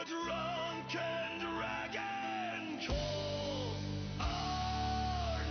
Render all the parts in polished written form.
Drunken Dragon, call our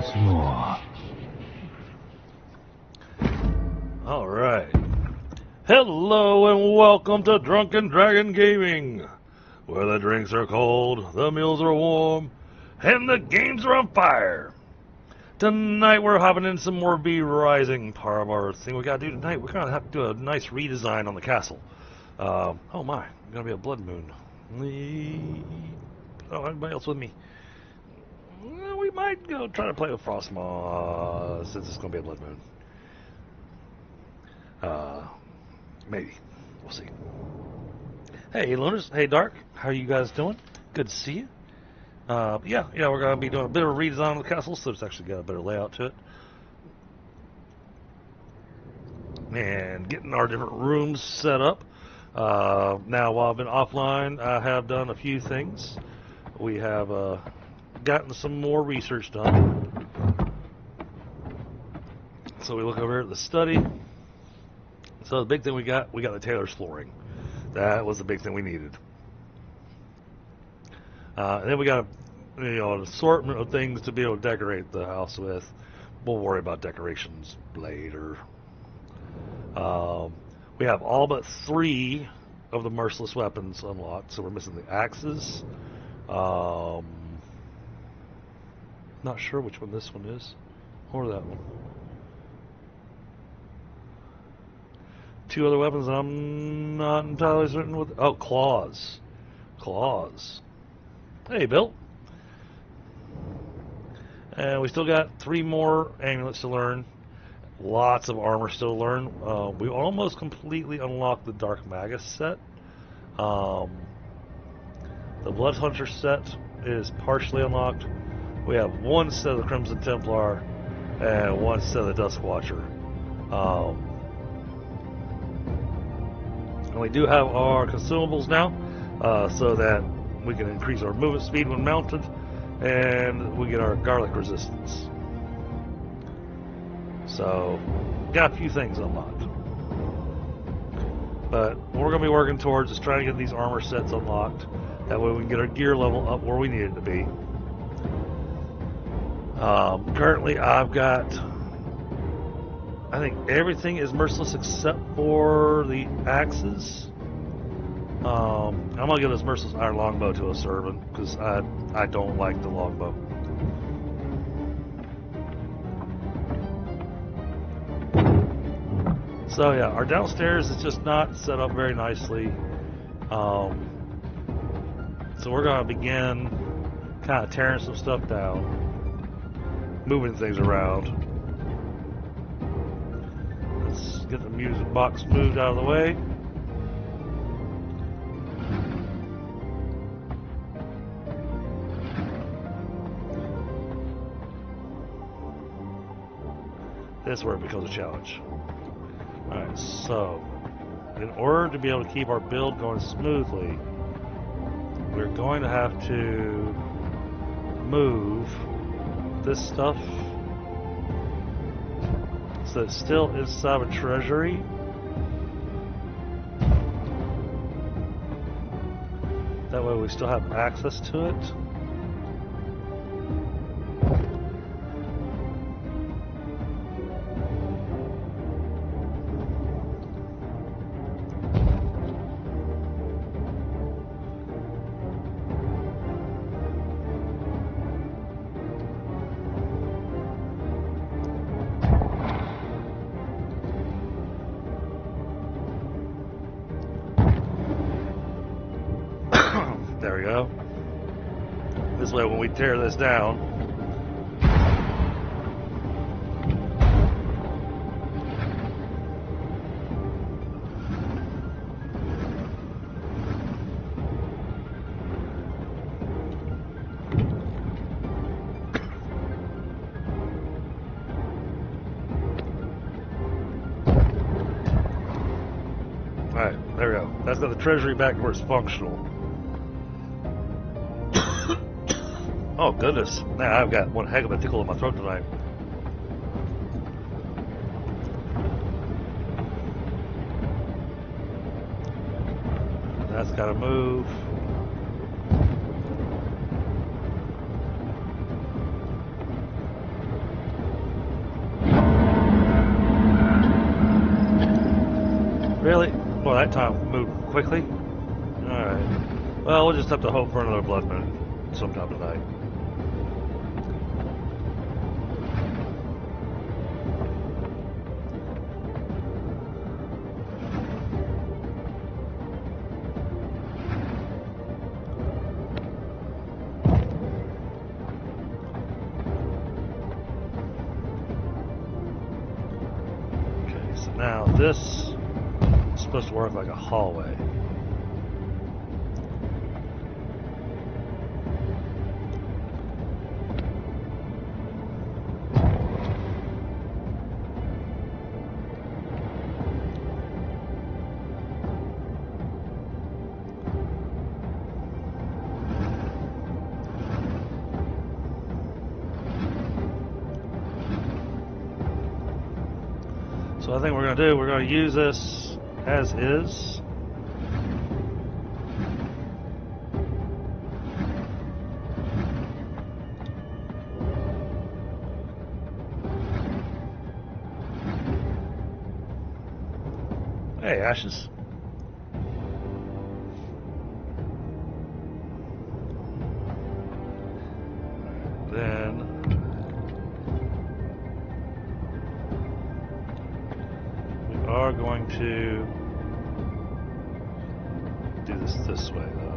once more. Alright. Hello and welcome to Drunken Dragon Gaming, where the drinks are cold, the meals are warm, and the games are on fire. Tonight we're hopping in some more V-Rising. Part of our thing we gotta do tonight, we're gonna have to do a nice redesign on the castle. Oh my, gonna be a blood moon. Oh, anybody else with me? Well, we might go try to play with Frostmaw since it's gonna be a blood moon. Maybe. We'll see. Hey, Lunars. Hey, Dark. How are you guys doing? Good to see you. Yeah, we're going to be doing a bit of a redesign of the castle, so it's actually got a better layout to it. And getting our different rooms set up. Now, while I've been offline, I have done a few things. We have gotten some more research done. So we look over at the study. So the big thing we got the tailor's flooring. That was the big thing we needed. And then we got an assortment of things to be able to decorate the house with. We'll worry about decorations later. We have all but 3 of the merciless weapons unlocked, so we're missing the axes. Not sure which one this one is, or that one. 2 other weapons I'm not entirely certain what. Oh, claws. Claws. Hey, Bill. And we still got 3 more amulets to learn. Lots of armor still to learn. We almost completely unlocked the Dark Magus set. The Blood Hunter set is partially unlocked. We have 1 set of the Crimson Templar and 1 set of the Dusk Watcher. And we do have our consumables now, so that we can increase our movement speed when mounted, and we get our garlic resistance. So, got a few things unlocked. But what we're going to be working towards is trying to get these armor sets unlocked. That way we can get our gear level up where we need it to be. Currently I've got, I think everything is merciless except for the axes. I'm going to give this merciless iron longbow to a servant, because I don't like the longbow. So yeah, our downstairs is just not set up very nicely. So we're going to begin kind of tearing some stuff down, moving things around. Let's get the music box moved out of the way. This is where it becomes a challenge. Alright, so in order to be able to keep our build going smoothly, we're going to have to move this stuff so it's still inside of a treasury. That way we still have access to it. There we go. This way when we tear this down, alright, there we go. That's got the treasury back where it's functional. Oh goodness, now I've got one heck of a tickle in my throat tonight. That's got to move. nighttime move quickly? Alright. Well, we'll just have to hope for another blood moon sometime tonight. Okay, so now this is supposed to work like a hallway. So I think we're going to do, we're going to use this as is. Hey, ashes. Then we are going to do this way though.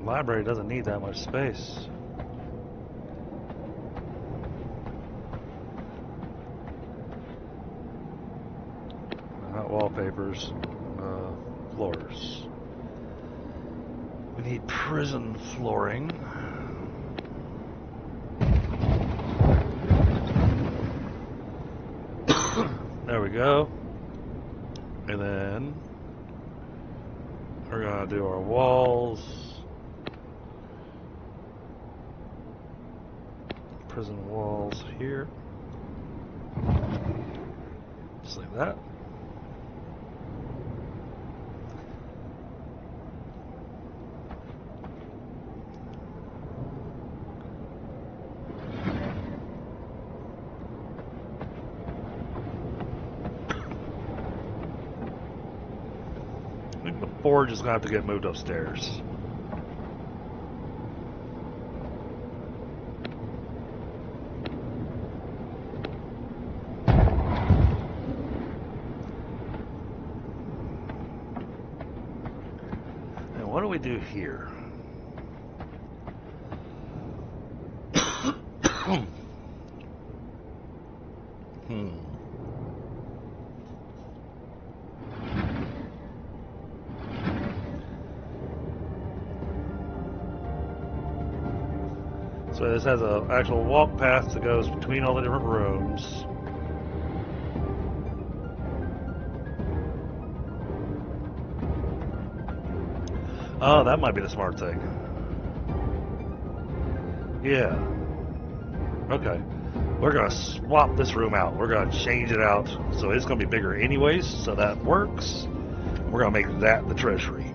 Library doesn't need that much space. Not wallpapers, floors. We need prison flooring. There we go. And then we're gonna do our walls. Prison walls here. Just like that. I think the forge is going to have to get moved upstairs. And what do we do here? So this has an actual walk path that goes between all the different rooms. Oh, that might be the smart thing. Yeah. Okay. We're going to swap this room out. We're going to change it out. So it's going to be bigger anyways, so that works. We're going to make that the treasury.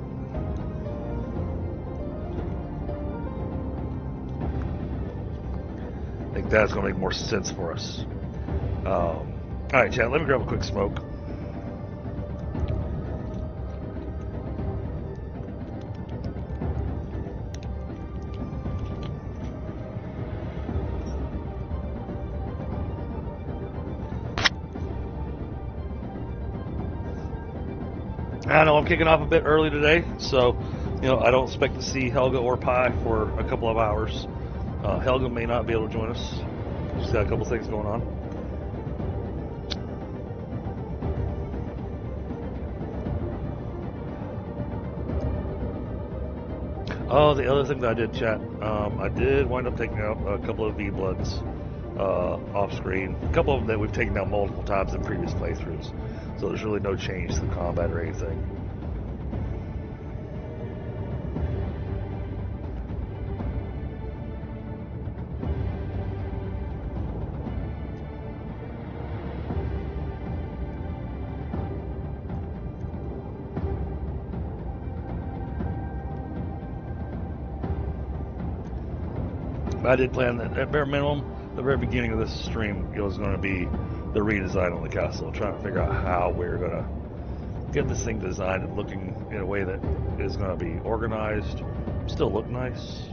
I think that's going to make more sense for us. Alright, chat, let me grab a quick smoke. I know I'm kicking off a bit early today, so I don't expect to see Helga or Pi for a couple of hours. Helga may not be able to join us. She's got a couple things going on. Oh, the other thing that I did, chat, I did wind up taking out a couple of V-Bloods off screen. A couple of them that we've taken out multiple times in previous playthroughs. So there's really no change to the combat or anything. I did plan that at bare minimum, the very beginning of this stream, it was going to be the redesign on the castle, trying to figure out how we're going to get this thing designed and looking in a way that is going to be organized, still look nice.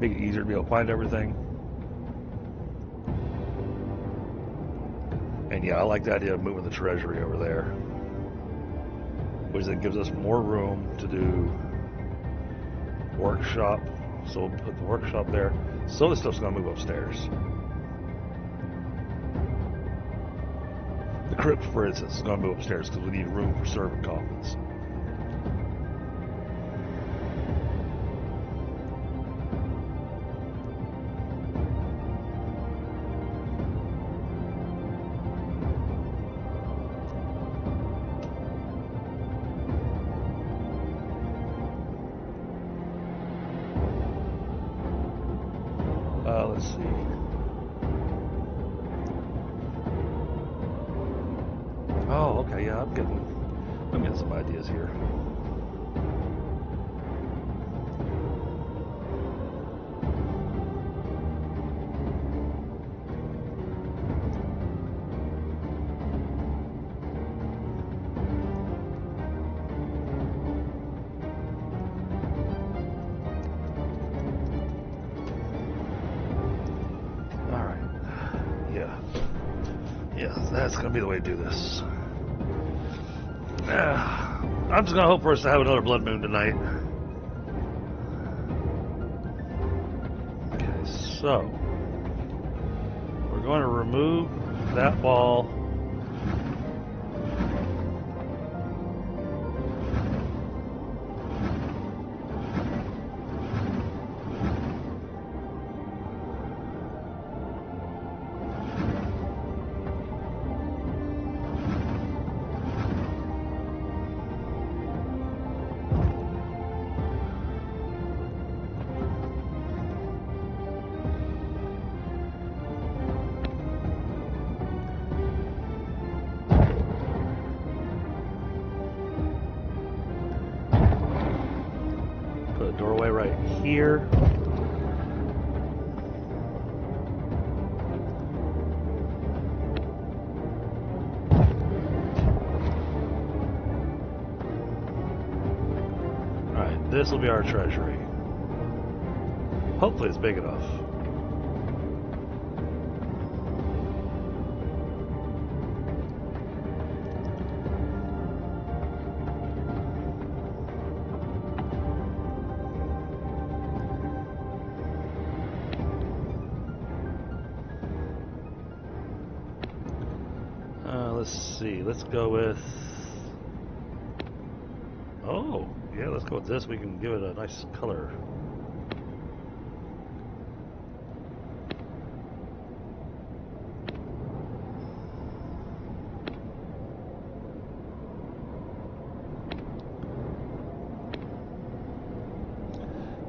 Make it easier to be able to find everything. And yeah, I like the idea of moving the treasury over there, which then gives us more room to do workshop. So we'll put the workshop there. So this stuff's going to move upstairs. The crypt, for instance, is going to move upstairs because we need room for servant coffins. Let's see. Oh, okay, yeah, I'm getting some ideas here. That's going to be the way to do this. I'm just going to hope for us to have another blood moon tonight. Okay, so we're going to remove that ball. Doorway right here. Alright, this will be our treasury. Hopefully it's big enough. Let's see, let's go with, oh, yeah, let's go with this. We can give it a nice color.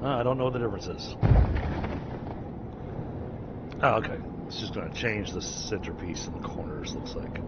I don't know what the difference is. Oh, okay. It's just going to change the centerpiece in the corners, looks like.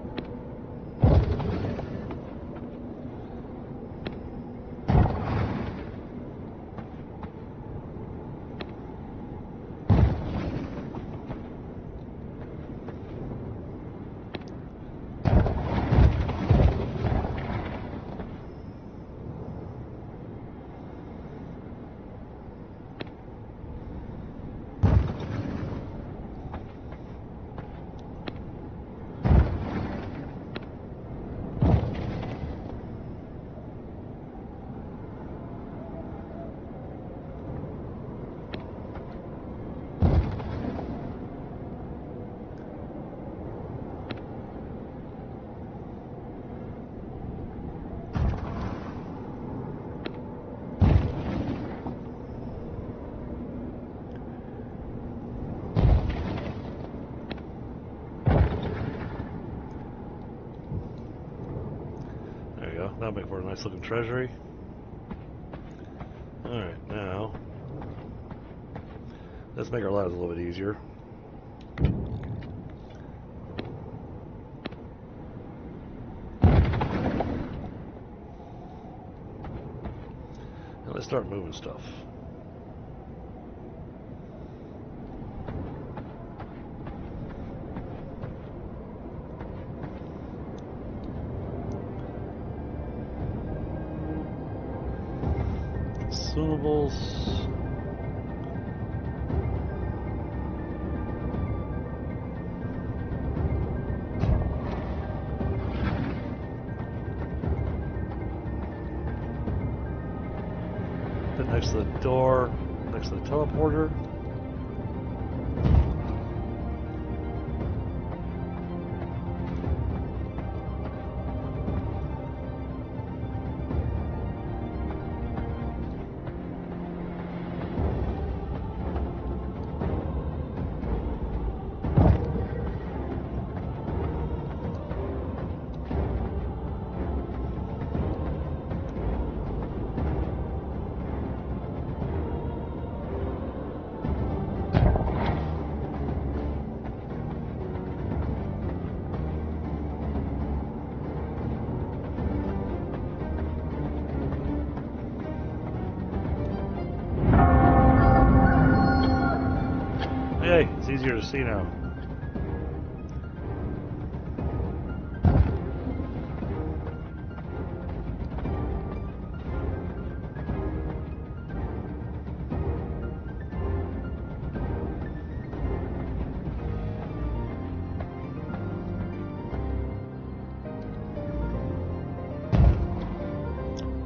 that'll make for a nice looking treasury. Alright, now let's make our lives a little bit easier. Now let's start moving stuff. Consumables. Put next to the door, next to the teleporter. Hey, it's easier to see now.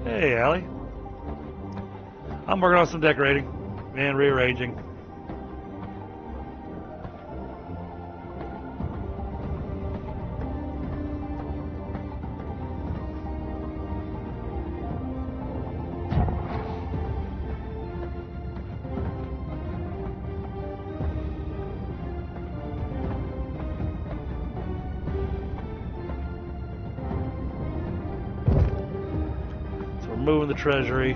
Hey, Allie. I'm working on some decorating and rearranging. Moving the treasury.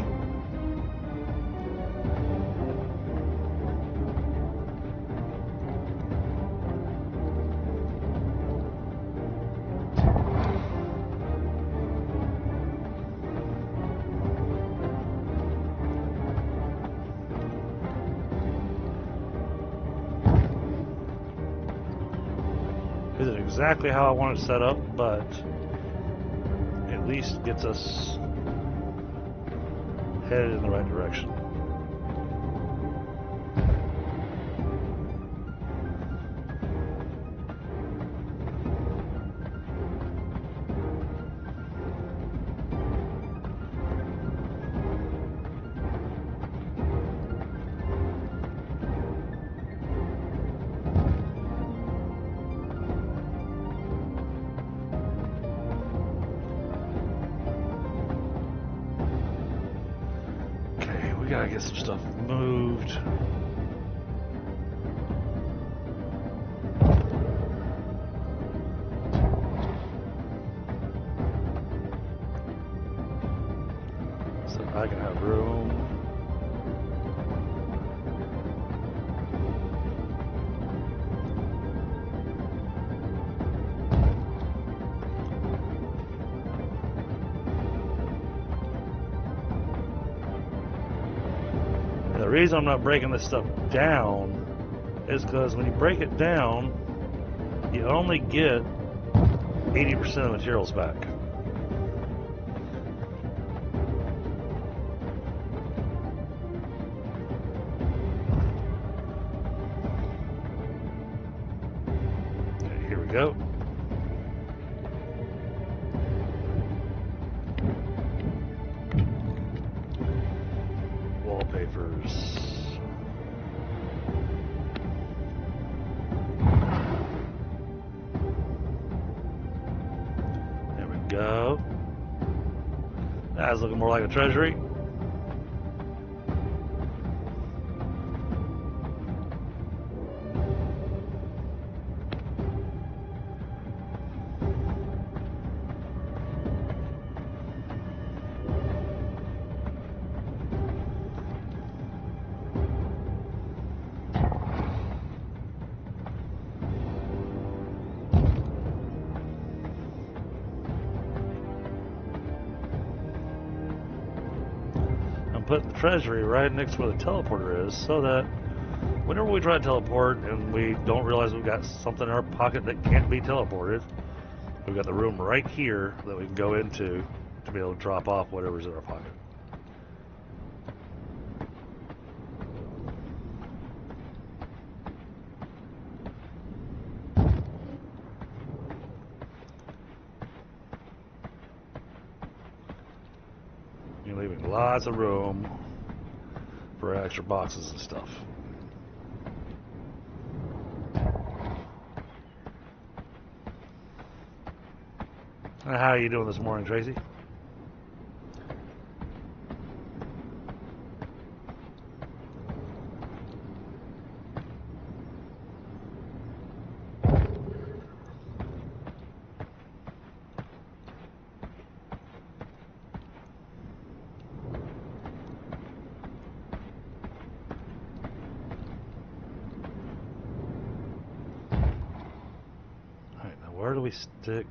Isn't exactly how I want it set up, but at least gets us headed in the right direction. Gotta get some stuff moved. So I can have room. The reason I'm not breaking this stuff down is because when you break it down, you only get 80% of the materials back. Okay, here we go. Wallpapers. There we go. That's looking more like a treasury. put the treasury right next to where the teleporter is, so that whenever we try to teleport and we don't realize we've got something in our pocket that can't be teleported, we've got the room right here that we can go into to be able to drop off whatever's in our pocket. You're leaving lots of room for extra boxes and stuff. How are you doing this morning, Tracy? Alright, now where do we stick?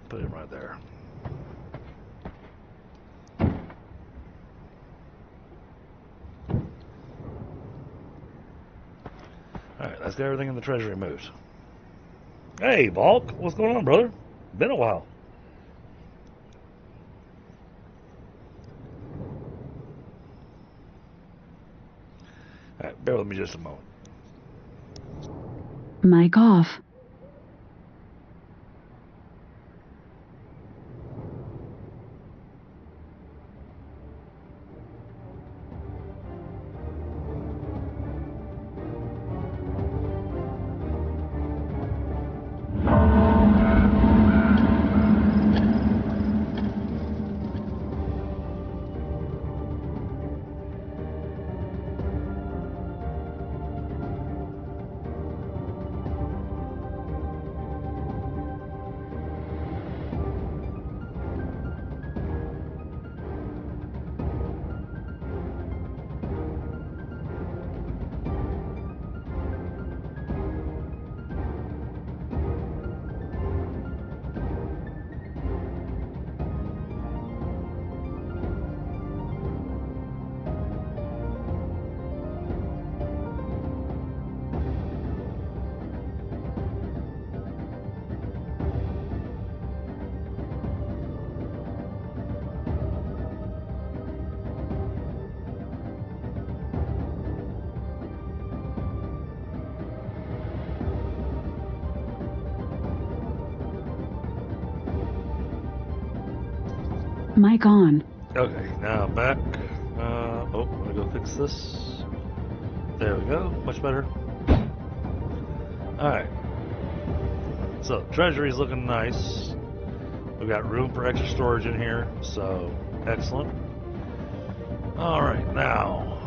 Put him right there. Alright, let's get everything in the treasury moved. Hey, Bulk, what's going on, brother? Been a while. Alright, bear with me just a moment. Mic off. Mic on. Okay, now back. I'm gonna go fix this. There we go, much better. Alright. So, treasury's looking nice. We've got room for extra storage in here, so excellent. Alright, now.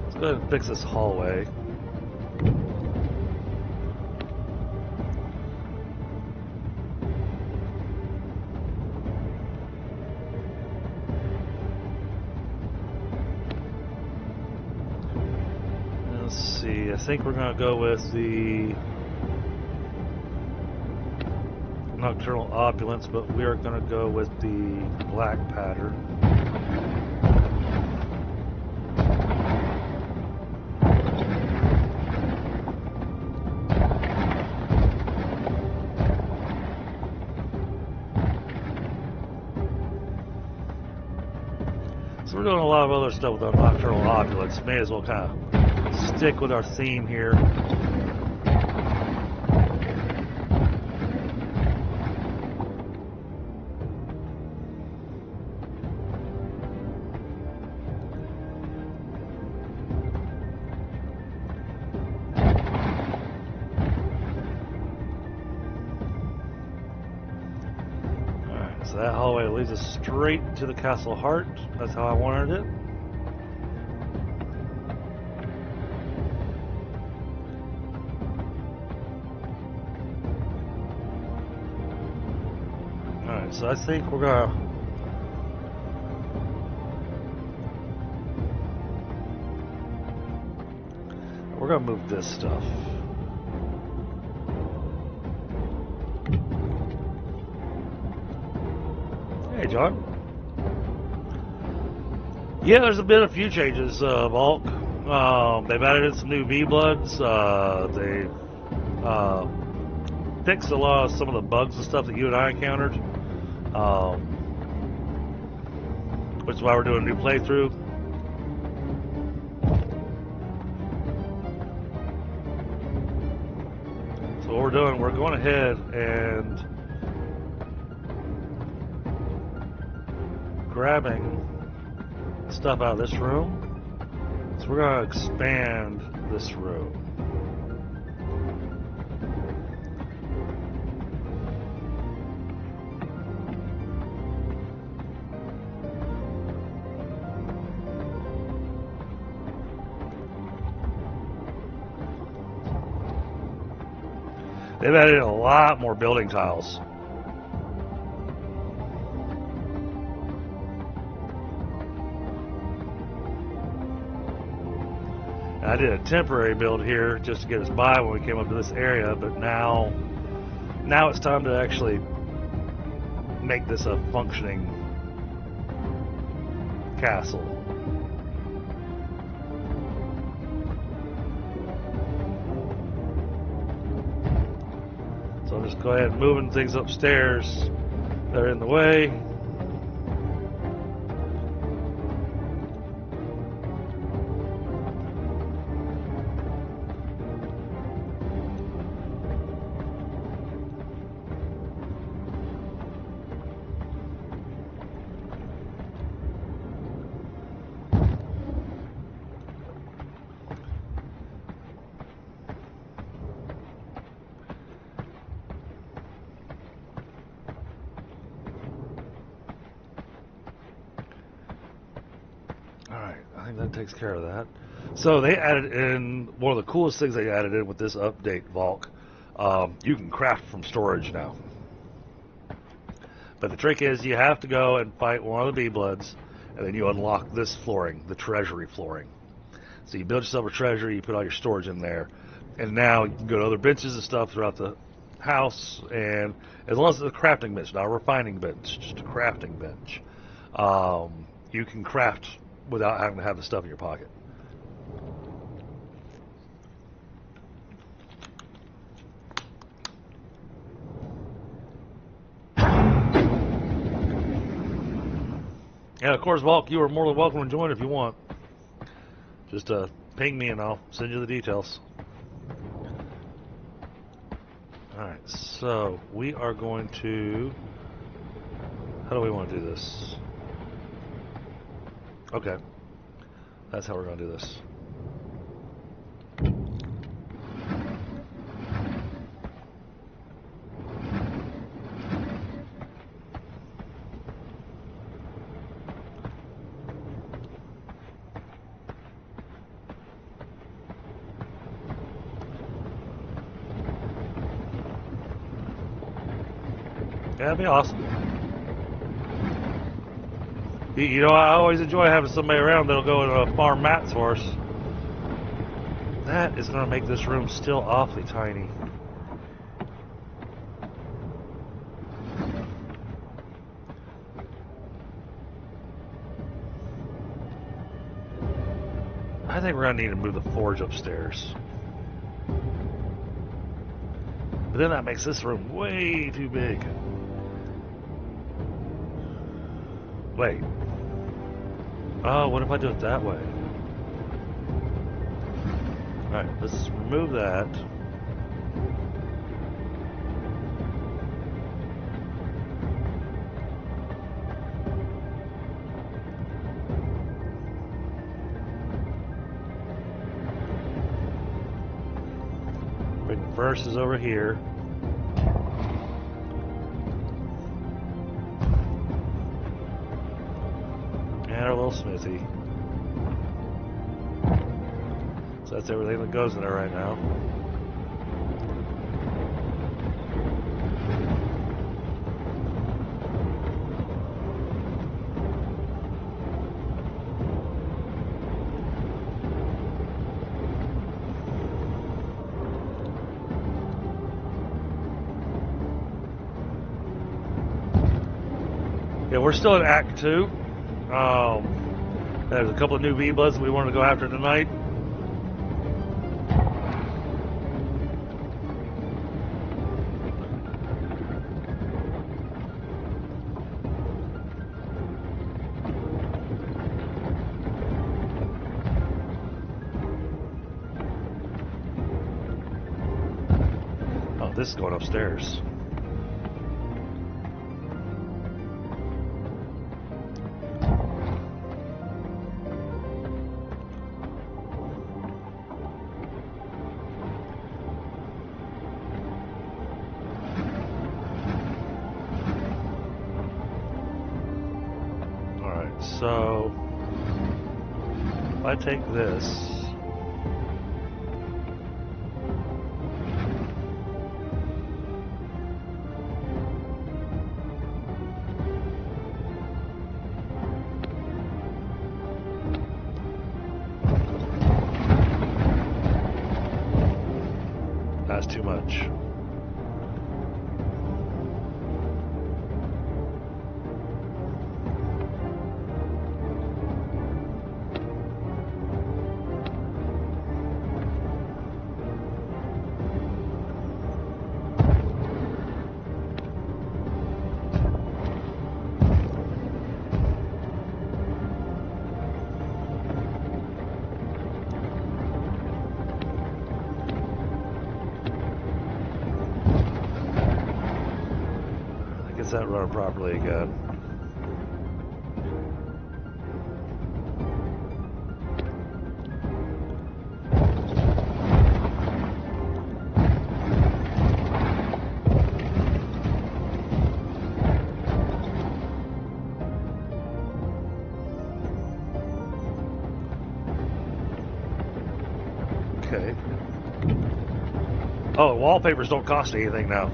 Let's go ahead and fix this hallway. I think we're going to go with the nocturnal opulence, but we are going to go with the black pattern. So we're doing a lot of other stuff with our nocturnal opulence. May as well kind of stick with our theme here. Alright, so that hallway leads us straight to the castle heart. That's how I wanted it. so I think we're gonna move this stuff. Hey, John. Yeah, there's been a few changes, Volk. They've added in some new V-Bloods. They've fixed a lot of some of the bugs and stuff that you and I encountered. Which is why we're doing a new playthrough. So what we're doing, we're going ahead and grabbing stuff out of this room. So we're going to expand this room. They've added a lot more building tiles. I did a temporary build here just to get us by when we came up to this area, but now it's time to actually make this a functioning castle. So I'll just go ahead and moving things upstairs that are in the way. That takes care of that. So they added in one of the coolest things they added in with this update, Volk. You can craft from storage now. But the trick is you have to go and fight one of the B-Bloods, and then you unlock this flooring, the treasury flooring. So you build yourself a treasury, you put all your storage in there, and now you can go to other benches and stuff throughout the house, and as long as it's a crafting bench, not a refining bench, just a crafting bench, you can craft without having to have the stuff in your pocket. And of course, Volk, you are more than welcome to join if you want. Just ping me and I'll send you the details. Alright, so we are going to... How do we want to do this? Okay, that's how we're going to do this. Yeah, that'd be awesome. You know, I always enjoy having somebody around that'll go and farm mats for us. That is going to make this room still awfully tiny. I think we're going to need to move the forge upstairs. But then that makes this room way too big. Wait. Oh, what if I do it that way? Alright, let's remove that. Bring the furnaces over here. Our little smithy. So that's everything that goes in there right now. Yeah, we're still in Act 2. There's a couple of new V-Bloods we wanted to go after tonight. Oh, this is going upstairs. So, if I take this, that's too much. Gets that running properly again. Okay. Oh, wallpapers don't cost anything now.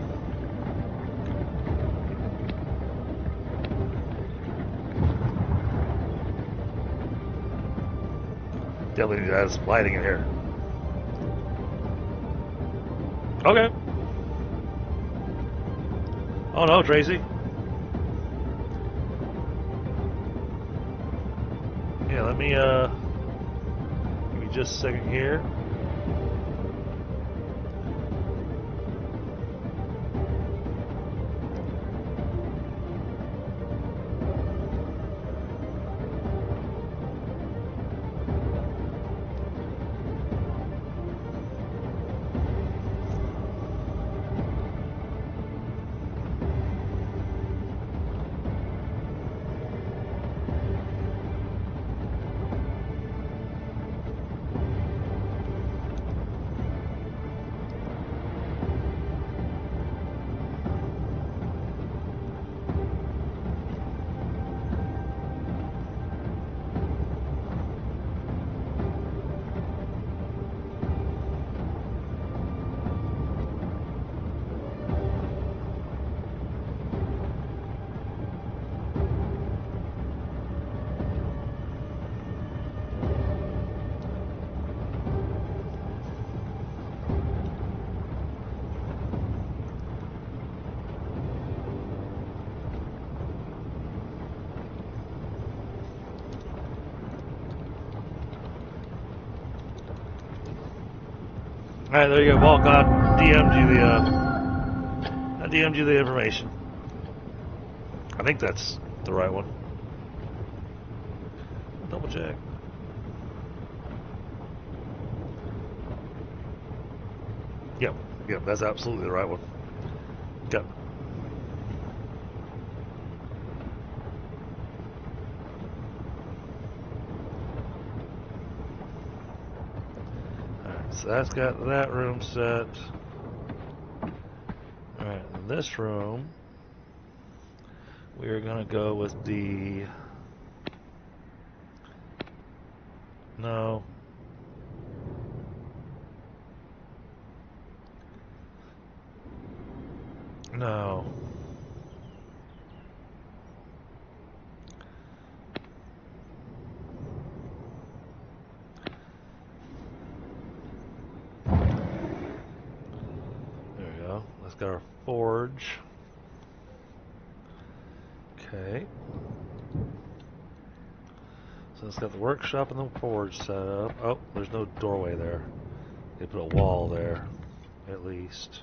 Definitely has lighting in here. Okay. Oh no, Tracy. Yeah, let me give me just a second here. All right, there you go, Walk. I DM'd you the information. I think that's the right one. Double check. Yep, that's absolutely the right one. Yep. Alright, so that's got that room set. Alright, in this room, we are going to go with the... No. No. There we go. Let's get our forge. Okay. So it's got the workshop and the forge set up. Oh, there's no doorway there. They put a wall there, at least.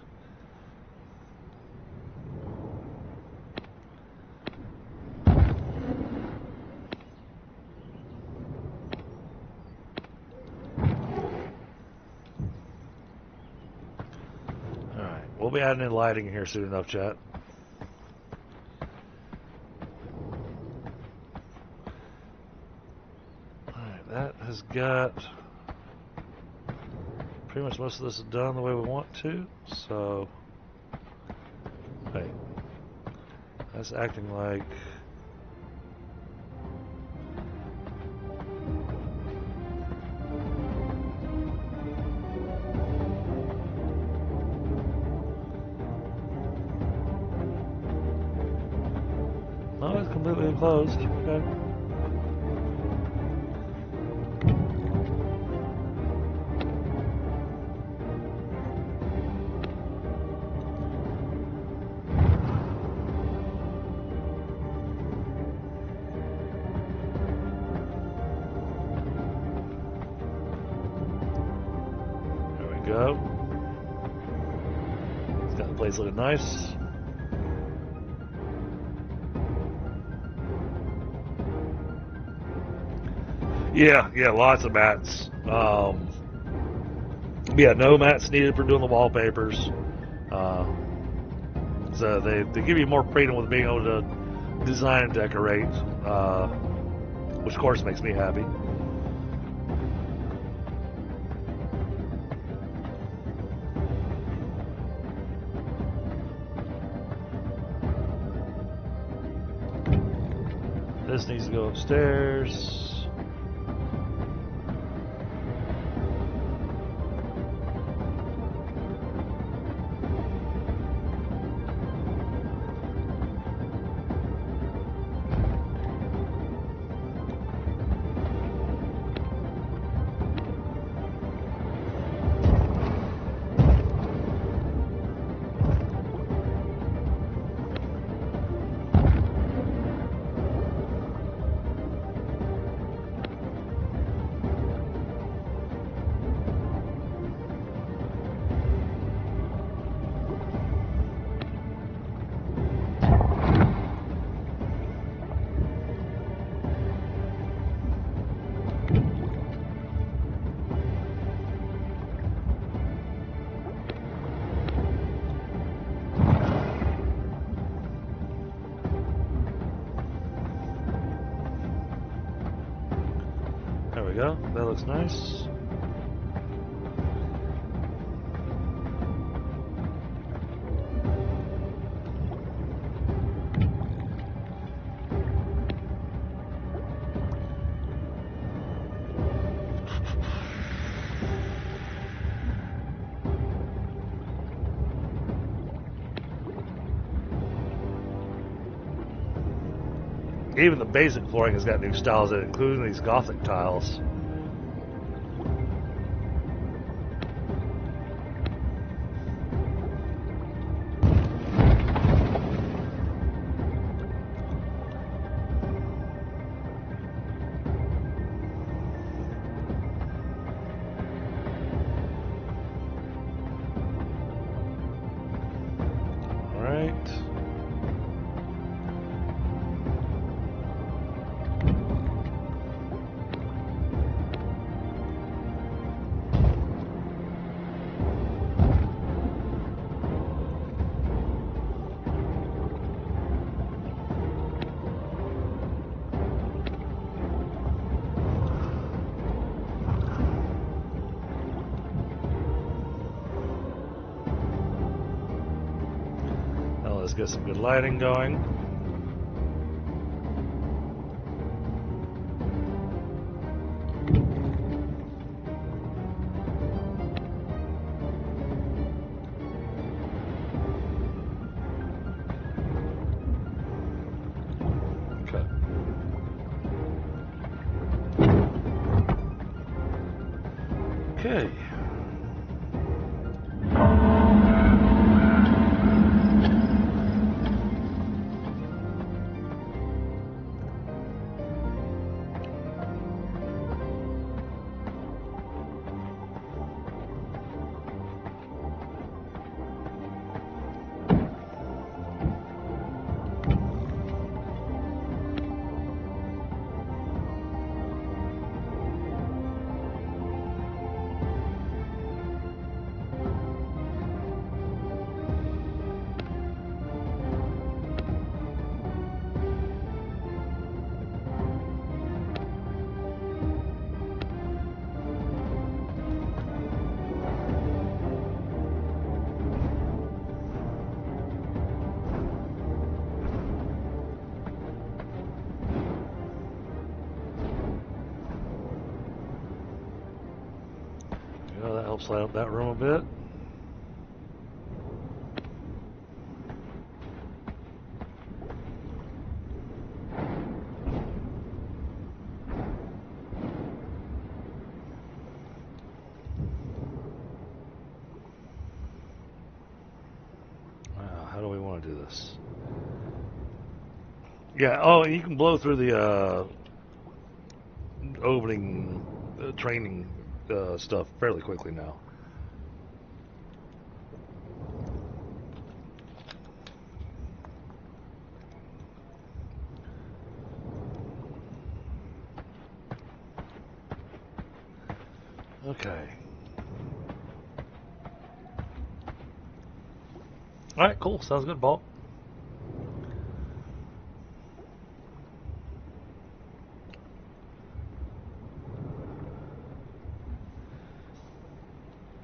Alright, we'll be adding in lighting here soon enough, chat. That has got pretty much most of this done the way we want to, so hey, that's acting like no, it's completely enclosed. Okay. Go. It's got the place looking nice. Yeah, lots of mats. Yeah, no mats needed for doing the wallpapers. So they give you more freedom with being able to design and decorate, which of course makes me happy. This needs to go upstairs. There we go. That looks nice. Even the basic flooring has got new styles in it, including these Gothic tiles. All right. Let's get some good lighting going. Okay. helps light up that room a bit. How do we want to do this? Yeah, oh, you can blow through the opening training stuff fairly quickly now. Okay. Alright, cool. Sounds good, Bob.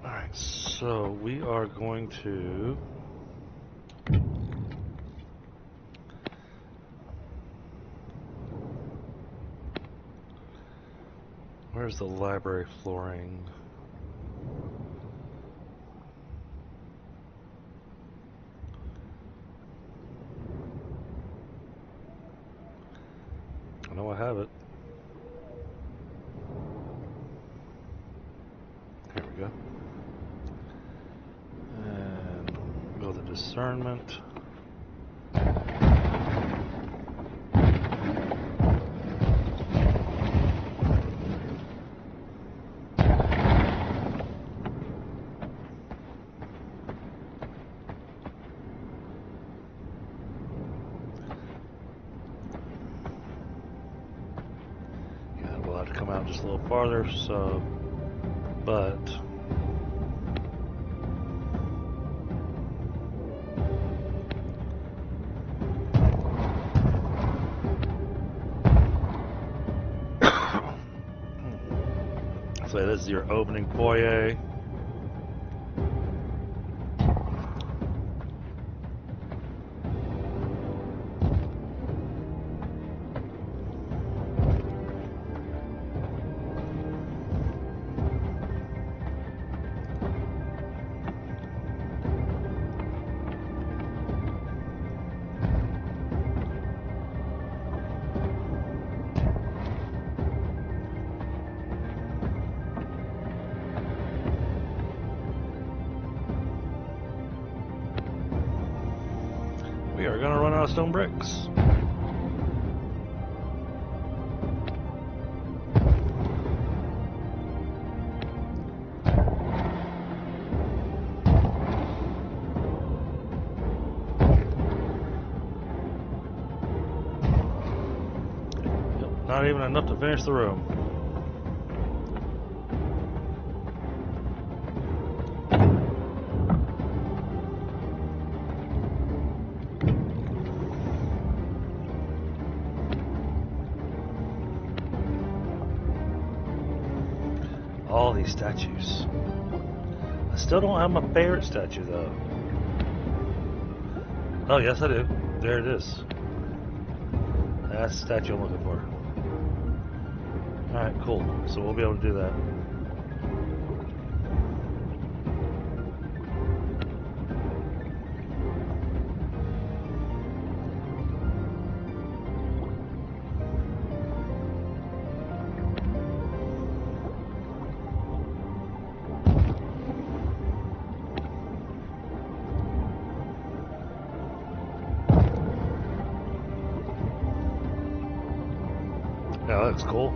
Alright, so we are going to... Where's the library flooring? I know I have it. Here we go. And go to discernment. Come out just a little farther, so, but so this is your opening foyer. We are going to run out of stone bricks. Yep, not even enough to finish the room. All these statues. I still don't have my favorite statue though. Oh yes I do. There it is. That's the statue I'm looking for. Alright, cool. So we'll be able to do that. Yeah, that looks cool.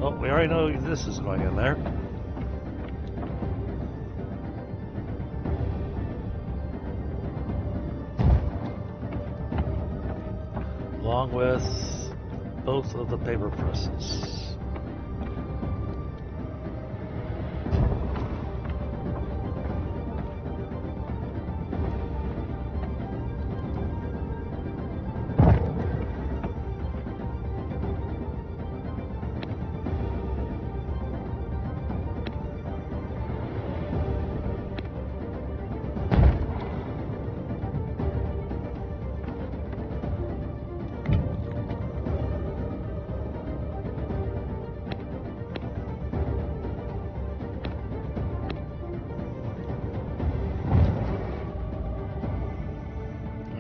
Well, we already know this is going in there. Along with both of the paper presses.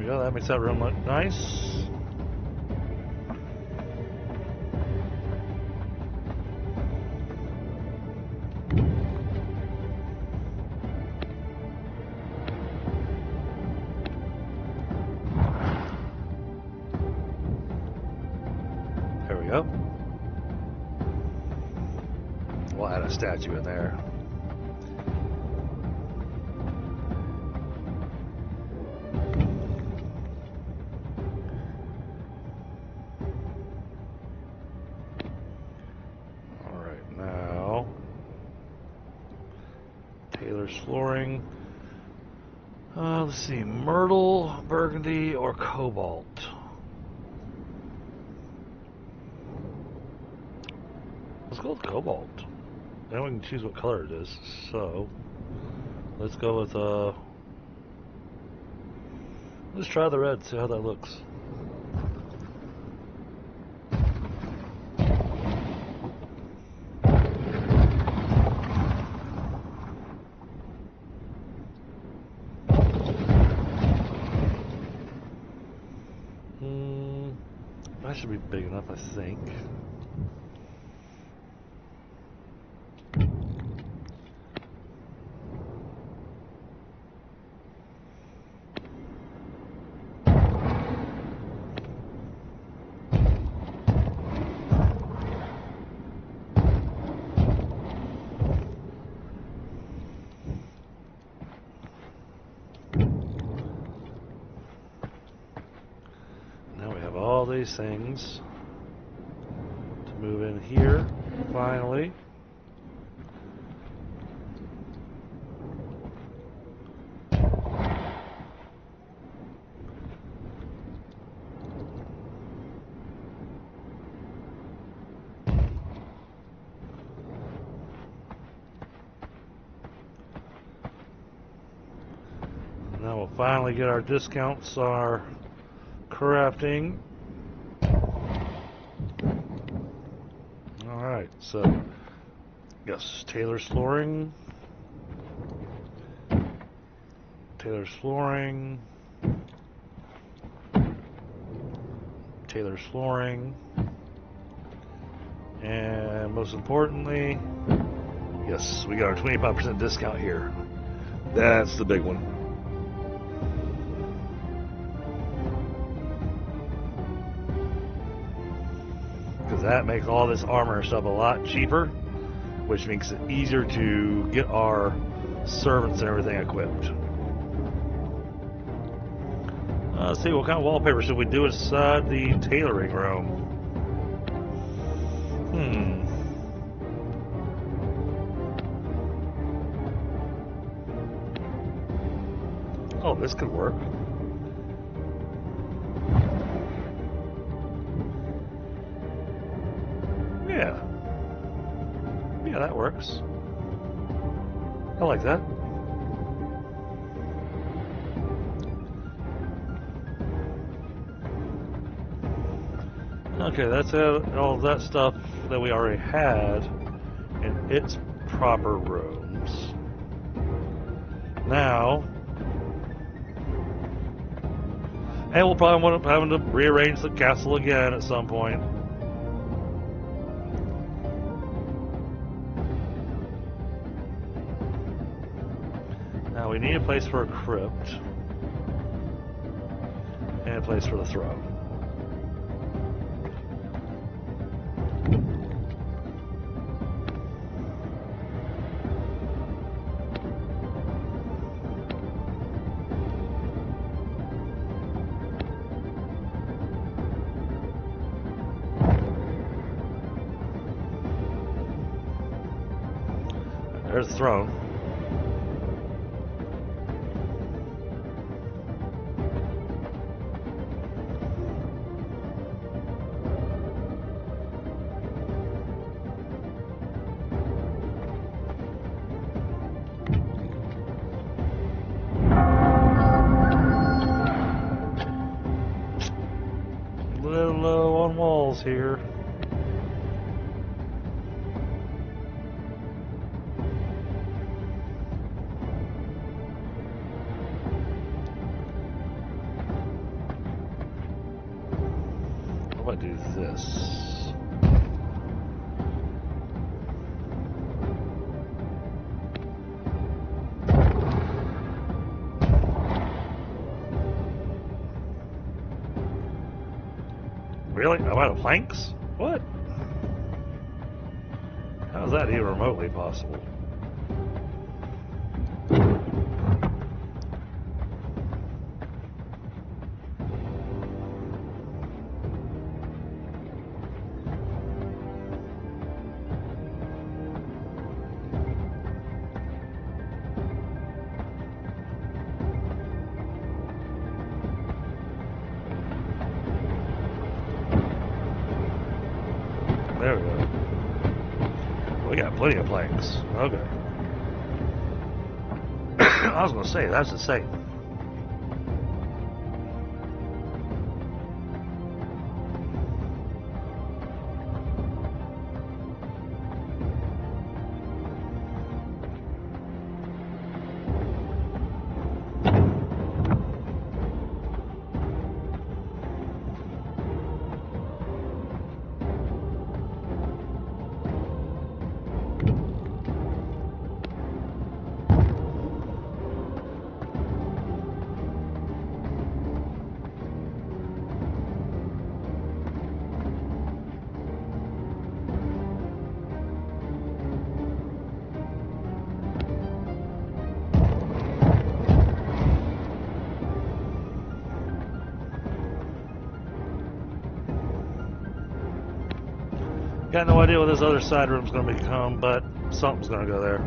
That makes that room look nice. There we go. We'll add a statue in there. Flooring. Let's see, myrtle, burgundy, or cobalt. Let's go with cobalt. Then we can choose what color it is. So let's go with let's try the red, see how that looks. That should be big enough, I think. All these things to move in here finally. Now we'll finally get our discounts on our crafting. Alright, so yes, Taylor's flooring. Taylor's flooring. Taylor's flooring. And most importantly, yes, we got our 25% discount here. That's the big one. Because that makes all this armor and stuff a lot cheaper, which makes it easier to get our servants and everything equipped. Let's see, what kind of wallpaper should we do inside the tailoring room? Oh, this could work. Yeah. Yeah, that works. I like that. Okay, that's all that stuff that we already had in its proper rooms. Now, and we'll probably end up having to rearrange the castle again at some point. Now we need a place for a crypt and a place for the throne. There's the throne. A little low on walls here. How do I do this? Really? I'm out of planks? What? How is that even remotely possible? There we go. We got plenty of planks. Okay. I was gonna say, that's the same. Got no idea what this other side room's gonna become, but something's gonna go there.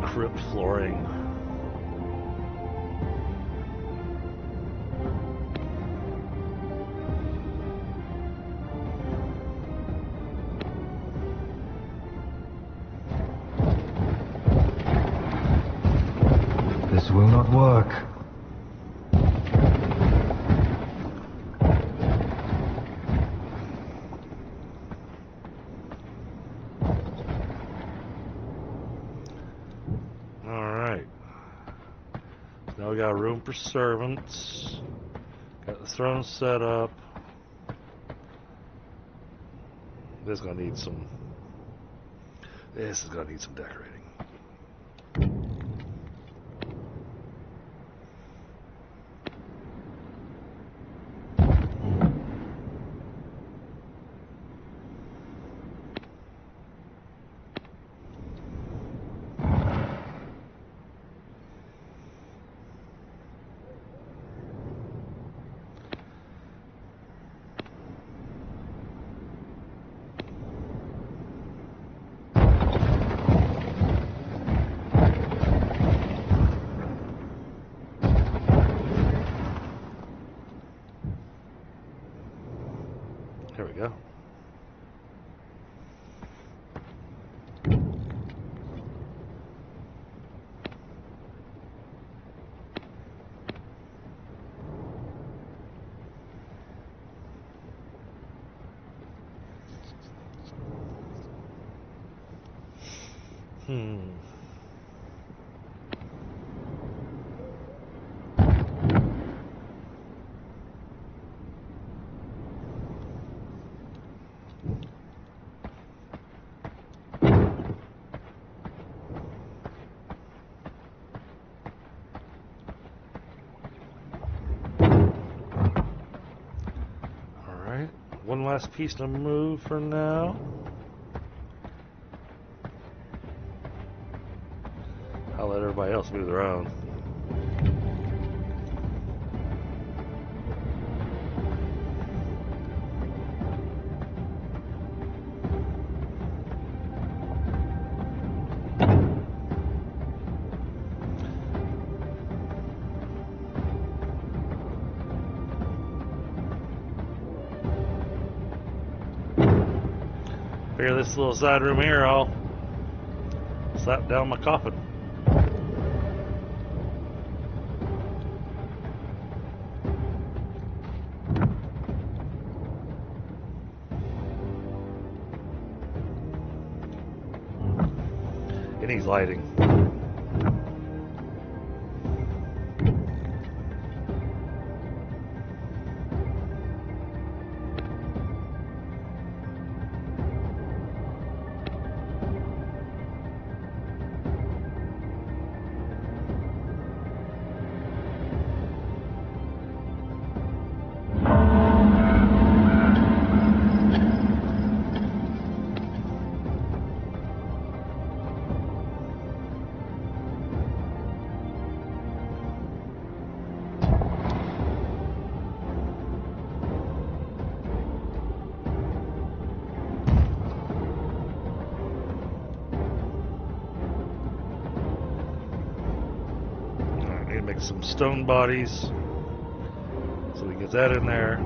Crypt flooring. This will not work. Now we got room for servants. Got the throne set up. This is gonna need some. This is gonna need some decorating. Here we go. last piece to move for now. I'll let everybody else move their own. Figure this little side room here, I'll slap down my coffin. It needs lighting. Make some stone bodies so we get that in there.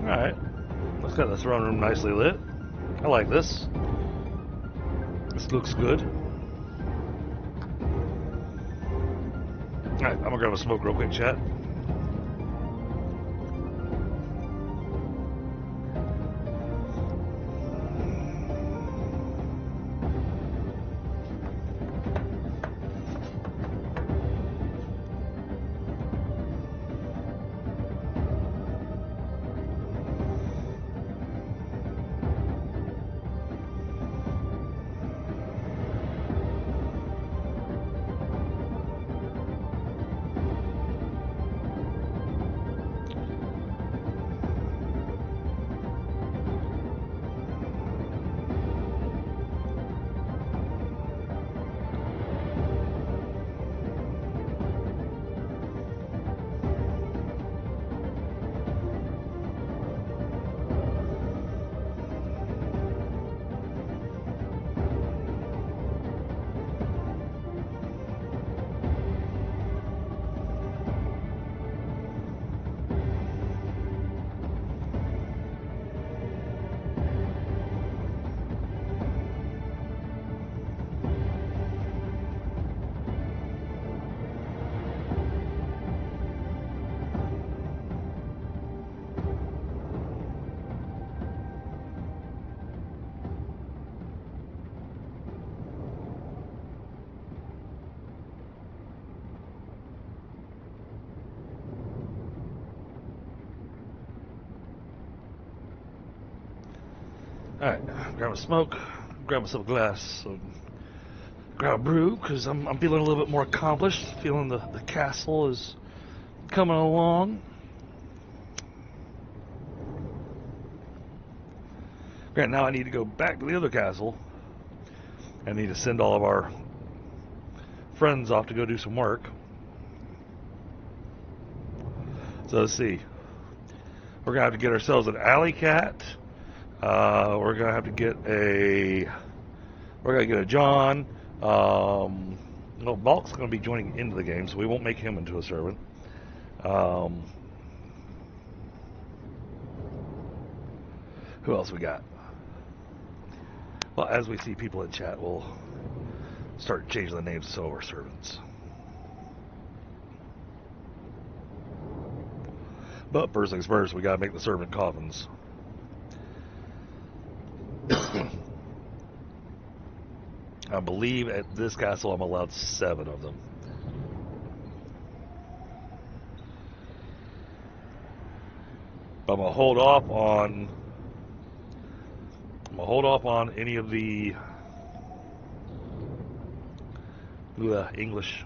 Alright, let's get the throne room nicely lit. I like this. This looks good. Alright, I'm gonna grab a smoke real quick, chat. Alright, grab a smoke, grab myself a glass, grab a brew, because I'm feeling a little bit more accomplished, feeling the castle is coming along. Right, now I need to go back to the other castle. I need to send all of our friends off to go do some work. So let's see. We're gonna have to get ourselves an alley cat. We're gonna have to get a. We're gonna get a John. No, Balk's gonna be joining into the game, so we won't make him into a servant. Who else we got? Well, as we see people in chat, we'll start changing the names to our servants. But first things first, we gotta make the servant coffins. I believe at this castle I'm allowed 7 of them. But I'm gonna hold off on any of the English.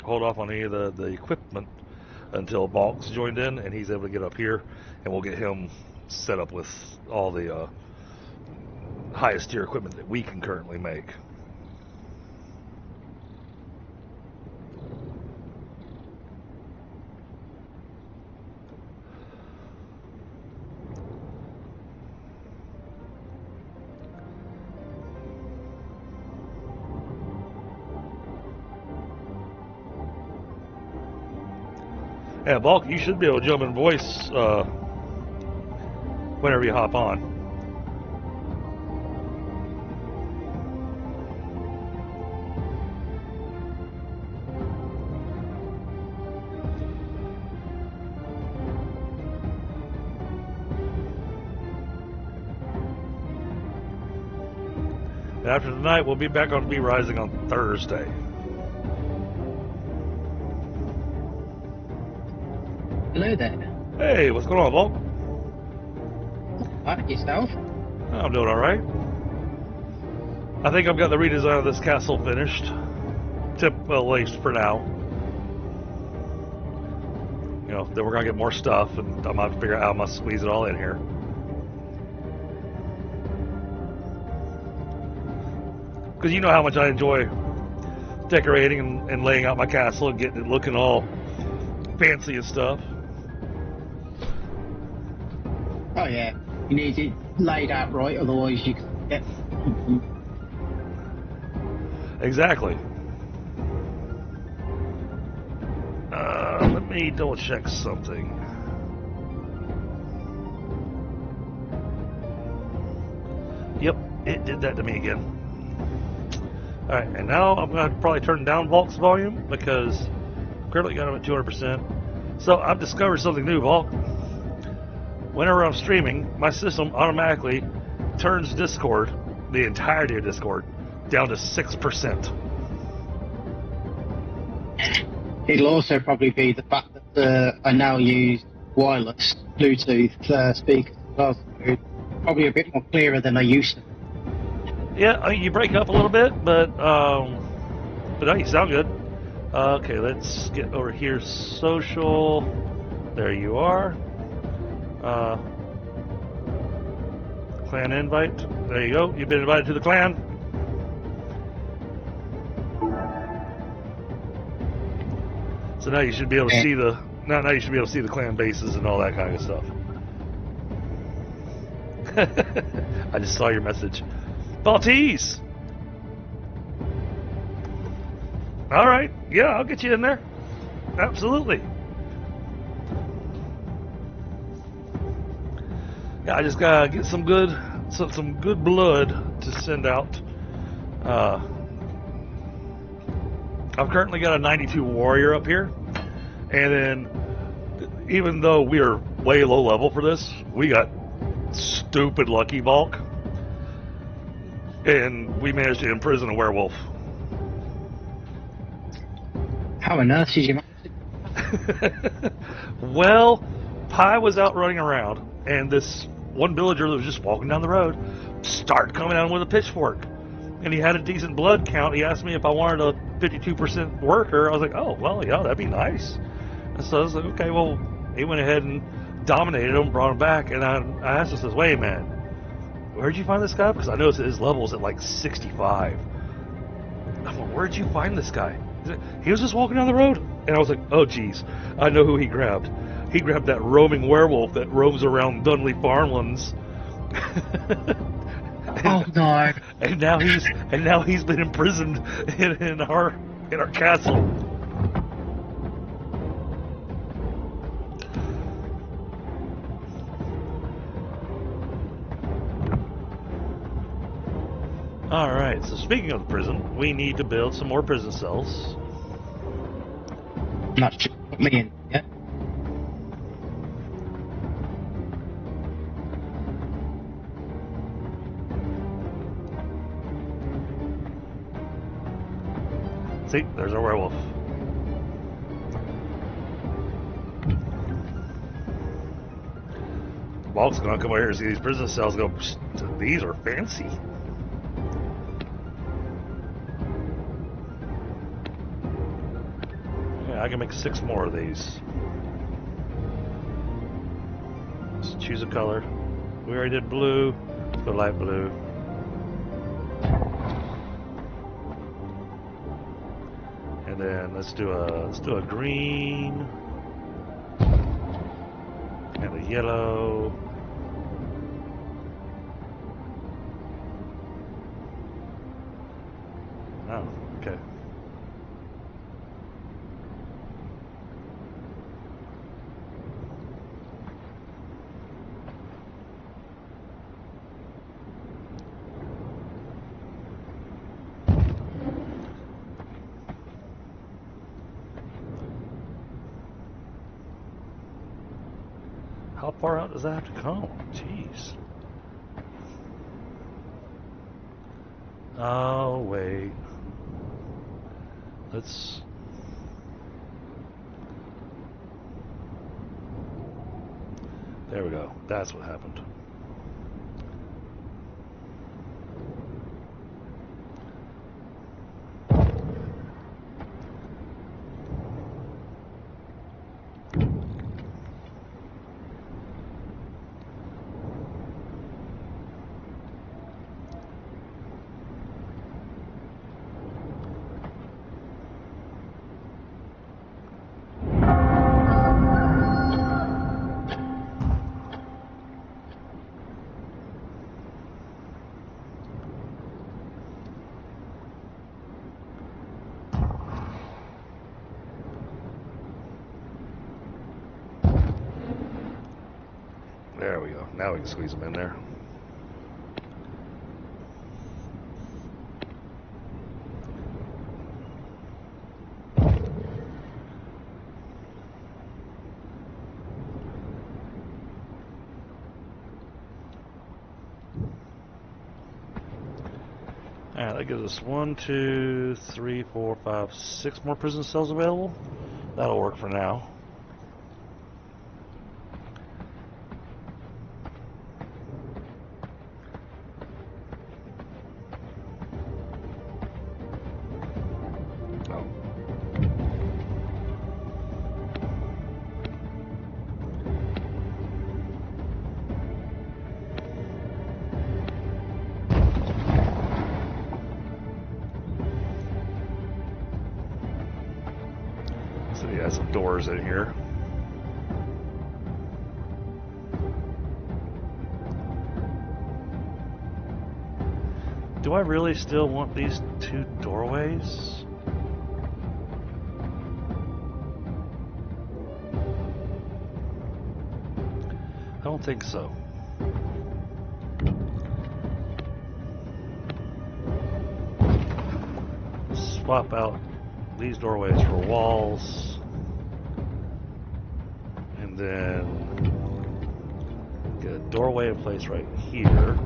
Hold off on any of the equipment until Balk's joined in and he's able to get up here, and we'll get him set up with all the highest tier equipment that we can currently make. Yeah, Balk, you should be able to jump in voice whenever you hop on. And after tonight, we'll be back on Be Rising on Thursday. Hello there. Hey, what's going on, Volk? What, yourself? I'm doing alright. I think I've got the redesign of this castle finished. Well, at least for now. You know, then we're going to get more stuff, and I'm going to have to figure out how I'm going to squeeze it all in here. Because you know how much I enjoy decorating and laying out my castle and getting it looking all fancy and stuff. Oh yeah, you need it laid out right, otherwise you can get... Exactly. Let me double check something. Yep, it did that to me again. Alright, and now I'm going to probably turn down Volk's volume because I currently got him at 200%. So I've discovered something new, Volk. Whenever I'm streaming, my system automatically turns Discord, the entirety of Discord, down to 6%. It'll also probably be the fact that I now use wireless Bluetooth speakers as well, so probably a bit more clearer than I used to. Yeah, I mean, you break up a little bit, but no, you sound good. Okay, let's get over here. Social. There you are. Clan invite. There you go. You've been invited to the clan. So now you should be able to see the. Now you should be able to see the clan bases and all that kind of stuff. I just saw your message. Baltese! Alright, yeah, I'll get you in there. Absolutely. Yeah, I just gotta get some good blood to send out. I've currently got a 92 warrior up here, and then even though we are way low level for this, we got stupid lucky Bulk, and we managed to imprison a werewolf. How on earth did you manage Well, Pi was out running around, and this one villager that was just walking down the road started coming down with a pitchfork. And he had a decent blood count. He asked me if I wanted a 52% worker. I was like, oh, well, yeah, that'd be nice. And so I was like, okay, well, he went ahead and dominated him, brought him back. And I asked him, says, wait, man, where'd you find this guy? Because I noticed his level is at like 65. I'm like, where'd you find this guy? He was just walking down the road. And I was like, oh, geez, I know who he grabbed. He grabbed that roaming werewolf that roams around Dunley farmlands. Oh no! And now he's been imprisoned in our castle. All right. So speaking of the prison, we need to build some more prison cells. Not sure what me in yet. See, there's our werewolf. Walt's gonna come over here and see these prison cells. Go, these are fancy. Yeah, I can make 6 more of these. Just choose a color. We already did blue. Let's go light blue. And then let's do a green and a yellow. Oh, okay. How far out does that have to come? Jeez. Oh, wait. Let's... There we go. That's what happened. There we go. Now we can squeeze them in there. Alright, that gives us 1, 2, 3, 4, 5, 6 more prison cells available. That'll work for now. So he has some doors in here. Do I really still want these 2 doorways? I don't think so. Swap out these doorways for walls, and then get a doorway in place right here.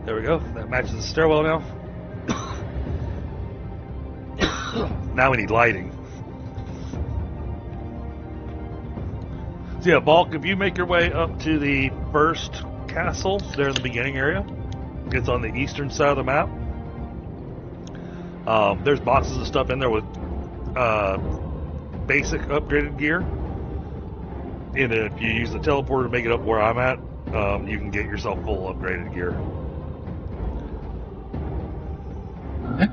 There we go. That matches the stairwell now. Now we need lighting. So yeah, Balk, if you make your way up to the first castle, there in the beginning area, it's on the eastern side of the map. There's boxes of stuff in there with basic upgraded gear. And if you use the teleporter to make it up where I'm at, you can get yourself full upgraded gear. Okay.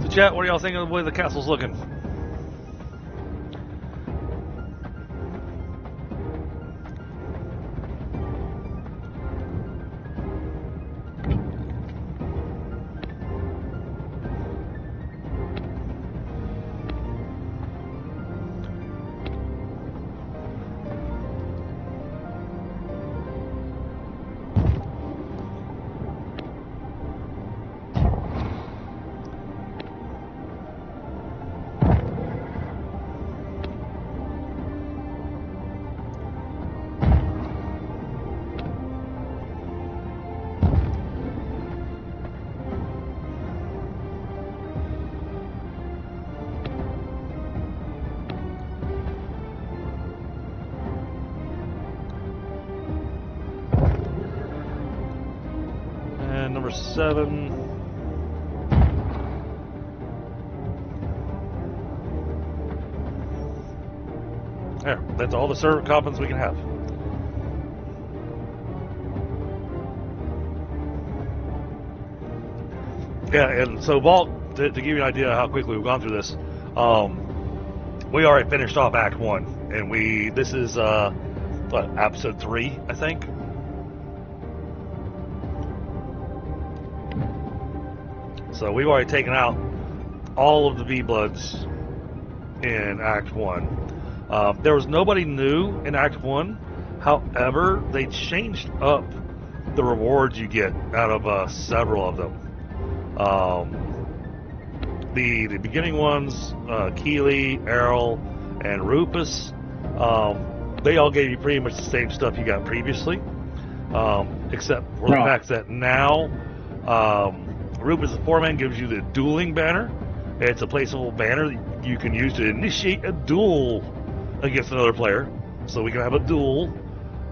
So chat, what are y'all thinking of the way the castle's looking? And number 7. There, that's all the servant coffins we can have. Yeah, and so Vault, to give you an idea of how quickly we've gone through this, we already finished off Act 1, and this is episode 3, I think. So we've already taken out all of the V-Bloods in Act 1. There was nobody new in Act 1. However, they changed up the rewards you get out of several of them. The beginning ones, Keely, Errol, and Rufus, they all gave you pretty much the same stuff you got previously, except for the fact that now Rufus the Foreman gives you the dueling banner. It's a placeable banner that you can use to initiate a duel against another player. So we can have a duel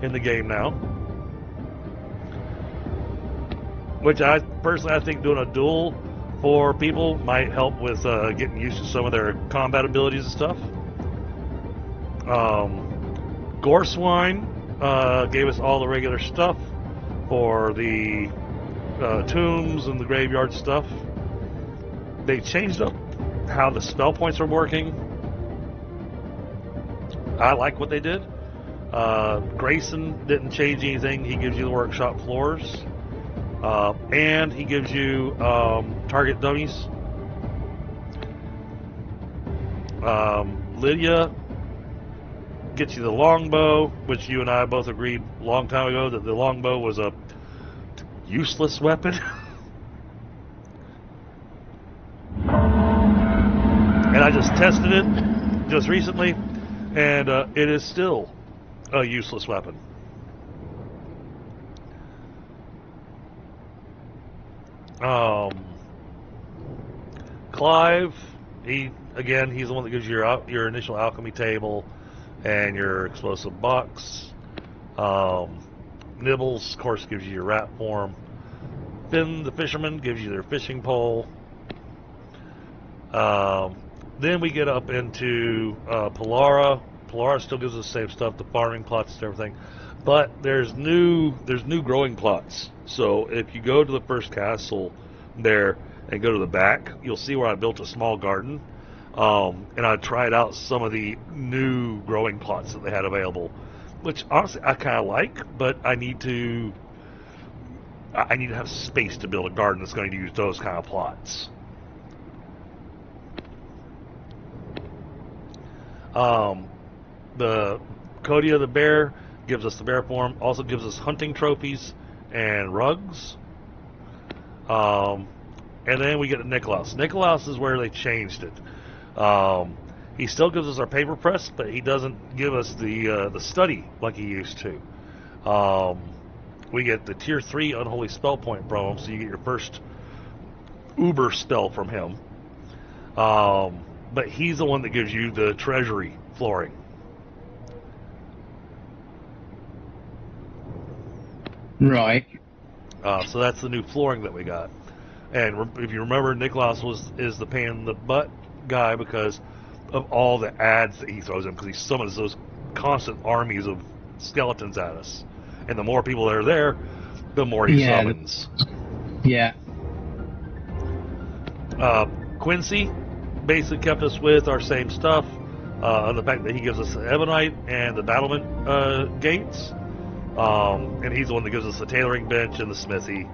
in the game now. Which I think doing a duel for people might help with getting used to some of their combat abilities and stuff. Goreswine gave us all the regular stuff for the tombs and the graveyard stuff. They changed up how the spell points are working. I like what they did. Grayson didn't change anything. He gives you the workshop floors. And he gives you target dummies. Lydia gets you the longbow, which you and I both agreed a long time ago that the longbow was a useless weapon. And I just tested it just recently, and it is still a useless weapon. Clive, he's the one that gives you your initial alchemy table and your explosive box. Nibbles, of course, gives you your rat form. Finn the fisherman gives you their fishing pole. Then we get up into Polara. Polara still gives us the same stuff, the farming plots and everything. But there's new growing plots. So if you go to the first castle there and go to the back, you'll see where I built a small garden. And I tried out some of the new growing plots that they had available, which honestly I kind of like, but I need to have space to build a garden that's going to use those kind of plots. The Codia the bear gives us the bear form. Also gives us hunting trophies and rugs. And then we get to Nikolaus. Nikolaus is where they changed it. He still gives us our paper press, but he doesn't give us the study like he used to. We get the tier 3 unholy spell point from him, so you get your first uber spell from him. But he's the one that gives you the treasury flooring. Right. So that's the new flooring that we got. And if you remember, Nikolaus is the pain in the butt guy because of all the ads that he throws in, because he summons those constant armies of skeletons at us. And the more people that are there, the more he summons. Yeah. Quincy basically kept us with our same stuff. The fact that he gives us the Ebonite and the battlement gates. And he's the one that gives us the tailoring bench and the smithy.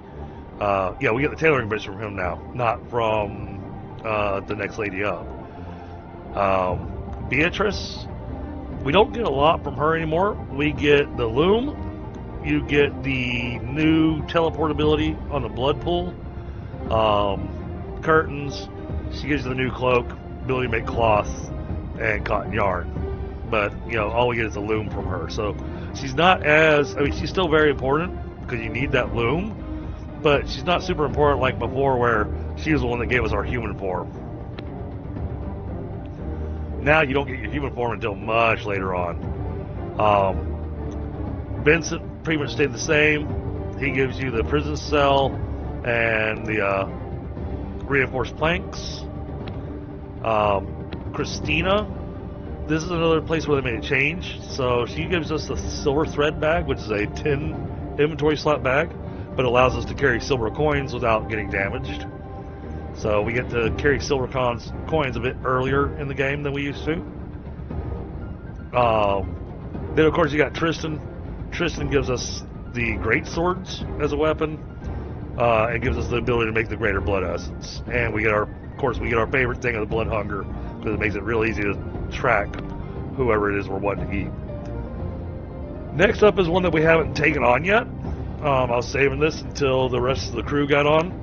Yeah, we get the tailoring bench from him now, not from the next lady up. Beatrice, we don't get a lot from her anymore. We get the loom. You get the new teleportability on the blood pool. Curtains. She gives you the new cloak, ability to make cloth, and cotton yarn. But, you know, all we get is the loom from her. So she's not as, I mean, she's still very important because you need that loom. But she's not super important like before, where she was the one that gave us our human form. Now you don't get your human form until much later on. Vincent pretty much stayed the same. He gives you the prison cell and the reinforced planks. Christina, this is another place where they made a change. So she gives us the silver thread bag, which is a 10 inventory slot bag, but allows us to carry silver coins without getting damaged. So we get to carry silver coins a bit earlier in the game than we used to. Then of course you got Tristan. Tristan gives us the great swords as a weapon, and gives us the ability to make the greater blood essence. And we get our favorite thing of the blood hunger, because it makes it real easy to track whoever it is we're wanting to eat. Next up is one that we haven't taken on yet. I was saving this until the rest of the crew got on.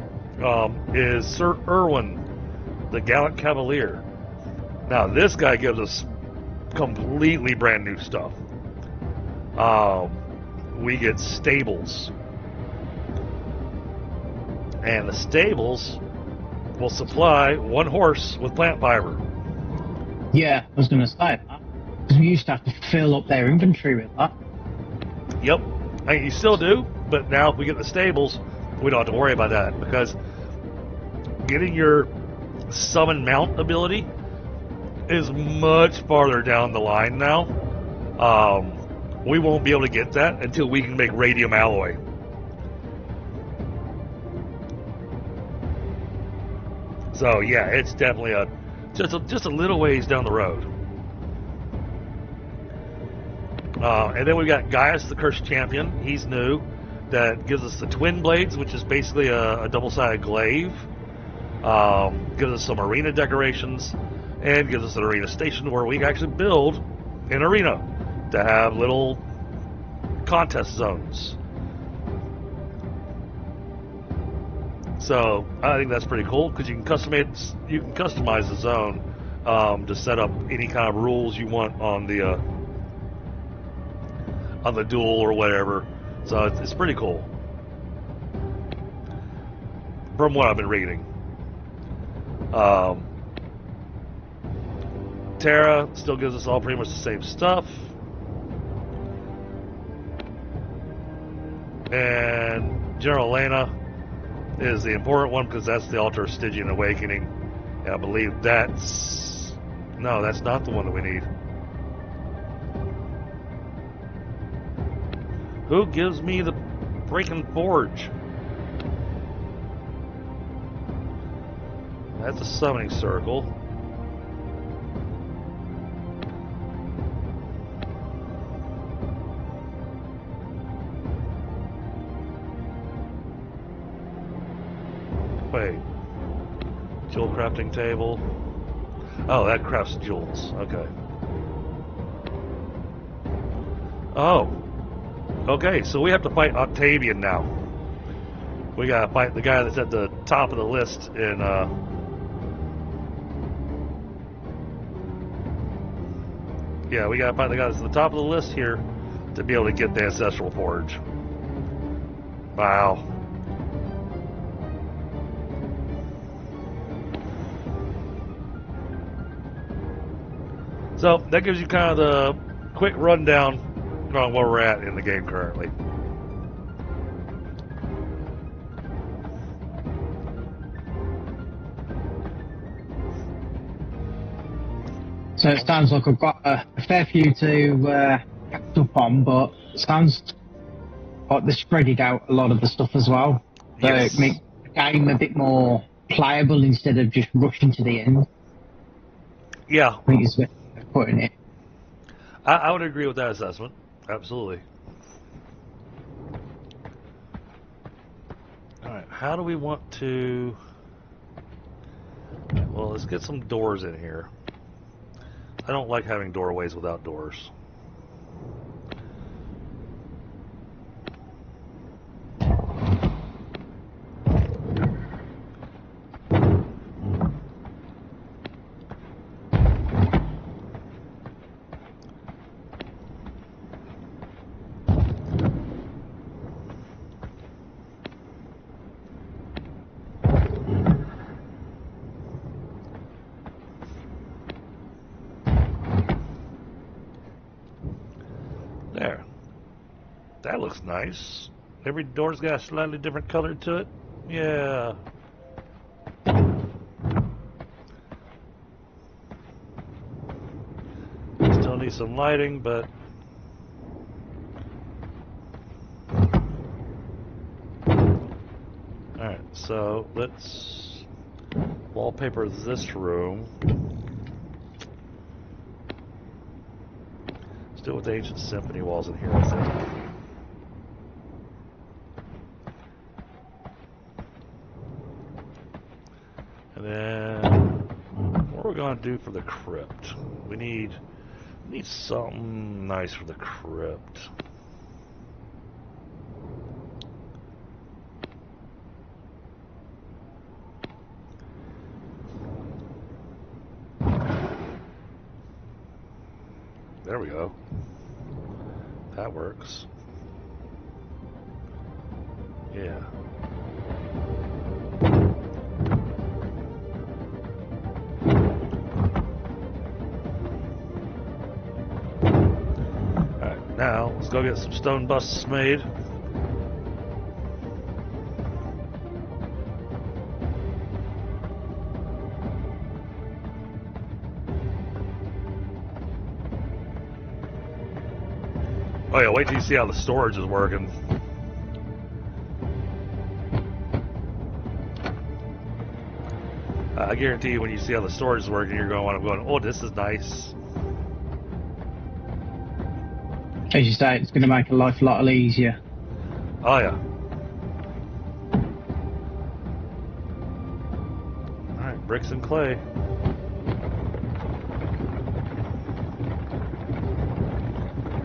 Is Sir Irwin, the Gallant Cavalier. Now this guy gives us completely brand new stuff. We get stables, and the stables will supply one horse with plant fiber. Yeah, I was going to say that. Because we used to have to fill up their inventory with that. Yep, I mean, you still do, but now if we get the stables, we don't have to worry about that, because getting your summon mount ability is much farther down the line now. We won't be able to get that until we can make radium alloy. So yeah, it's definitely just a little ways down the road. And then we've got Gaius, the Cursed Champion. He's new. That gives us the twin blades, which is basically a double-sided glaive. Gives us some arena decorations, and gives us an arena station where we can actually build an arena to have little contest zones. So I think that's pretty cool, because you can customize the zone to set up any kind of rules you want on the duel or whatever. So it's pretty cool, from what I've been reading. Terra still gives us all pretty much the same stuff. And General Elena is the important one, because that's the Altar of Stygian Awakening. And I believe that's... No, that's not the one that we need. Who gives me the freaking forge? That's a summoning circle. Wait. Jewel crafting table. Oh, that crafts jewels. Okay. Oh. Okay, so we have to fight Octavian now. We gotta fight the guy that's at the top of the list in, yeah, we gotta fight the guy that's at the top of the list here to be able to get the Ancestral Forge. Wow. So, that gives you kind of the quick rundown on where we're at in the game currently. So it sounds like I've got a fair few to catch up on, but it sounds like they spread it out a lot of the stuff as well. So Yes. it makes the game a bit more playable instead of just rushing to the end. Yeah, I think is the way of putting it. I would agree with that assessment. Absolutely. Alright, how do we want to... Well, let's get some doors in here. I don't like having doorways without doors. There. That looks nice. Every door's got a slightly different color to it. Yeah. Still need some lighting, but... Alright, so let's wallpaper this room. Still with the ancient symphony walls in here, I think. And then, what are we going to do for the crypt? We need something nice for the crypt. There we go. That works. Yeah. Alright, now let's go get some stone busts made. Oh yeah, wait till you see how the storage is working. I guarantee you when you see how the storage is working, you're going, oh, this is nice. As you say, it's going to make life a lot easier. Oh yeah. Alright, bricks and clay.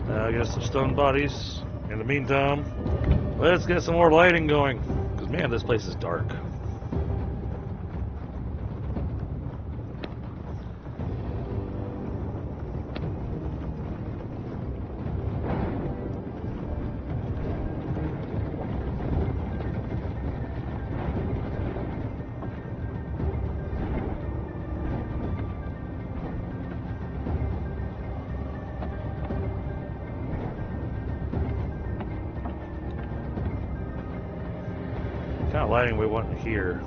Now get some stone bodies. In the meantime, let's get some more lighting going. Because man, this place is dark. What kind of lighting we want here?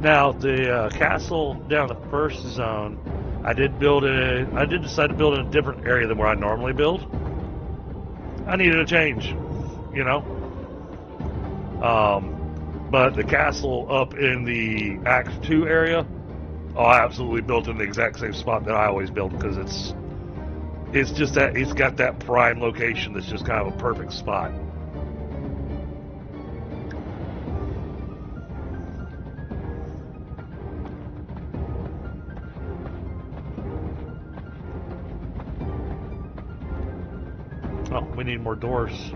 Now the castle down the first zone, I did decide to build in a different area than where I normally build. I needed a change, you know. But the castle up in the Act 2 area, I absolutely built in the exact same spot that I always build because it's It's just that it's got that prime location that's just kind of a perfect spot. Oh, we need more doors.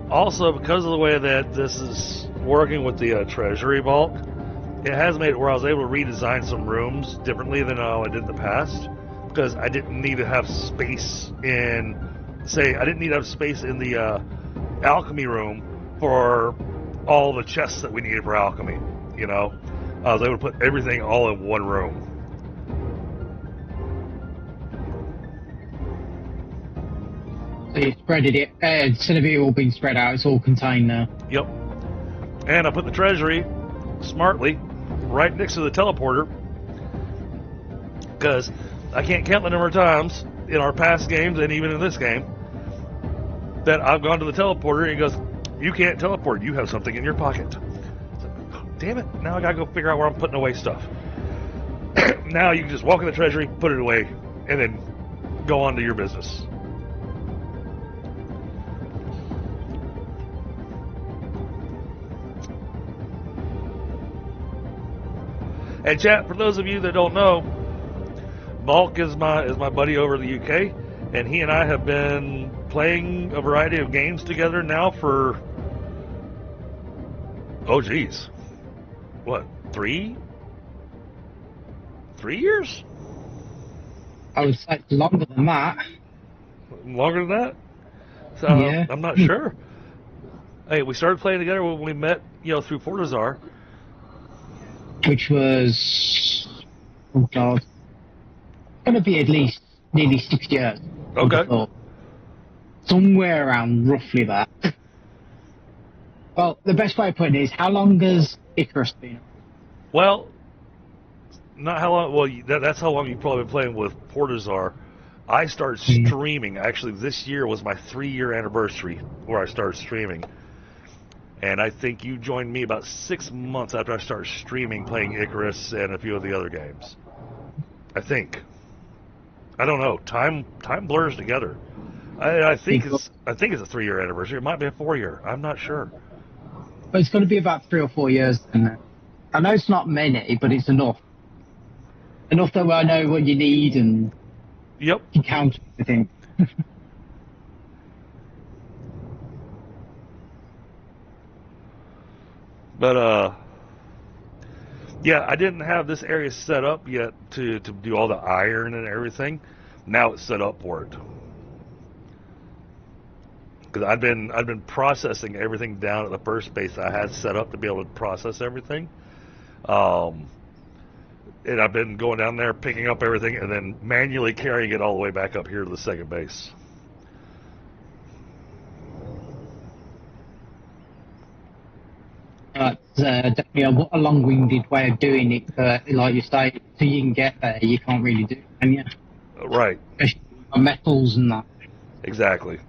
Also, because of the way that this is working with the treasury vault, it has made it where I was able to redesign some rooms differently than I did in the past. Because I didn't need to have space in, say, I didn't need to have space in the alchemy room for all the chests that we needed for alchemy. You know, I was able to put everything all in one room. So you spreaded it, instead of it all being spread out, it's all contained now. Yep. And I put the treasury smartly right next to the teleporter, because I can't count the number of times in our past games and even in this game that I've gone to the teleporter and he goes, "You can't teleport, you have something in your pocket." Oh, damn it, now I gotta go figure out where I'm putting away stuff. Now you can just walk in the treasury, put it away, and then go on to your business. And chat, for those of you that don't know, Malk is my buddy over in the UK, and he and I have been playing a variety of games together now for, oh geez, what, 3 years? I would say longer than that. Longer than that? So Yeah. I'm not sure. Hey, we started playing together when we met, through Fortizar. Which was, oh god, going to be at least nearly 6 years. I would have Okay. thought. Somewhere around roughly that. Well, the best way of putting it is, how long has Icarus been? Well, not how long. Well, that's how long you've probably been playing with Fortizar. I started streaming. Actually, this year was my 3-year anniversary where I started streaming. And I think you joined me about 6 months after I started streaming, playing Icarus and a few of the other games. I think. I don't know. Time blurs together. I think it's a 3-year anniversary. It might be a 4-year. I'm not sure. But it's going to be about 3 or 4 years. Then. I know it's not many, but it's enough. Enough that I know what you need and Yep. you count everything. But yeah, I didn't have this area set up yet to do all the iron and everything. Now it's set up for it. Because I've been processing everything down at the first base I had set up to be able to process everything. And I've been going down there, picking up everything, and then manually carrying it all the way back up here to the second base. Definitely a long-winded way of doing it, but like you say, till you can get there, you can't really do it, can you? Right. Especially on metals and that. Exactly.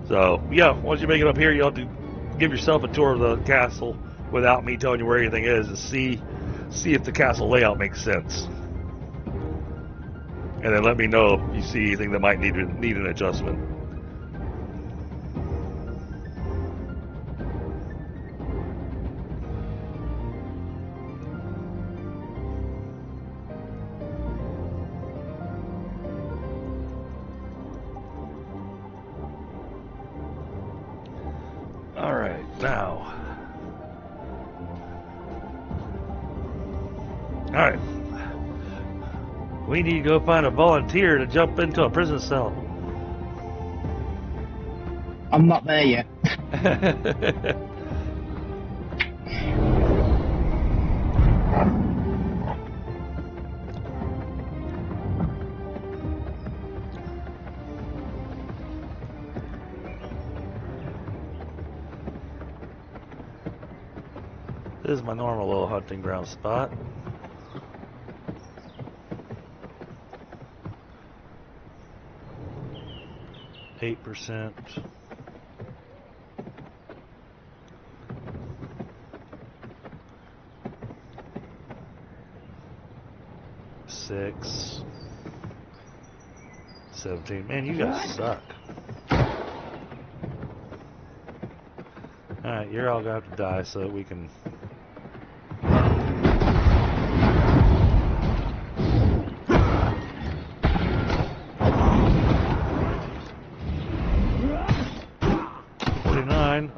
So, yeah, once you make it up here, you'll have to give yourself a tour of the castle without me telling you where anything is to see if the castle layout makes sense. And then let me know if you see anything that might need an adjustment. Alright, now. Alright. We need to go find a volunteer to jump into a prison cell. I'm not there yet. This is my normal little hunting ground spot. %. Six. 17. Man, you guys suck. Alright, you're all gonna have to die so that we can.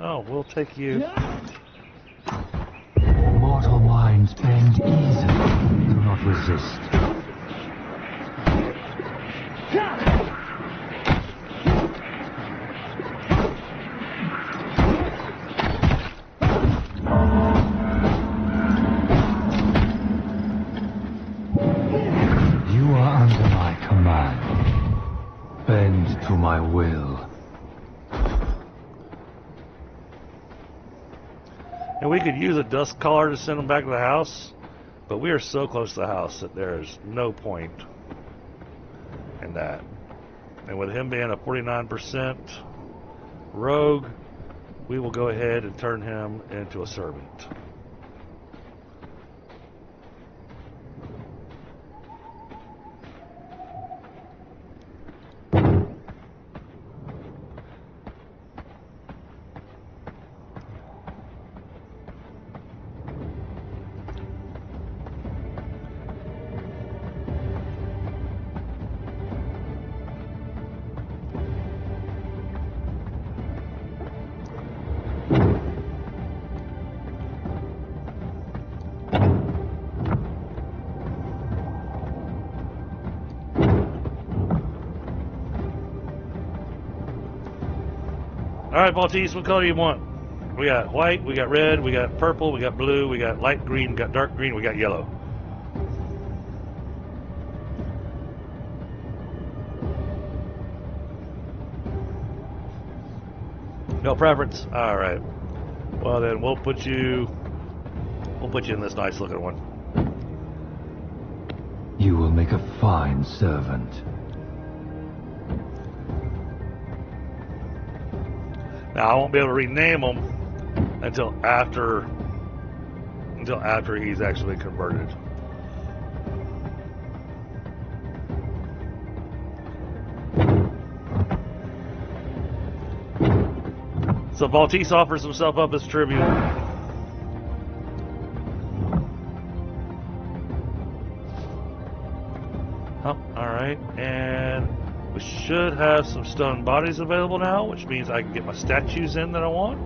Oh, we'll take you. Mortal minds bend easily. Do not resist. You are under my command. Bend to my will. And we could use a dust collar to send them back to the house, but we are so close to the house that there's no point in that. And with him being a 49% rogue, we will go ahead and turn him into a servant. Alright, Maltese, what color do you want? We got white, we got red, we got purple, we got blue, we got light green, we got dark green, we got yellow. No preference? Alright. Well then, we'll put you in this nice looking one. You will make a fine servant. Now I won't be able to rename him until after he's actually converted. So Maltese offers himself up as tribute. Oh, alright, and we should have some stone bodies available now, which means I can get my statues in that I want.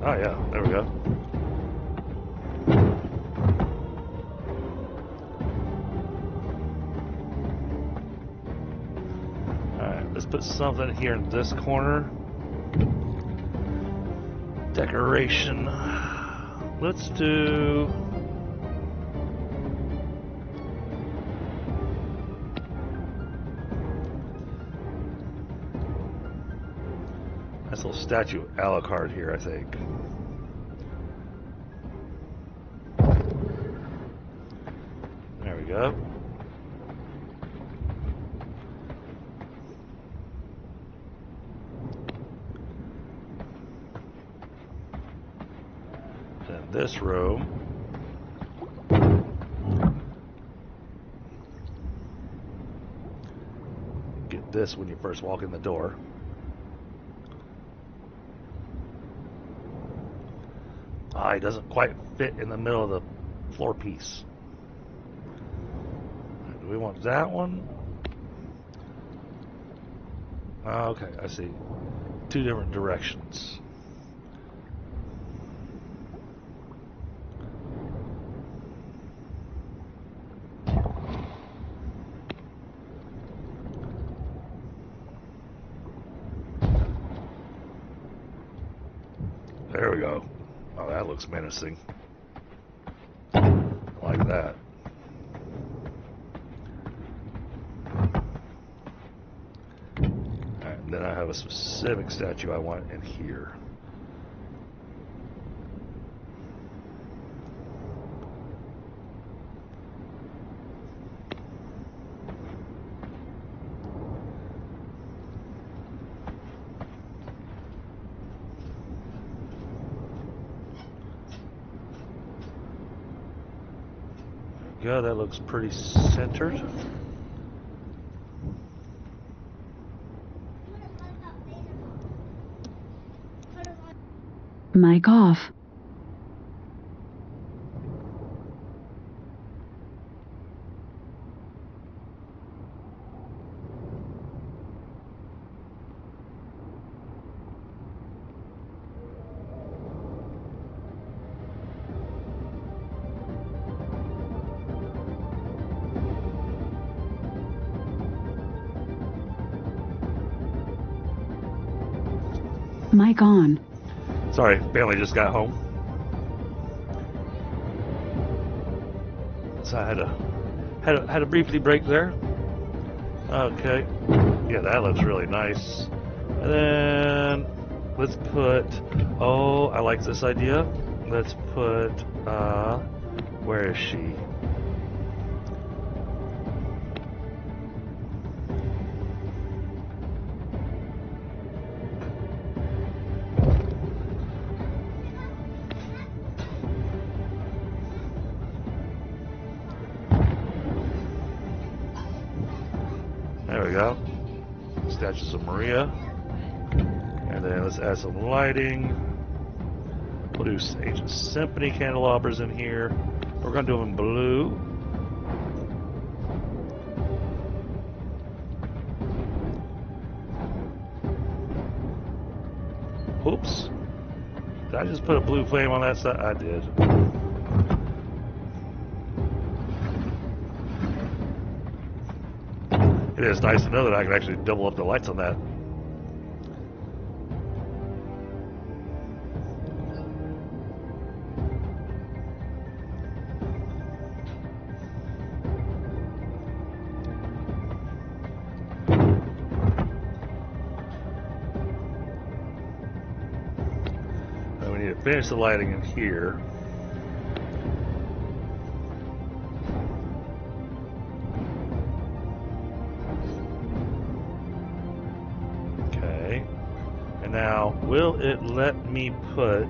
Oh yeah, there we go. Alright, let's put something here in this corner. Decoration. Let's do nice little statue of Alucard here, I think. There we go. this room. Get this when you first walk in the door. Ah, it doesn't quite fit in the middle of the floor piece. Do we want that one? Okay, I see. Two different directions. There we go. Oh, that looks menacing. I like that. Alright, and then I have a specific statue I want in here. Yeah, that looks pretty centered. Mic off. Mic on. Sorry, family just got home. So I had to briefly break there. Okay. Yeah, that looks really nice. And then let's put, oh, I like this idea. Let's put, where is she? There we go. Statues of Maria. And then let's add some lighting. We'll do Ancient Symphony candelabras in here. We're going to do them in blue. Oops. Did I just put a blue flame on that side? I did. It is nice to know that I can actually double up the lights on that. And we need to finish the lighting in here. Now, will it let me put...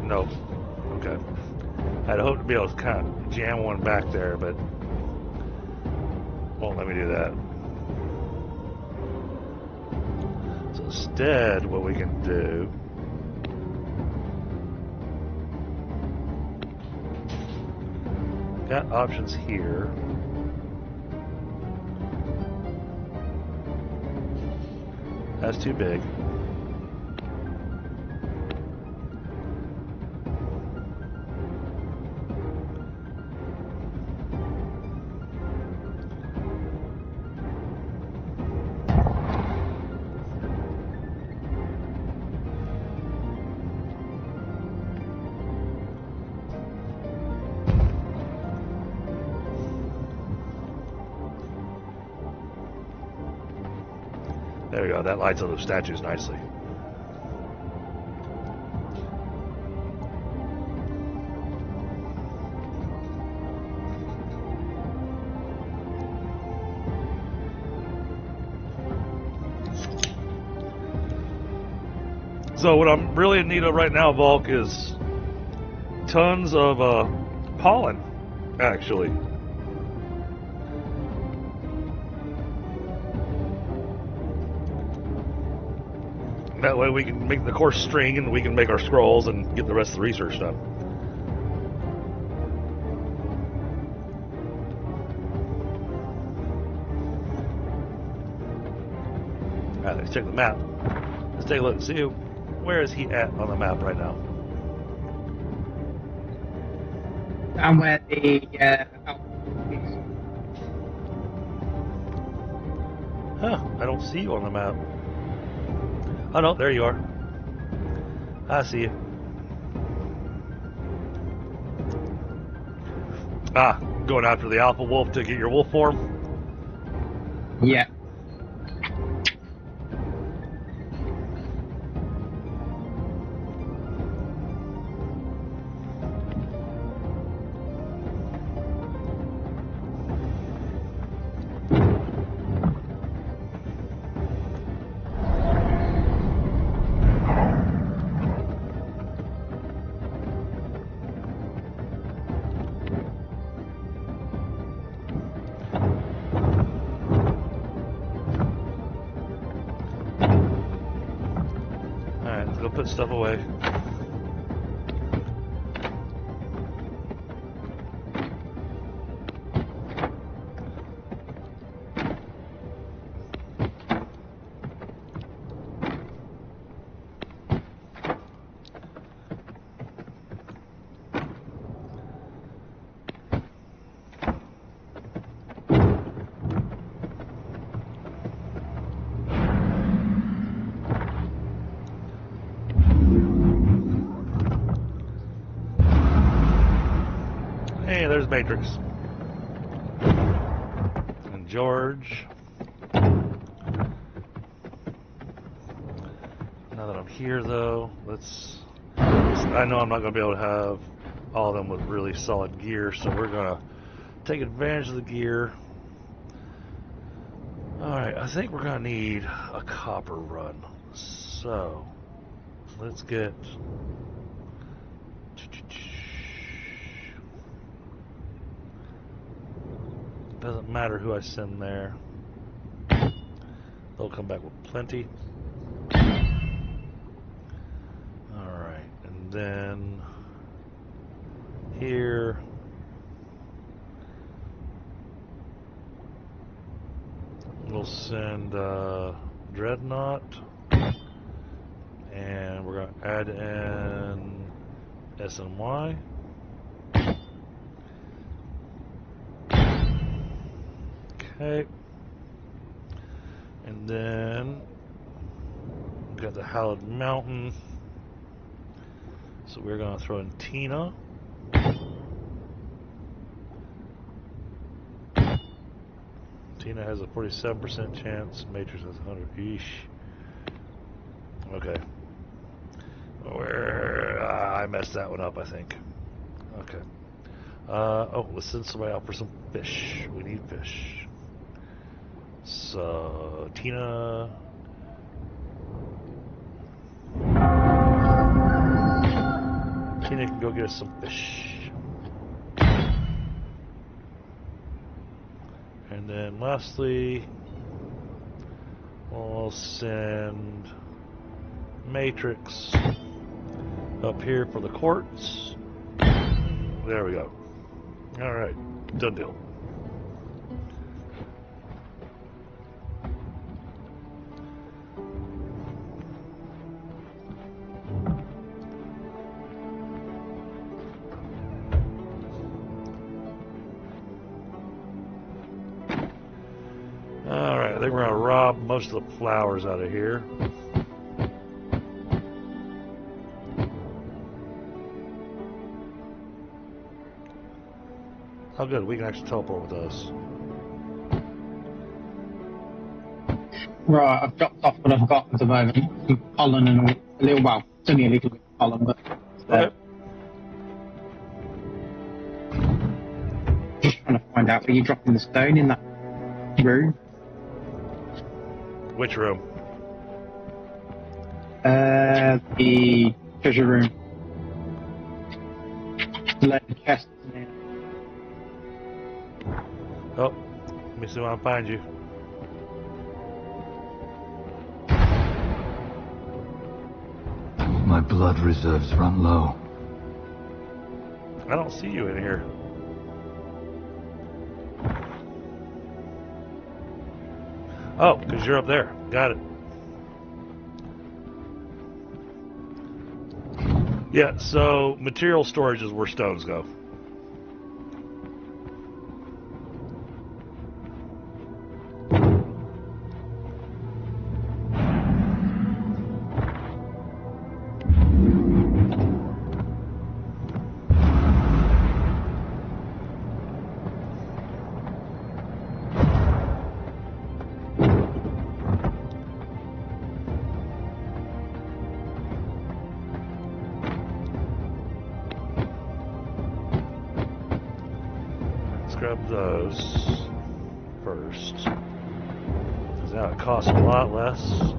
Nope. Okay. I'd hoped to be able to kind of jam one back there, but won't let me do that. So instead, what we can do... Got options here. That's too big. There we go, that lights up those statues nicely. So what I'm really in need of right now, Volk, is tons of pollen, actually. That way we can make the course string and we can make our scrolls and get the rest of the research done. Alright, let's check the map. Let's take a look and see where is he at on the map right now. And where the Huh, I don't see you on the map. Oh no, there you are. I see you. Ah, going after the alpha wolf to get your wolf form? yeah. Alright, let's go put stuff away. Hey, there's Matrix. And George. Now that I'm here, though, I know I'm not going to be able to have all of them with really solid gear, so we're going to take advantage of the gear. Alright, I think we're going to need a copper run. So, let's get... Doesn't matter who I send there. They'll come back with plenty. Alright, and then here we'll send Dreadnought, and we're going to add in SNY. Okay, and then we've got the Hallowed Mountain, so we're going to throw in Tina. Tina has a 47% chance, Matrix has 100. Eesh. Okay. I messed that one up, I think. Okay. Oh, let's send somebody out for some fish. We need fish. So, Tina. Tina can go get us some fish. And then lastly, we'll send Matrix up here for the quartz. There we go. Alright, done deal. Alright, I think we're going to rob most of the flowers out of here. Oh good, we can actually teleport with us. Right, I've dropped off what I've got at the moment. Some pollen and a little, well, it's only a little bit of pollen, but Okay. just trying to find out where you're dropping the stone in that room. Which room? the treasure room. The load of chests in here. Oh, let me see if I can find you. My blood reserves run low. I don't see you in here. Oh, because you're up there. Got it. Yeah, so material storage is where stones go. Grab those first, because now it costs a lot less.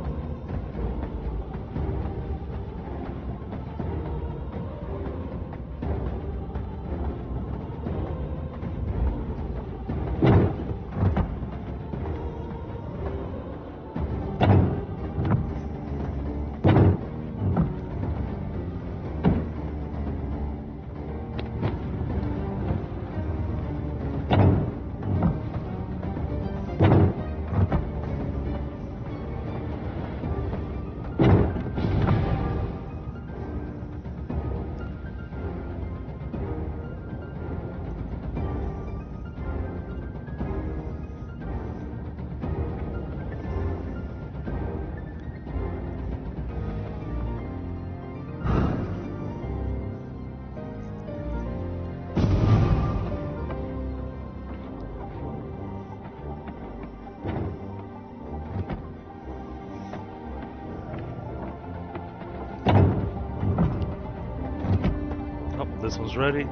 This one's ready.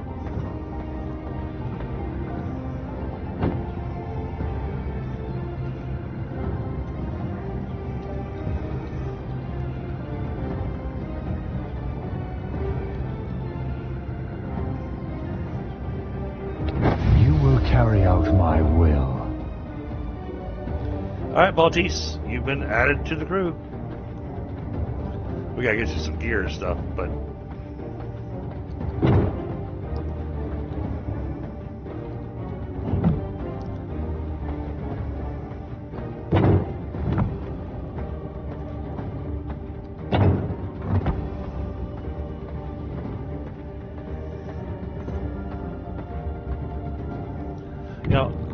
You will carry out my will. Alright, Baltis, you've been added to the crew. We gotta get you some gear and stuff, but...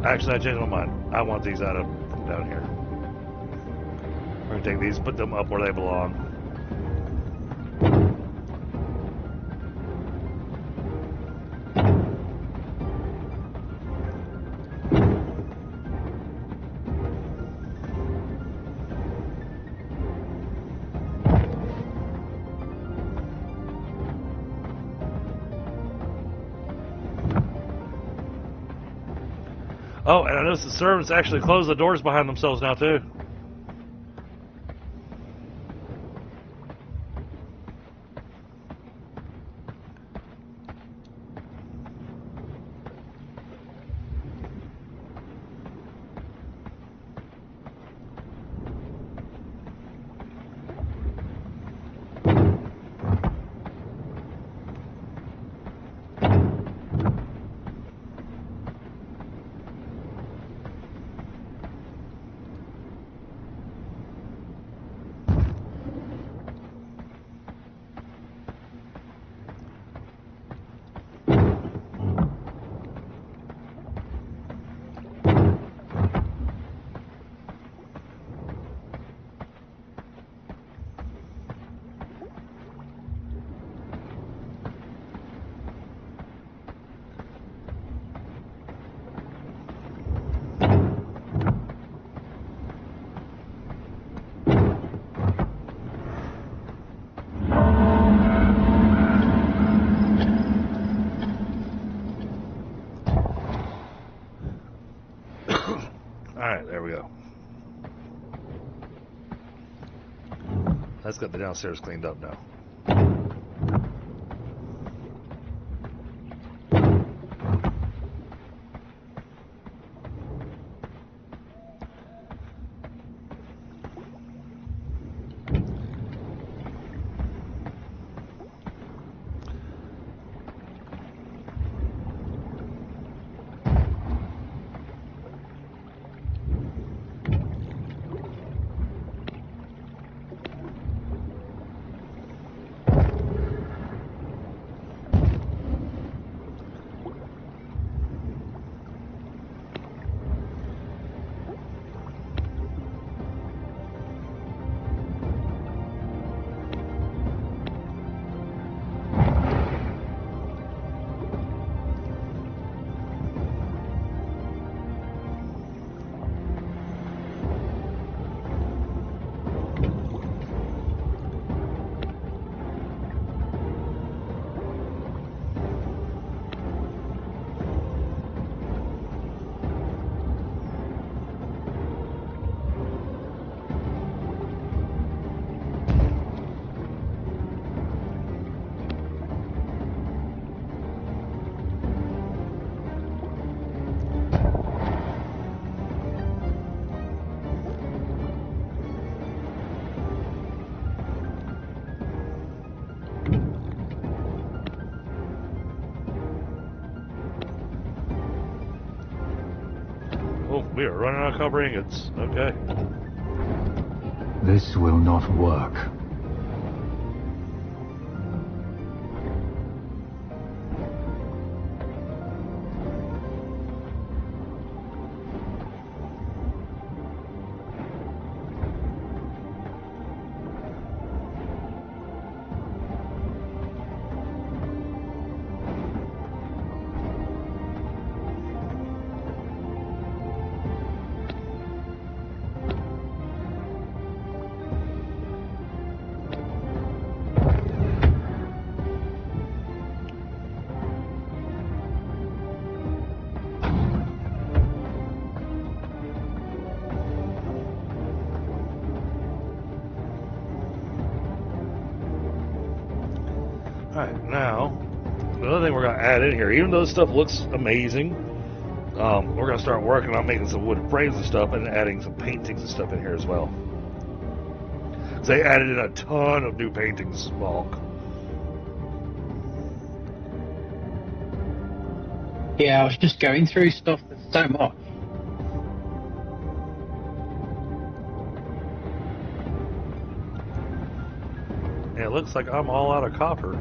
Actually, I changed my mind. I want these out of from down here. We're gonna take these, put them up where they belong. Oh, and I noticed the servants actually close the doors behind themselves now, too. Alright, there we go. That's got the downstairs cleaned up now. Oh, we are running out of copper ingots. Okay. This will not work. Alright, now, the other thing we're going to add in here, even though this stuff looks amazing, we're going to start working on making some wood frames and stuff and adding some paintings and stuff in here as well. So they added in a ton of new paintings, Bulk. Yeah, I was just going through stuff. There's so much. And it looks like I'm all out of copper.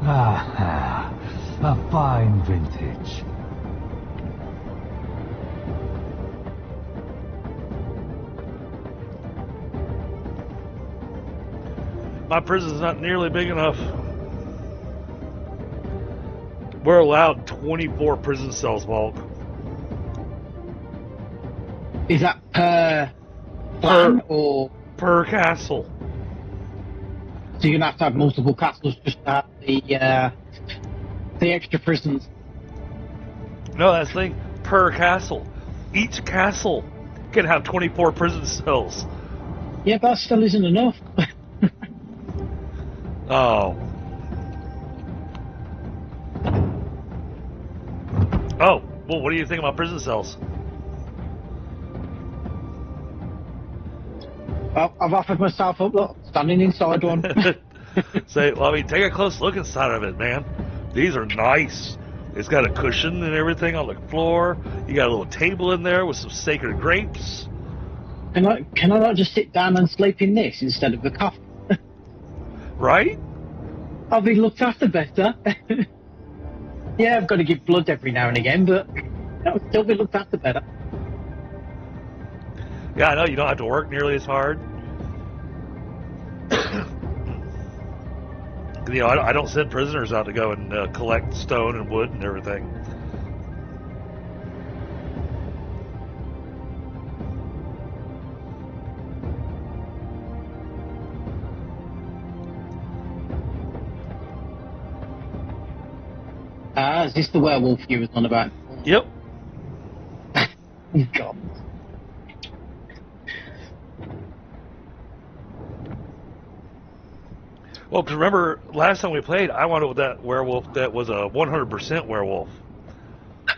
Ah, a fine vintage. My prison's not nearly big enough. We're allowed 24 prison cells, Bulk. Is that per plan or Per castle. so you're gonna have to have multiple castles just to have the extra prisons? No, that's the thing. Per castle. Each castle can have 24 prison cells. Yeah, but that still isn't enough. Oh. Oh, well, what do you think about prison cells? Well, I've offered myself up, look, standing inside one. Say, well, I mean, take a close look inside of it, man. These are nice. It's got a cushion and everything on the floor. You got a little table in there with some sacred grapes. Can I not just sit down and sleep in this instead of the coffin? Right? I'll be looked after better. Yeah, I've got to give blood every now and again, but I'll still be looked after better. Yeah, I know you don't have to work nearly as hard. You know, I don't send prisoners out to go and collect stone and wood and everything. Ah, is this the werewolf you was on about? Yep. God. Well, because remember, last time we played, I wanted with that werewolf that was a 100% werewolf.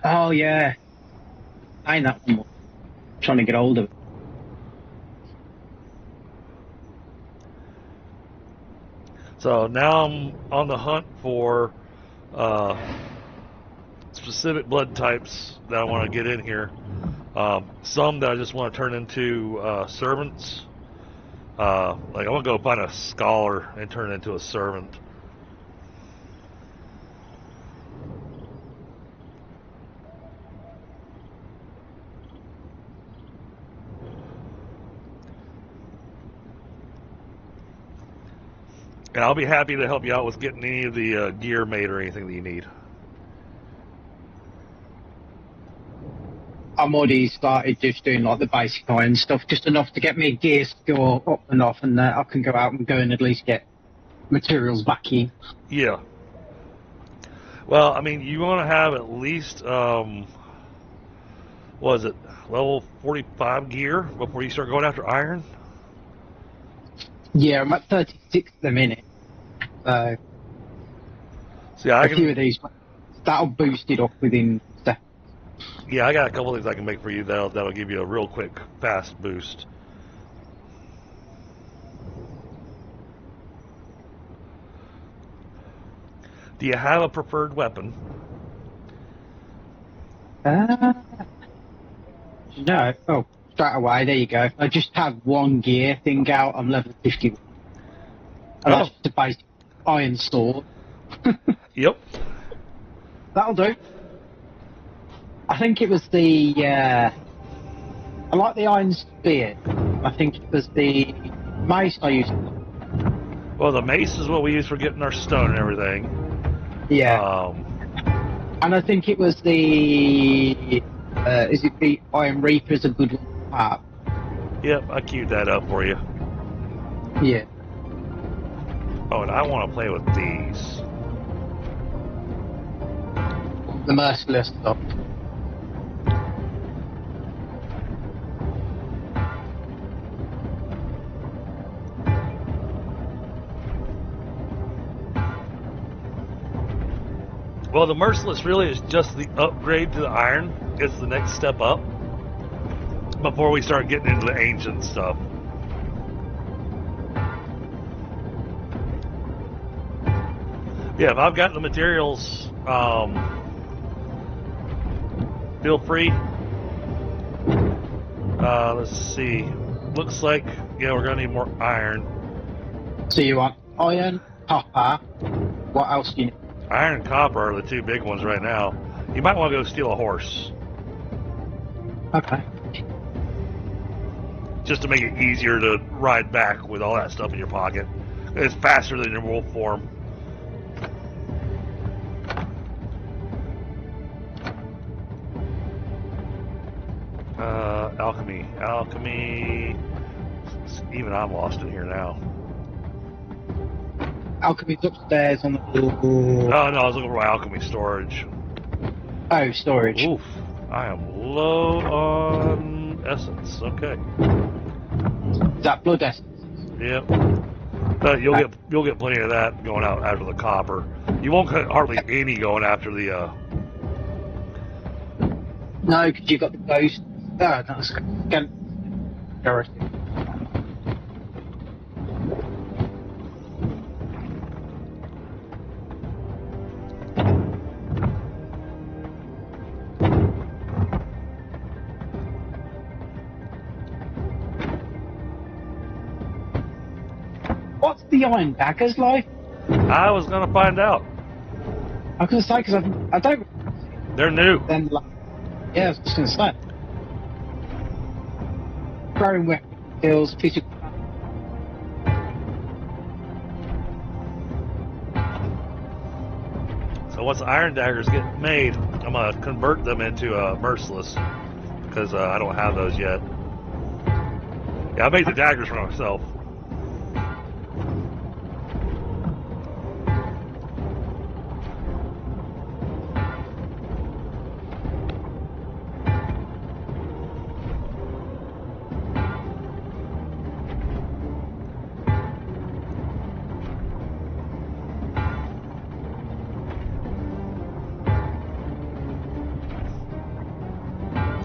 Oh, yeah. I ain't that one more. Trying to get hold of it. So now I'm on the hunt for specific blood types that I want to get in here. Some that I just want to turn into servants. Like I want to go find a scholar and turn it into a servant. And I'll be happy to help you out with getting any of the gear made or anything that you need. I'm already started just doing like the basic iron stuff, just enough to get me gear skill up and off, and I can go out and go and at least get materials back in. Yeah. Well, I mean, you want to have at least, what is it, level 45 gear before you start going after iron? Yeah, I'm at 36 at the minute. So See, I a few of can. these, that'll boost it up within seconds. Yeah, I got a couple things I can make for you that'll give you a real quick, fast boost. Do you have a preferred weapon? No. Oh, straight away, there you go. I just have one gear thing out. I'm level 51. And that's just a basic iron sword. Yep. That'll do. I think it was the, I like the iron spear. I think it was the mace I used. Well, the mace is what we use for getting our stone and everything. Yeah. And I think it was the, is it the Iron Reaper's a good one to have? Yep, I queued that up for you. Yeah. Oh, and I want to play with these. The merciless stuff. Well, the merciless really is just the upgrade to the iron. It's the next step up before we start getting into the ancient stuff. Yeah, if I've got the materials, feel free. Let's see. Looks like, yeah, we're going to need more iron. So you want iron, copper, what else do you need? Iron and copper are the two big ones right now. You might want to go steal a horse. Okay. Just to make it easier to ride back with all that stuff in your pocket. It's faster than your wolf form. Alchemy. Even I'm lost in here now. Alchemy's upstairs on the floor. Oh, no, I was looking for my alchemy storage. Oh, storage. Oof, I am low on essence. Okay. Is that blood essence? Yep. But you'll get plenty of that going out after the copper. You won't get hardly any going after the. No, because you got the ghost. Oh, that's good. What's the iron daggers like? I was gonna find out. I was gonna say because I don't. They're new. Then like, yeah, I was just gonna say. Throwing weapon skills, physical. So once iron daggers get made, I'm gonna convert them into merciless because I don't have those yet. Yeah, I made the daggers for myself.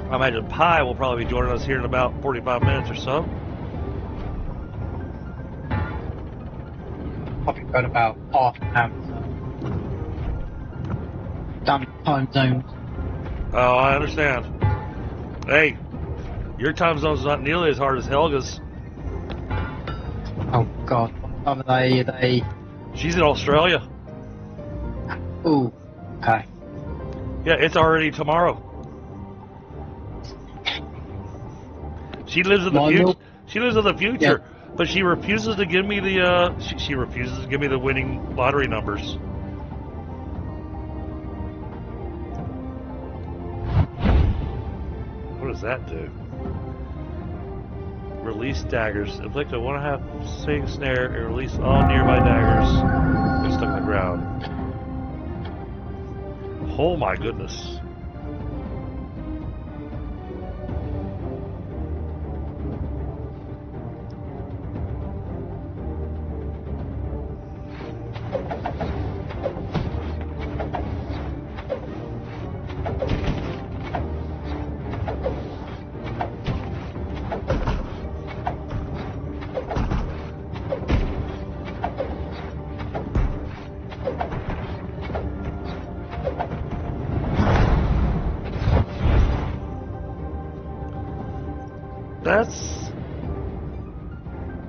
I imagine Pi will probably be joining us here in about 45 minutes or so. Probably got about half an hour. Damn time zones. Oh, I understand. Hey, your time zone's not nearly as hard as Helga's. Oh God, what time are they? She's in Australia. Ooh, okay. Yeah, it's already tomorrow. She lives in the future. She lives in the future, but she refuses to give me the. She refuses to give me the winning lottery numbers. What does that do? Release daggers. Inflict a 1.5 swing snare and release all nearby daggers. They're stuck in the ground. Oh my goodness.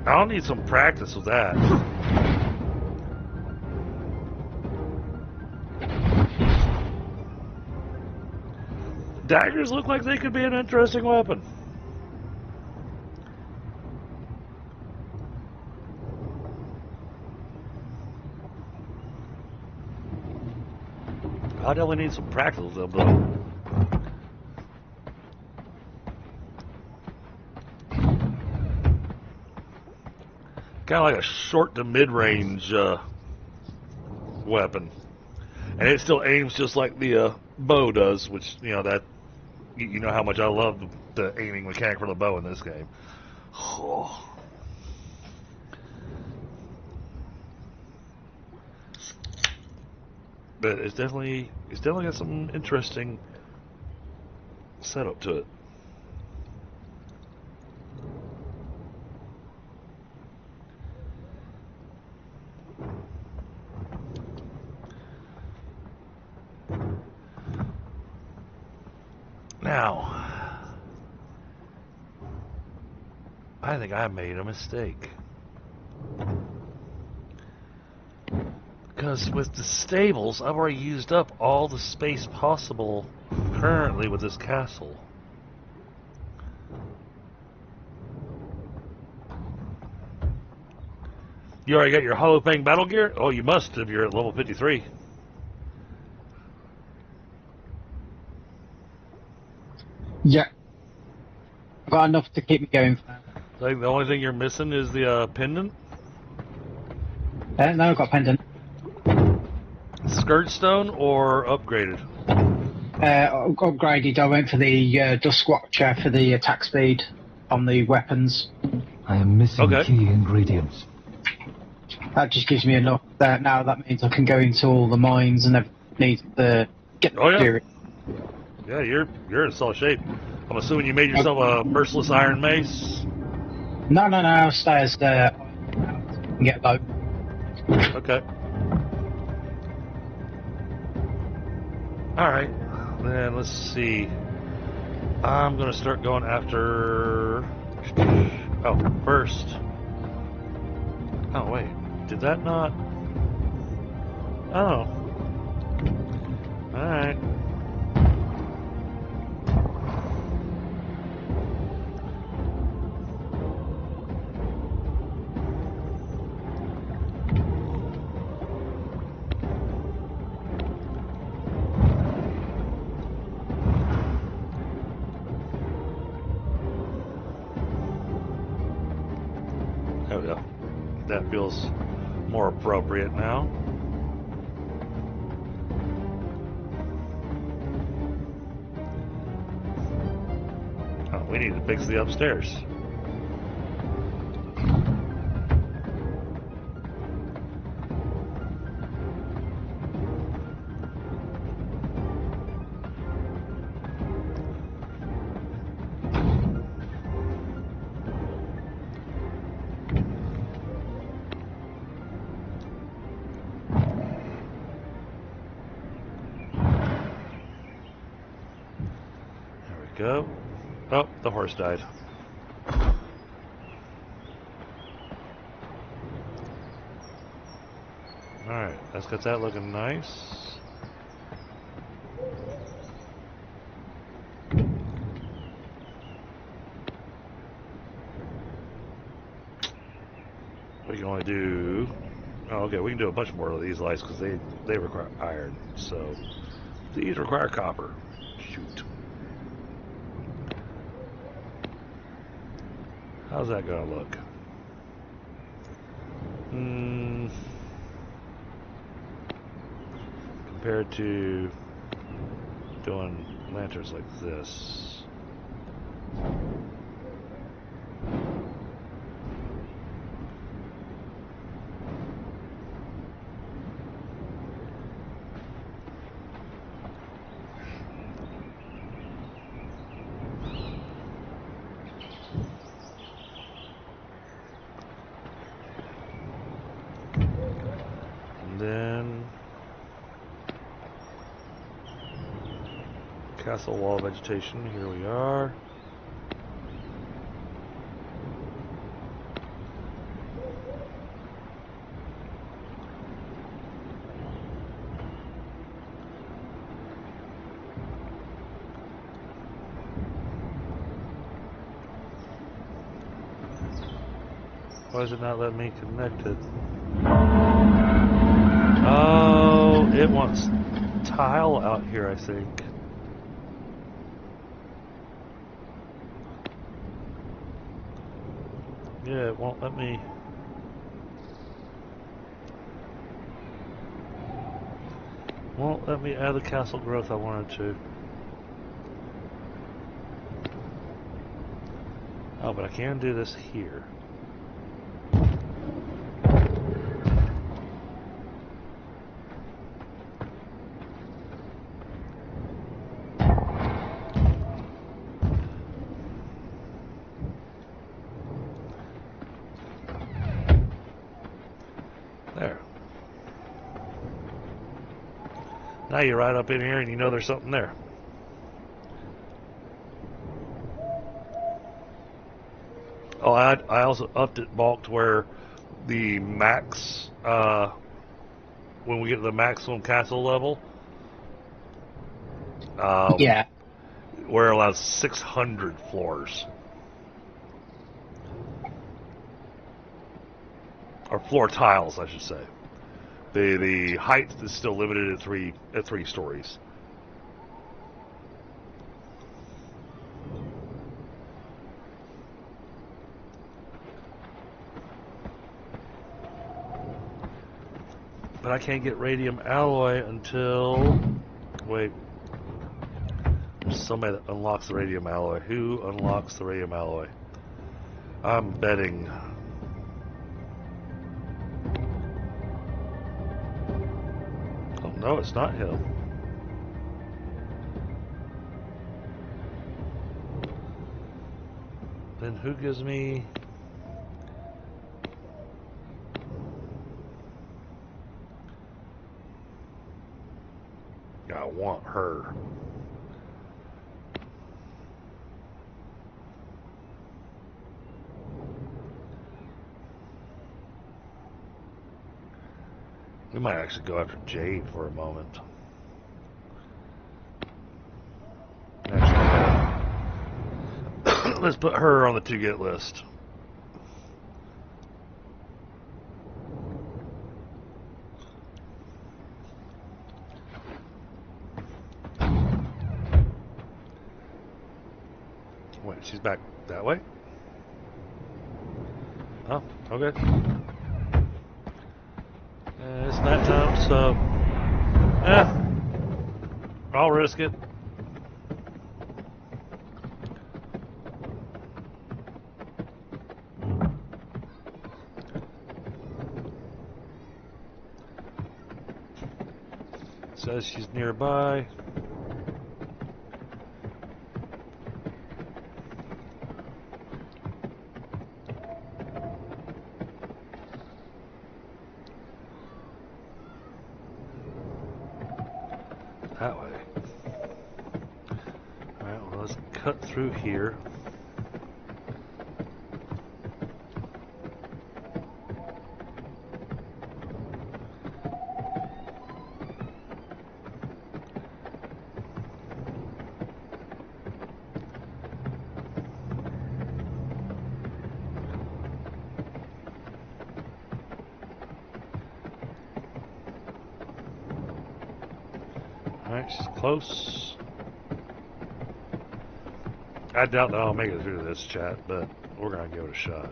I'll need some practice with that. Daggers look like they could be an interesting weapon. I definitely need some practice with them though. Kind of like a short to mid-range weapon, and it still aims just like the bow does, which that you know how much I love the aiming mechanic for the bow in this game. Oh. But it's definitely got some interesting setup to it. Now, I think I made a mistake. Because with the stables, I've already used up all the space possible currently with this castle. You already got your Hollow Fang battle gear? Oh, you must if you're at level 53. Yeah. I've got enough to keep me going for now. I think the only thing you're missing is the pendant. No, I've got a pendant. Skirt stone or upgraded? Upgraded. I went for the Dusk Watcher for the attack speed on the weapons. I am missing Okay. key ingredients. That just gives me enough. Now that means I can go into all the mines and need the get the Oh, yeah. gear. Yeah, you're in solid shape. I'm assuming you made yourself a merciless iron mace. No. Stay as the get low. Okay. Alright, then let's see. I'm gonna start going after... Oh, first. Oh, wait. Did that not... Oh. Alright. There we go. That feels more appropriate now. Oh, we need to fix the upstairs. Go. Oh, the horse died. Alright, let's get that looking nice. We can only do... Oh, okay, we can do a bunch more of these lights because they require iron. So, these require copper. Shoot. How's that gonna look? Compared to doing lanterns like this. Then castle wall vegetation, here we are. Why does it not let me connect it? Oh, it wants tile out here, I think. Yeah, it won't let me. Won't let me add the castle growth I wanted to. Oh, but I can do this here. There. Now you're right up in here and you know there's something there. Oh, I also upped it bulk to where the max, when we get to the maximum castle level, Yeah. we're allowed 600 floors. Or floor tiles, I should say. The height is still limited at three stories. But I can't get radium alloy until... Wait. There's somebody that unlocks the radium alloy. Who unlocks the radium alloy? I'm betting... Oh, no, it's not him. Then who gives me... I want her. We might actually go after Jade for a moment. Actually, let's put her on the to-get list. Wait, she's back that way? Oh, okay. It's night time, so I'll risk it. Says she's nearby. That way. Alright, well, let's cut through here. Alright, she's close. I doubt that I'll make it through this chat, but we're gonna give it a shot.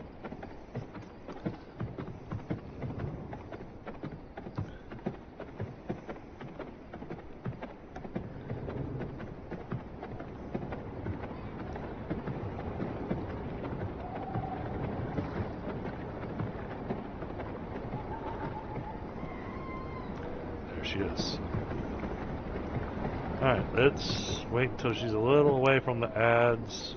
There she is. Alright, let's wait until she's a little away from the ads.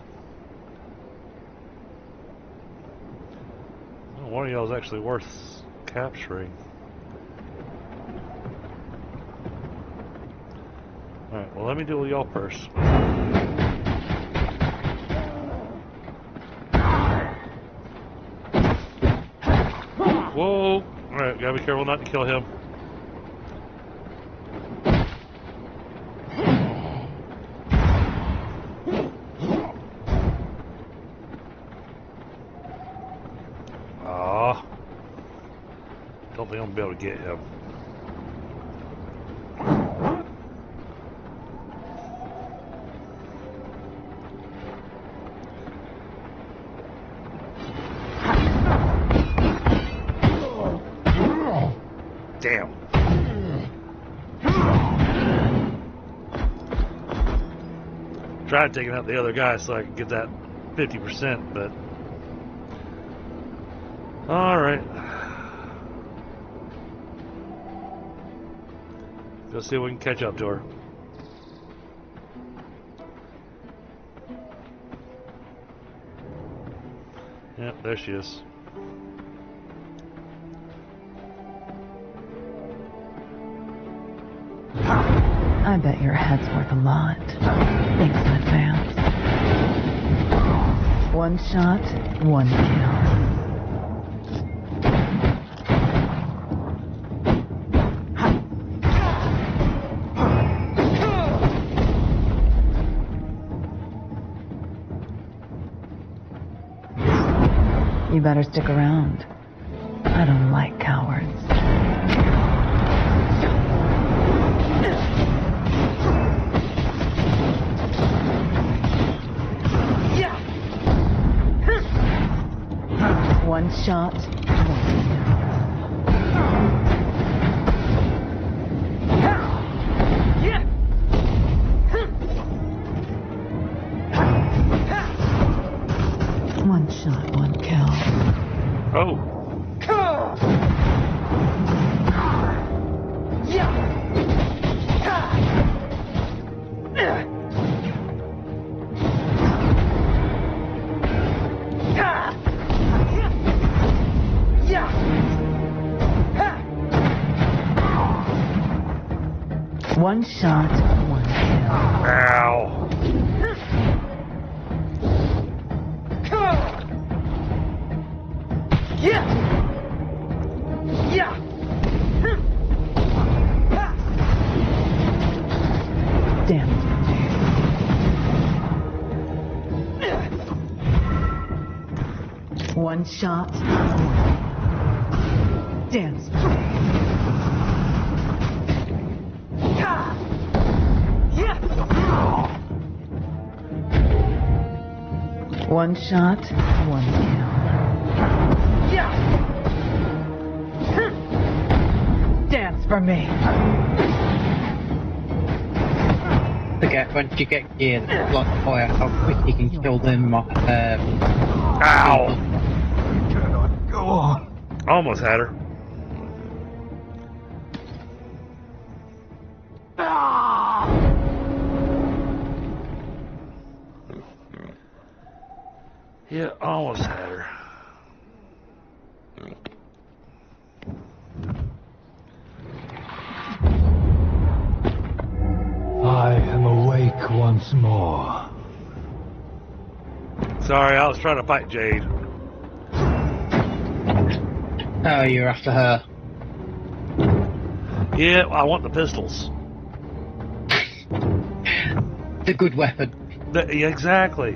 Oh, one of y'all is actually worth capturing. Alright, well, let me deal with y'all first. Whoa! Alright, gotta be careful not to kill him. Don't think I'm gonna be able to get him. Damn. Tried taking out the other guy so I could get that 50%, but alright. Let's see if we can catch up to her. Yep, there she is. I bet your head's worth a lot. Thanks in advance. One shot, one kill. You better stick around. I don't like cowards. One shot, one kill. One shot, one kill. Oh. One shot, one kill. Ow. One shot. Dance. One shot, one kill. Dance for me. Forget when you get gear like fire, how quick you can kill them. Ow! Go on. Almost had her. Yeah, almost had her. I am awake once more. Sorry, I was trying to fight Jade. Oh, you're after her. Yeah, I want the pistols. The good weapon. Yeah, exactly.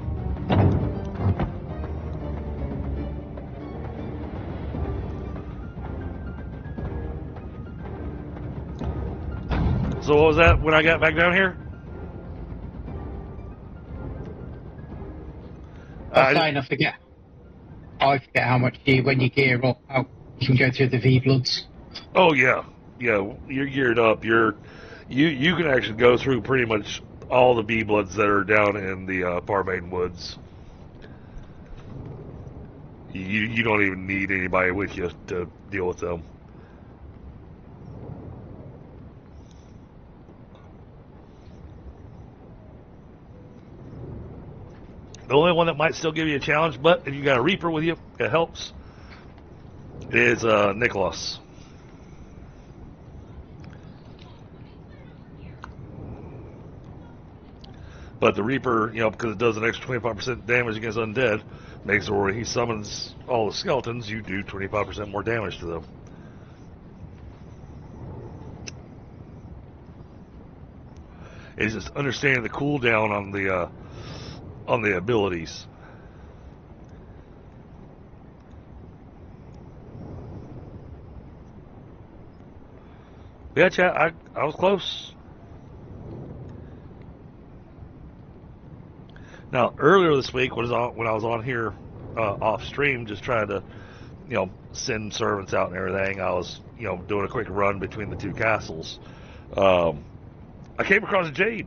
So what was that when I got back down here? I forget how much when you gear up, how you can go through the V-Bloods. Oh yeah, yeah. You're geared up. You can actually go through pretty much all the bee bloods that are down in the Parmain Woods. You don't even need anybody with you to deal with them. The only one that might still give you a challenge, but if you got a Reaper with you, it helps, is Nicholas. But the Reaper, because it does an extra 25% damage against undead, makes it where he summons all the skeletons, you do 25% more damage to them. It's just understanding the cooldown on the abilities. Yeah, chat, I was close. Now, earlier this week, when I was on here off stream, just trying to, send servants out and everything, I was, doing a quick run between the two castles. I came across a Jade.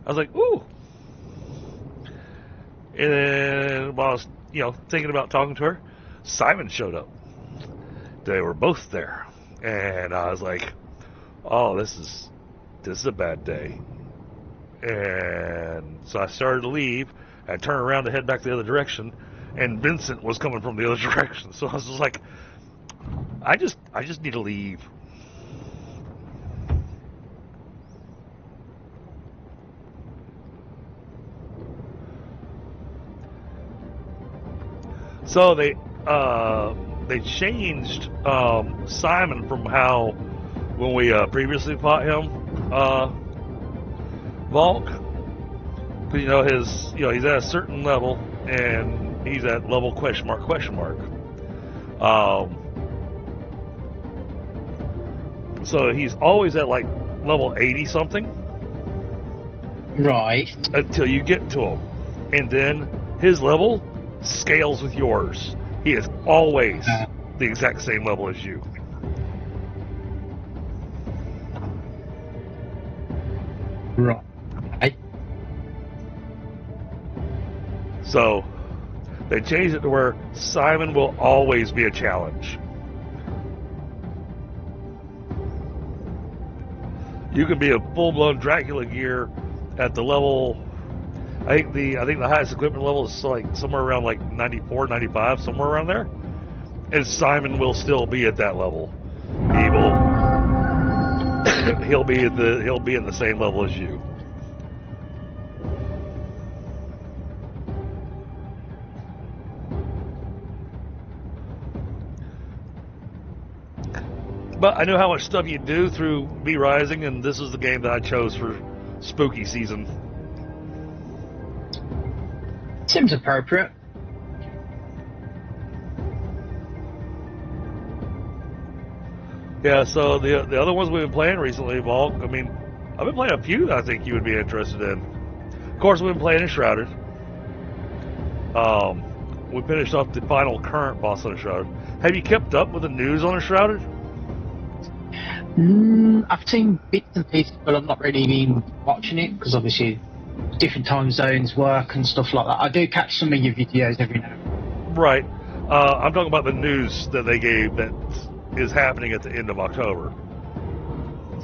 I was like, ooh. And then while I was, thinking about talking to her, Simon showed up. They were both there. And I was like, oh, this is a bad day. And so I started to leave. I turned around to head back the other direction, and Vincent was coming from the other direction. So I was just like, I just need to leave. So they changed Simon from how when we previously fought him, Volk, because he's at a certain level and he's at level ? So he's always at like level 80 something, Right. until you get to him, and then his level scales with yours. He is always the exact same level as you. Right. So they changed it to where Simon will always be a challenge. You can be a full-blown Dracula gear at the level. I think the highest equipment level is like somewhere around like 94, 95, somewhere around there. And Simon will still be at that level. He'll be in the same level as you. But I knew how much stuff you do through V Rising, and this is the game that I chose for spooky season. Seems appropriate. Yeah, so the other ones we've been playing recently, Volk, I mean, I've been playing a few that I think you would be interested in. Of course, we've been playing Enshrouded. We finished off the final current boss on Enshrouded. Have you kept up with the news on Enshrouded? I've seen bits and pieces, but I've not really been watching it because obviously different time zones, work, and stuff like that. I do catch some of your videos every now and then. Right. I'm talking about the news that they gave that is happening at the end of October.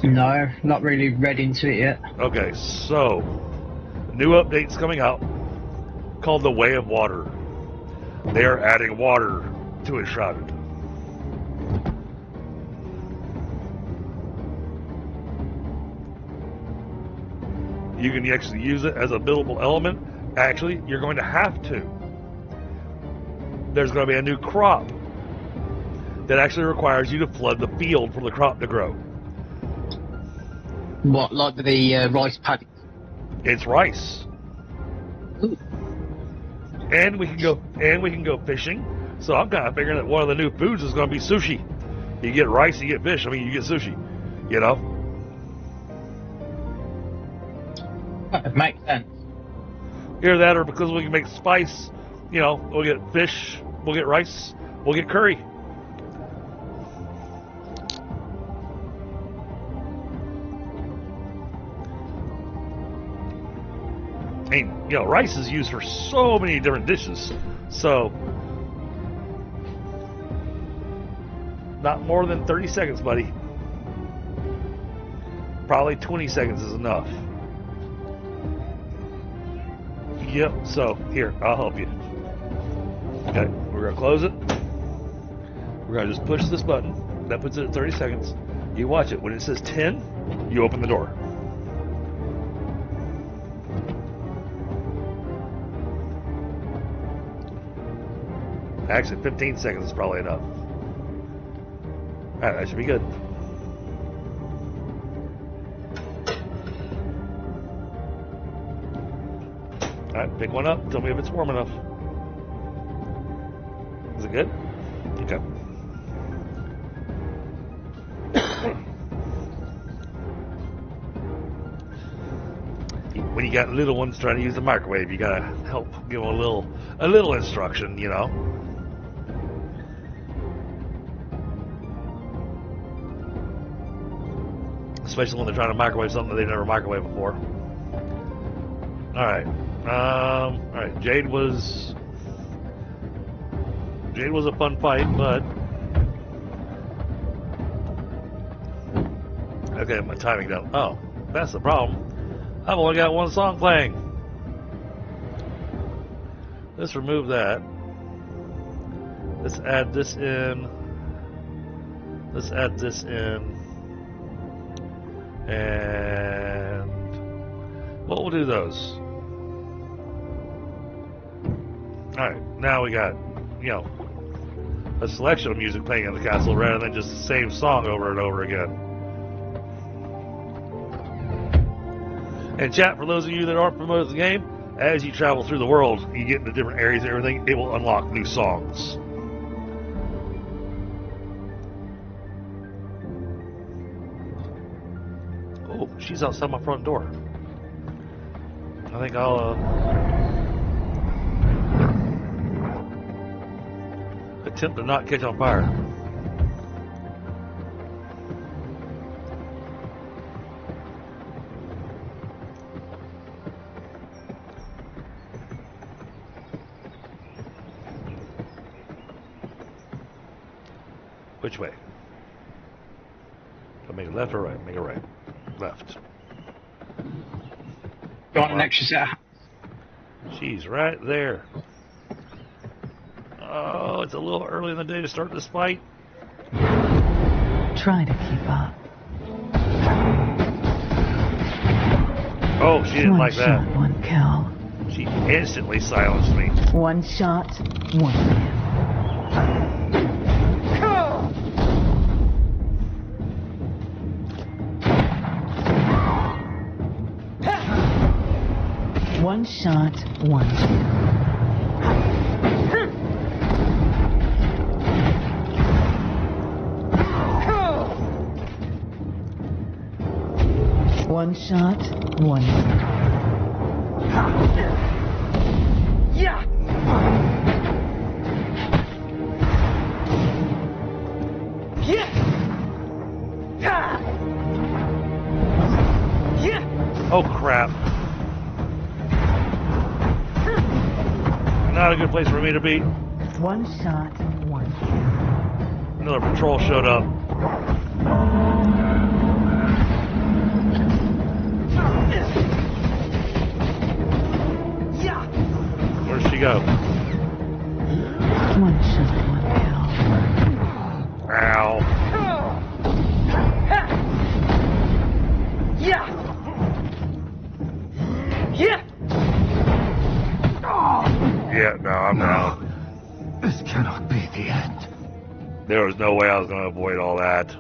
No, not really read into it yet. Okay, so new updates coming out called the Way of Water. They are adding water to Enshrouded. You can actually use it as a buildable element. Actually, you're going to have to. There's going to be a new crop that actually requires you to flood the field for the crop to grow. What, like the rice paddy? It's rice. Ooh. And we can go fishing. So I'm kind of figuring that one of the new foods is going to be sushi. You get rice, you get fish. I mean, you get sushi. You know. That makes sense. Either that, or because we can make spice. You know, we'll get fish, we'll get rice, we'll get curry. I mean, you know, rice is used for so many different dishes. So, not more than 30 seconds, buddy. Probably 20 seconds is enough. Yep, so, here, I'll help you. Okay, we're going to close it. We're going to just push this button. That puts it at 30 seconds. You watch it. When it says 10, you open the door. Actually, 15 seconds is probably enough. Alright, that should be good. Alright, pick one up. Tell me if it's warm enough. Is it good? Okay. When you got little ones trying to use the microwave, you gotta help give them a little instruction, you know. Especially when they're trying to microwave something that they've never microwaved before. Alright. Alright, Jade was a fun fight, but okay, my timing down. Oh, that's the problem. I've only got one song playing. Let's remove that. Let's add this in. Let's add this in. And well, we'll do those. Alright, now we got, you know, a selection of music playing in the castle rather than just the same song over and over again. And chat, for those of you that aren't familiar with the game, as you travel through the world, you get into different areas and everything, it will unlock new songs. Oh, she's outside my front door. I think I'll attempt to not catch on fire. Which way? So make it left or right? Make it right. Left. You want an extra set? She's right there. Oh, it's a little early in the day to start this fight. Try to keep up. Oh, she didn't like that. One shot, one kill. She instantly silenced me. One shot, one kill. One shot, one kill. One shot, one Yeah! Yeah! Yeah! Oh crap. Not a good place for me to be. one shot, one kill. Another patrol showed up. Yeah! Where'd she go? One shot, one kill. Ow. Yeah! Yeah! Yeah, no, I'm out. This cannot be the end. There was no way I was going to avoid all that.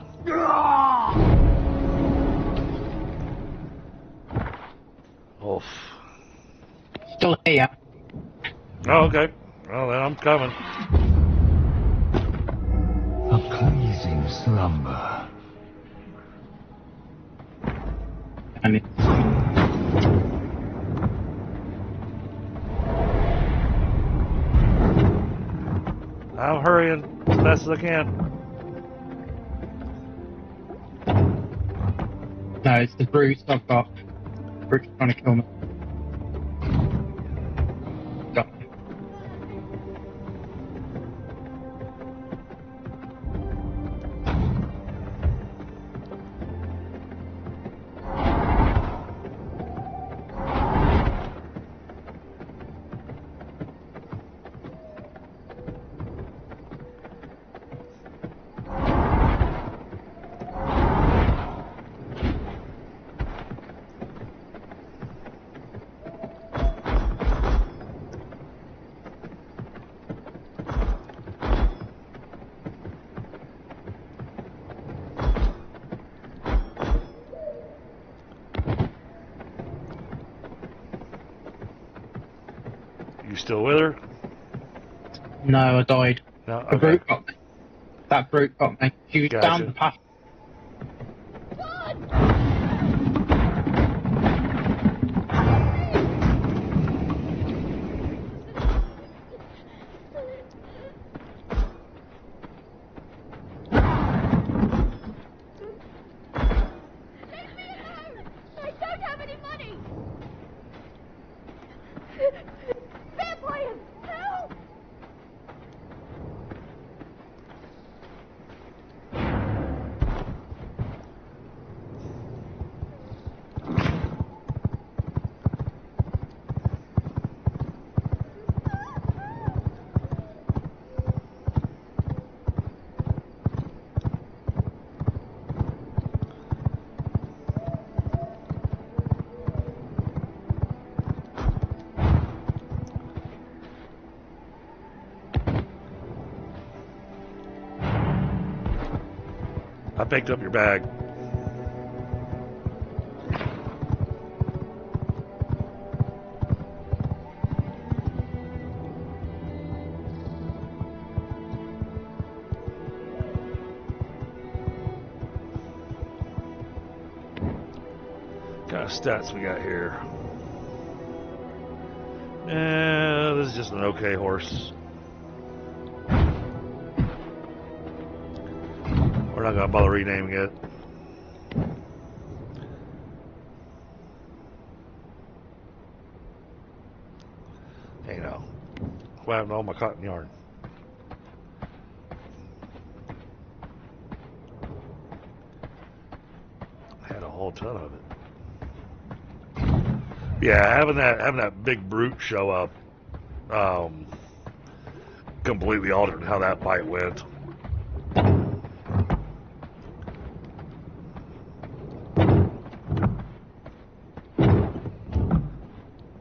Oof. Still here. Oh, okay. Well, then I'm coming. A pleasing slumber. And it's I'm hurrying as best as I can. no, it's the brute I've got. Brute's trying to kill me. Got me. You still with her? No, I died. No? The Okay. brute got me. That brute got me. She was Gotcha. down the path. I don't have any money! Vampires! Help! I picked up your bag. What kind of stats we got here? This is just an okay horse. We're not gonna bother renaming it. Hey now, what happened to all my cotton yarn? I had a whole ton of it. Yeah, having that big brute show up, completely altered how that fight went.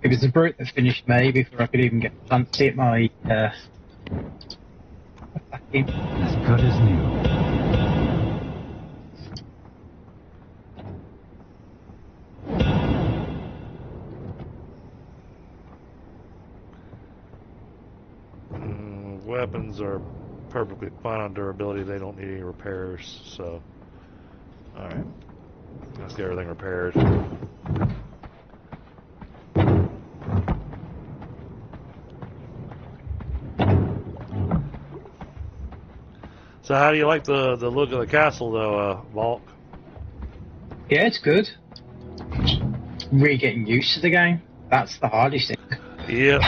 It was the brute that finished me before I could even get a chance to hit my fucking As good as new. Weapons are perfectly fine on durability. They don't need any repairs. So, all right. Let's get everything repaired. So how do you like the look of the castle, though, Volk? Yeah, it's good. Really getting used to the game. That's the hardest thing. Yep.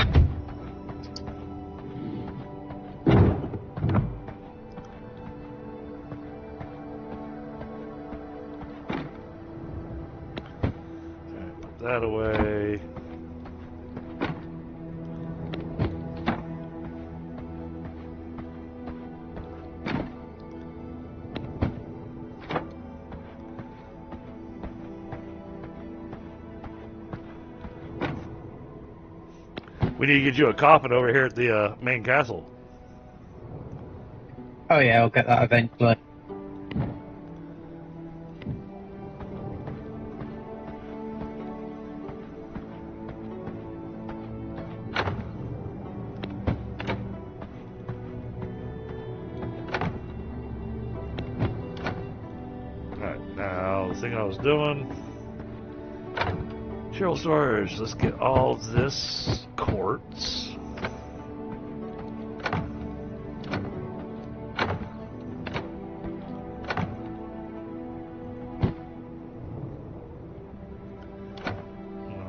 Alright, put that away. We need to get you a coffin over here at the main castle. Oh yeah, I'll get that eventually. Alright, now the thing I was doing. Material storage. Let's get all of this quartz.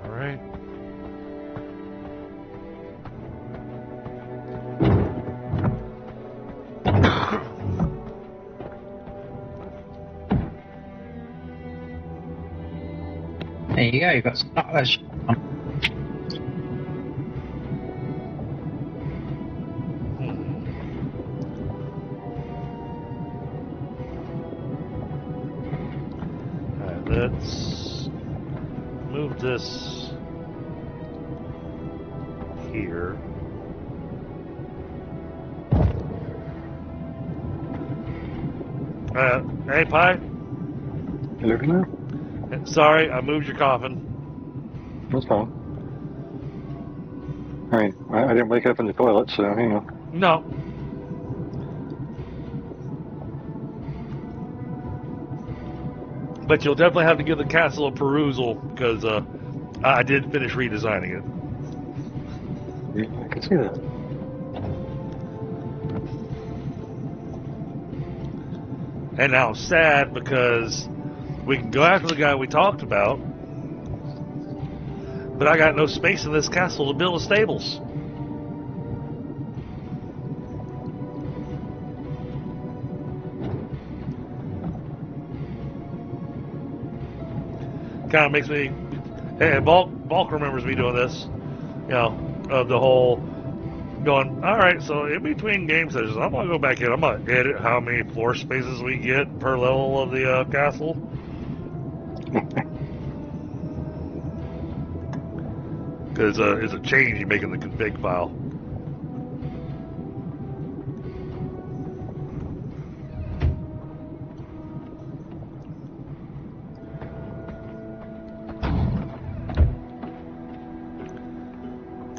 Alright. There you go, you've got some Alright, let's move this here. Hey, Pi. You looking at? Sorry, I moved your coffin. That's fine. I mean, I didn't wake up in the toilet, so, you know. No. But you'll definitely have to give the castle a perusal, because I did finish redesigning it. Yeah, I can see that. And now I'm sad because we can go after the guy we talked about, but I got no space in this castle to build a stables. Kind of makes me, hey, Bulk remembers me doing this, you know, of the whole going, all right, so in between game sessions, I'm going to go back in, I'm going to edit how many floor spaces we get per level of the castle. Because it's a change you make in the config file.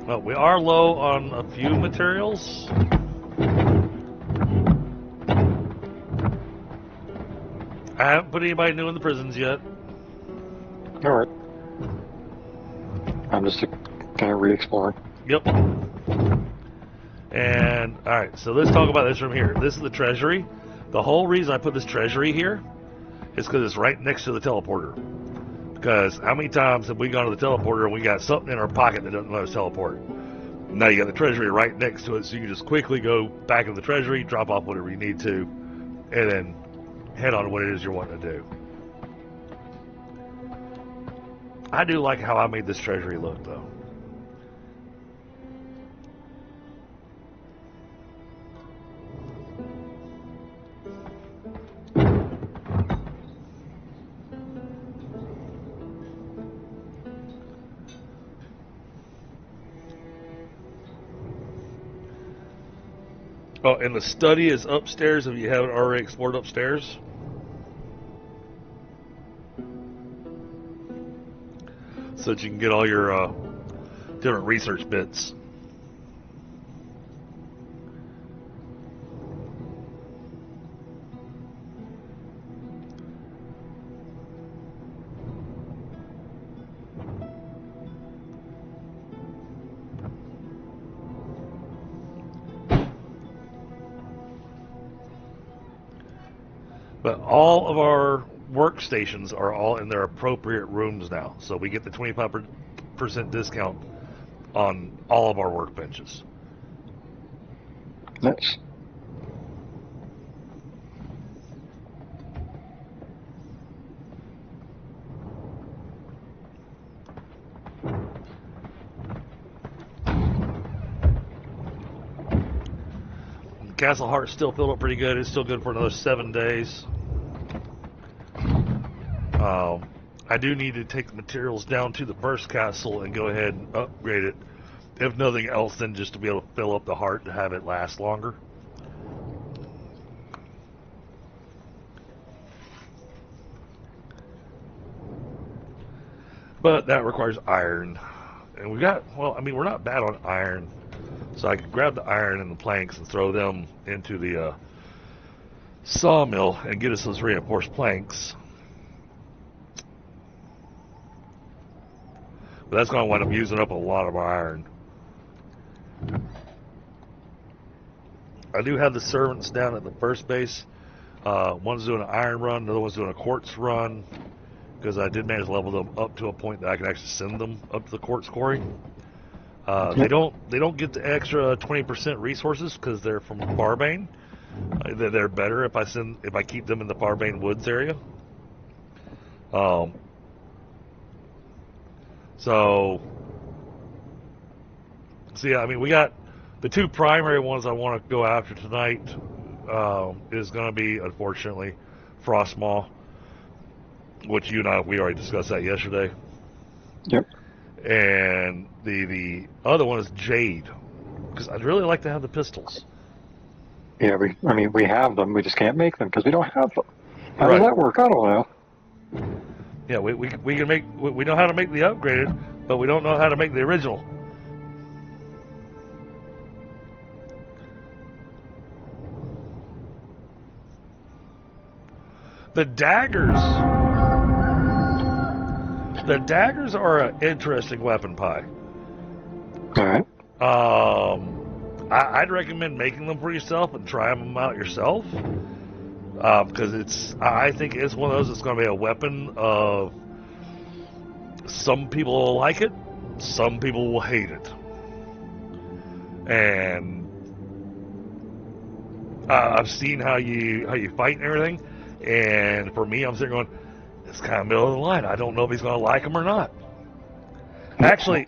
Well, we are low on a few materials. I haven't put anybody new in the prisons yet. Alright. I'm just kind of re-exploring. Yep. And, alright, so let's talk about this from here. This is the treasury. The whole reason I put this treasury here is because it's right next to the teleporter. Because how many times have we gone to the teleporter and we got something in our pocket that doesn't let us teleport? Now you got the treasury right next to it, so you can just quickly go back in the treasury, drop off whatever you need to, and then head on to what it is you're wanting to do. I do like how I made this treasury look, though. Oh, and the study is upstairs if you haven't already explored upstairs. So that you can get all your different research bits. But all of our workstations are all in their appropriate rooms now, so we get the 25% discount on all of our workbenches. Nice. Castle Heart's still filled up pretty good. It's still good for another 7 days. I do need to take the materials down to the first castle and go ahead and upgrade it. If nothing else, then just to be able to fill up the heart to have it last longer. But that requires iron. And we got, well, I mean, we're not bad on iron. So I could grab the iron and the planks and throw them into the sawmill and get us those reinforced planks. But that's going to wind up using up a lot of our iron. I do have the servants down at the first base. One's doing an iron run, another one's doing a quartz run, because I did manage to level them up to a point that I can actually send them up to the quartz quarry. They don't get the extra 20% resources because they're from Farbane. They're better if I keep them in the Farbane Woods area. So yeah, I mean, we got the two primary ones I want to go after tonight. Is going to be, unfortunately, Frostmaw, which you and I, we already discussed that yesterday. Yep. And the other one is Jade, because I'd really like to have the pistols. Yeah, we have them. We just can't make them because we don't have them. How Right. does that work? I don't know. Yeah, we can make, we know how to make the upgraded, but we don't know how to make the original. The daggers are an interesting weapon pie. All right. I'd recommend making them for yourself and trying them out yourself, because I think it's one of those that's going to be a weapon of, some people will like it, some people will hate it, and I've seen how you fight and everything, and for me, I'm sitting going, it's kind of middle of the line. I don't know if he's going to like them or not. Actually,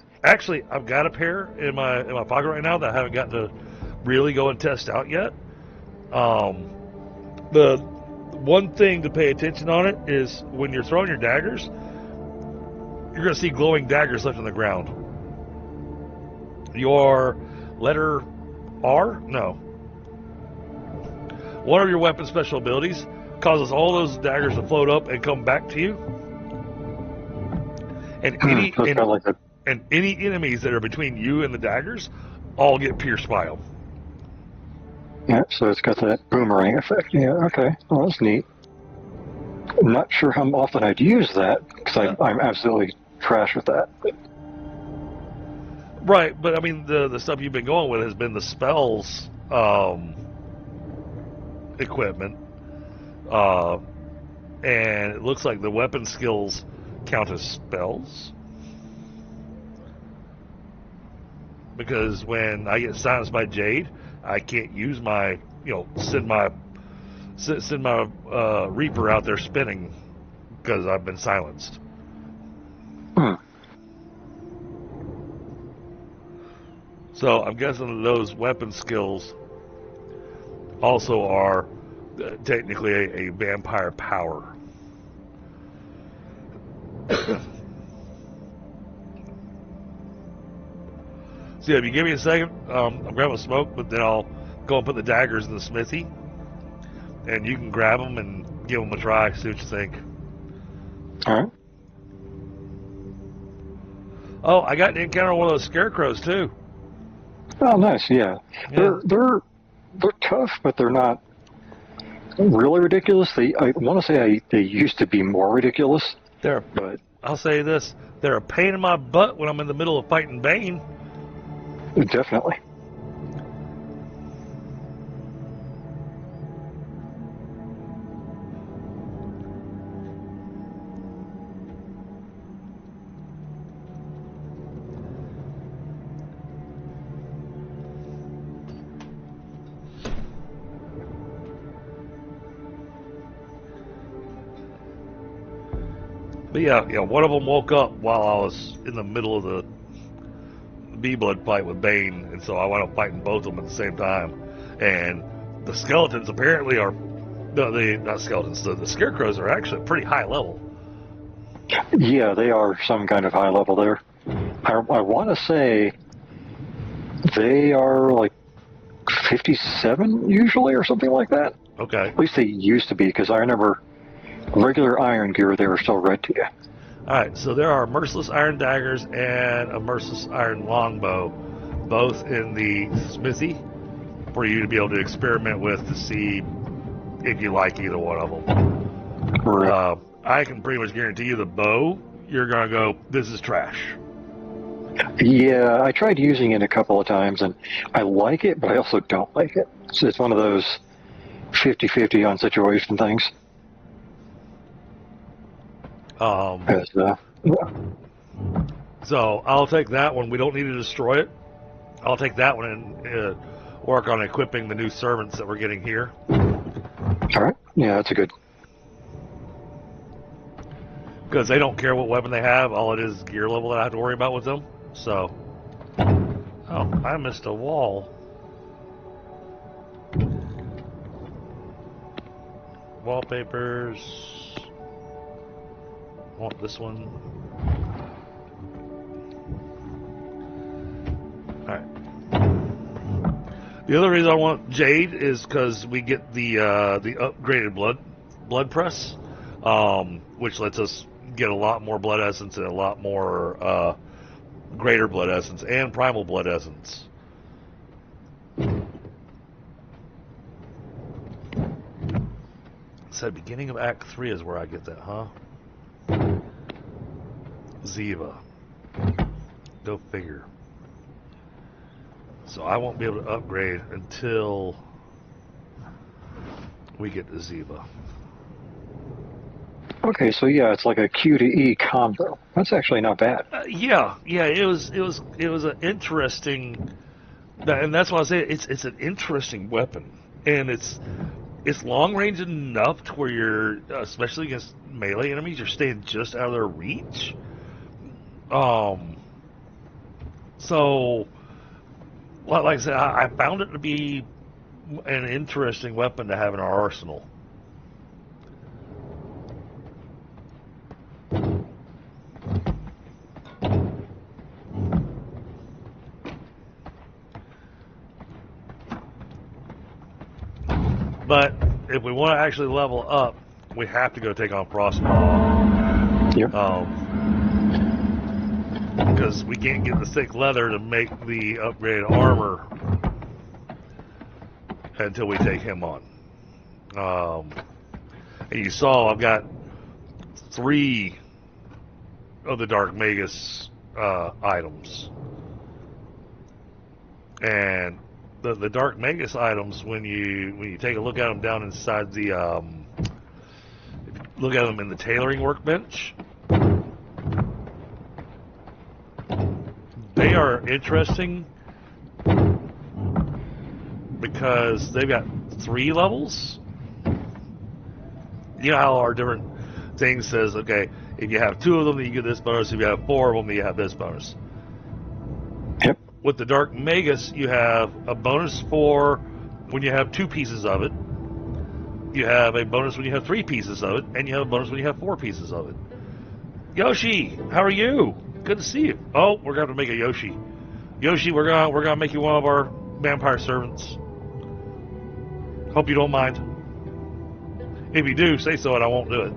I've got a pair in my pocket right now that I haven't gotten to really go and test out yet. The one thing to pay attention on it is when you're throwing your daggers, you're going to see glowing daggers left on the ground. Your letter R? No. One of your weapon special abilities causes all those daggers to float up and come back to you. And any enemies that are between you and the daggers all get pierced by them. Yeah, so it's got that boomerang effect. Yeah, okay. Well, that's neat. I'm not sure how often I'd use that, because I'm absolutely trash with that. Right, but I mean, the stuff you've been going with has been the spells equipment. And it looks like the weapon skills count as spells. Because when I get silenced by Jade, I can't use my, send my Reaper out there spinning because I've been silenced. So I'm guessing those weapon skills also are technically a vampire power. So yeah, if you give me a second, I'm grabbing a smoke, but then I'll go and put the daggers in the smithy, and you can grab them and give them a try, see what you think. All right. Oh, I got to encounter one of those scarecrows too. Oh, nice. Yeah. They're tough, but they're not really ridiculous. I want to say they used to be more ridiculous. But I'll say this: they're a pain in my butt when I'm in the middle of fighting Bane. Definitely. But yeah, one of them woke up while I was in the middle of the B-Blood fight with Bane, and so I wound up fighting both of them at the same time. And the skeletons apparently are, no, not skeletons, the scarecrows are actually pretty high level. Yeah, they are some kind of high level there. I want to say they are like 57 usually or something like that. Okay. At least they used to be, because I remember regular iron gear, they were still red to you. Alright, so there are merciless iron daggers and a merciless iron longbow, both in the smithy, for you to be able to experiment with to see if you like either one of them. Right. I can pretty much guarantee you the bow, you're going to go, this is trash. Yeah, I tried using it a couple of times, and I like it, but I also don't like it. So it's one of those 50-50 on situation things. So I'll take that one. We don't need to destroy it. I'll take that one and work on equipping the new servants that we're getting here. All right. Yeah, that's a good. Because they don't care what weapon they have. All it is gear level that I have to worry about with them. So. Oh, I missed a wall. Wallpapers. I want this one. Alright. The other reason I want Jade is because we get the upgraded blood press, which lets us get a lot more blood essence and a lot more greater blood essence and primal blood essence. So beginning of Act 3 is where I get that, huh? Ziva. Go figure. So I won't be able to upgrade until we get to Ziva. Okay, so yeah, it's like a Q to E combo. That's actually not bad. Yeah, it was an interesting, and that's why I say it's an interesting weapon, and it's long range enough to where you're, especially against melee enemies, you're staying just out of their reach. So, like I said, I found it to be an interesting weapon to have in our arsenal. But if we want to actually level up, we have to go take on Frostmaw. Yep. Because we can't get the thick leather to make the upgraded armor until we take him on. And you saw I've got 3 of the Dark Magus items. And the Dark Magus items, when you take a look at them down inside the look at them in the tailoring workbench, they are interesting because they've got 3 levels. You know how our different things says, okay, if you have 2 of them, then you get this bonus. If you have 4 of them, then you have this bonus. Yep. With the Dark Magus, you have a bonus for when you have 2 pieces of it. You have a bonus when you have 3 pieces of it, and you have a bonus when you have 4 pieces of it. Yoshi, how are you? Good to see you. Oh, we're going to have to make a Yoshi. Yoshi, we're gonna make you one of our vampire servants. Hope you don't mind. If you do, say so, and I won't do it.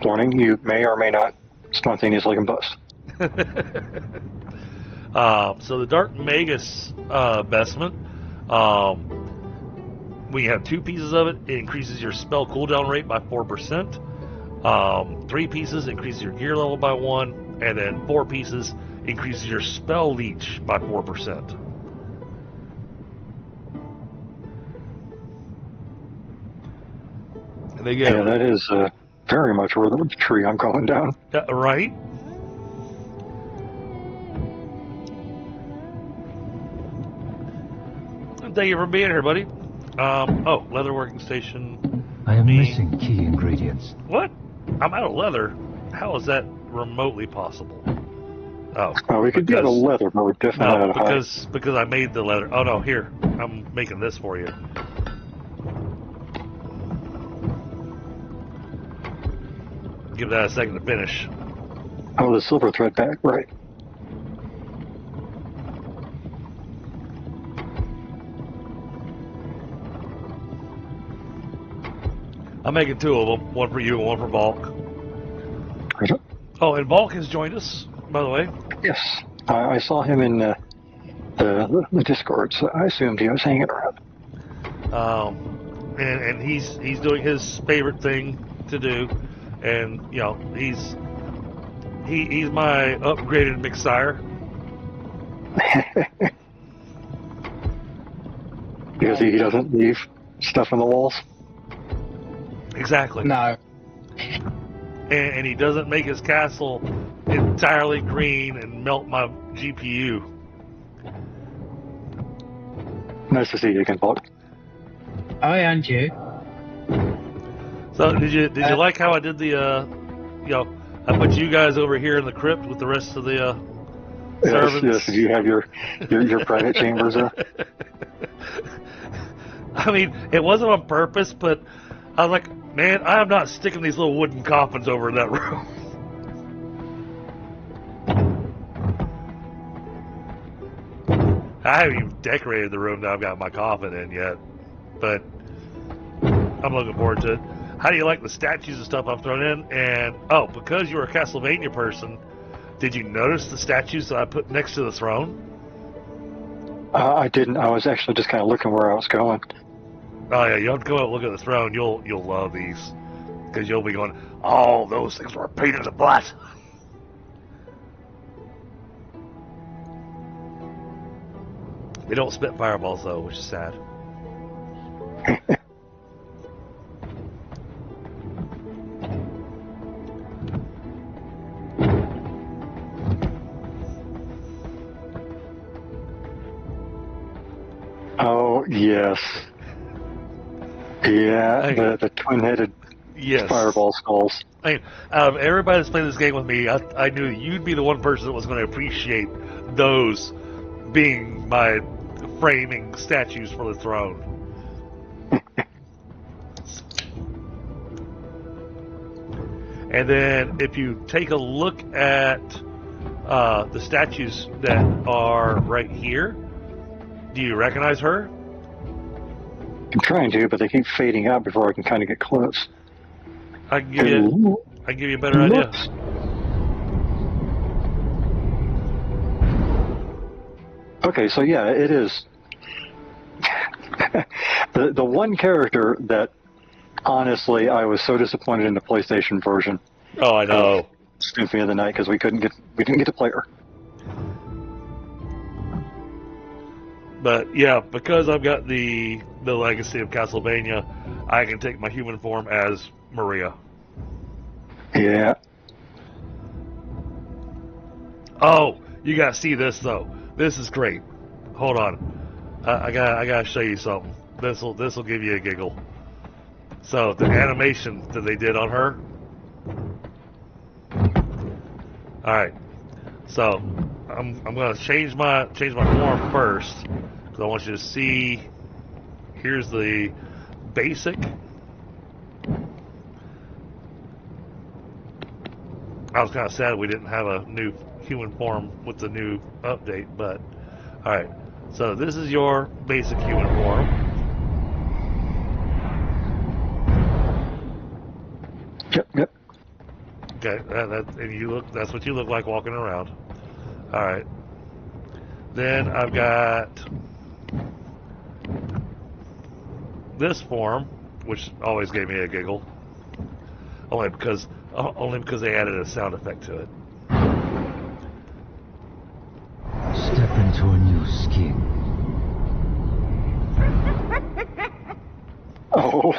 Warning: you may or may not spontaneously combust. So the Dark Magus vestment, when you have 2 pieces of it, it increases your spell cooldown rate by 4%. 3 pieces increases your gear level by 1, and then 4 pieces increases your spell leech by 4%. And they get, Yeah, that is very much worth the tree I'm calling down. right? Thank you for being here, buddy. Oh, leatherworking station. I am missing key ingredients. What? I'm out of leather. How is that remotely possible? Oh, We could get a leather, but we're definitely no, out of hide. because I made the leather. Oh no, here, I'm making this for you. Give that a second to finish. Oh, the silver thread back, right. I'm making two of them, one for you and one for Bulk. Right. Oh, and Bulk has joined us, by the way. Yes, I saw him in the Discord, so I assumed he was hanging around. And he's doing his favorite thing to do, and you know he's my upgraded Mixire. Because he doesn't leave stuff on the walls. Exactly. No. And he doesn't make his castle entirely green and melt my GPU. Nice to see you again, Bulk. Oh, and you. So did you like how I did the I put you guys over here in the crypt with the rest of the servants? Yes, did you have your private chambers there? I mean, it wasn't on purpose, but I was like, man, I am not sticking these little wooden coffins over in that room. I haven't even decorated the room that I've got my coffin in yet, but I'm looking forward to it. How do you like the statues and stuff I've thrown in? And, oh, because you're a Castlevania person, did you notice the statues that I put next to the throne? I didn't. I was actually just kind of looking where I was going. Oh yeah, you have to go out and look at the throne. You'll love these, because you'll be going, oh, those things were a pain in the butt. They don't spit fireballs though, which is sad. Oh yes. Yeah, the twin-headed fireball skulls. I mean, everybody that's played this game with me, I knew you'd be the one person that was going to appreciate those being my framing statues for the throne. And then if you take a look at the statues that are right here, do you recognize her? I'm trying to, but they keep fading out before I can kind of get close. I can give you a better idea. Okay, so yeah, it is. the one character that, honestly, I was so disappointed in the PlayStation version. Oh, I know. Symphony of the Night, because we didn't get to play her. But yeah, because I've got the legacy of Castlevania, I can take my human form as Maria. Yeah. Oh, you gotta see this though. This is great. Hold on, I gotta show you something. This'll give you a giggle. So the animation that they did on her. All right, so I'm gonna change my form first because I want you to see. Here's the basic. I was kind of sad we didn't have a new human form with the new update, but all right. So this is your basic human form. Yep. Okay, and you look. That's what you look like walking around. All right. Then I've got this form, which always gave me a giggle, only because they added a sound effect to it. Step into a new skin. Oh.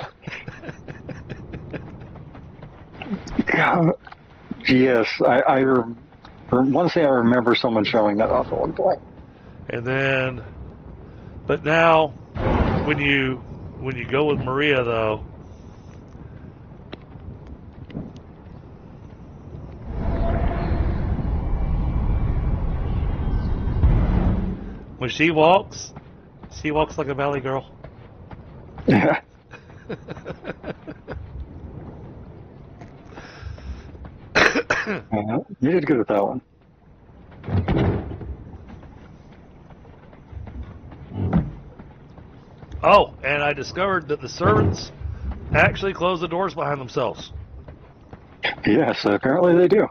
Yes, I want to say I remember someone showing that off at one point. And then, but now, when you go with Maria though, When she walks like a valley girl. Yeah. You did good with that one. Oh, and I discovered that the servants actually close the doors behind themselves. Yes, apparently they do.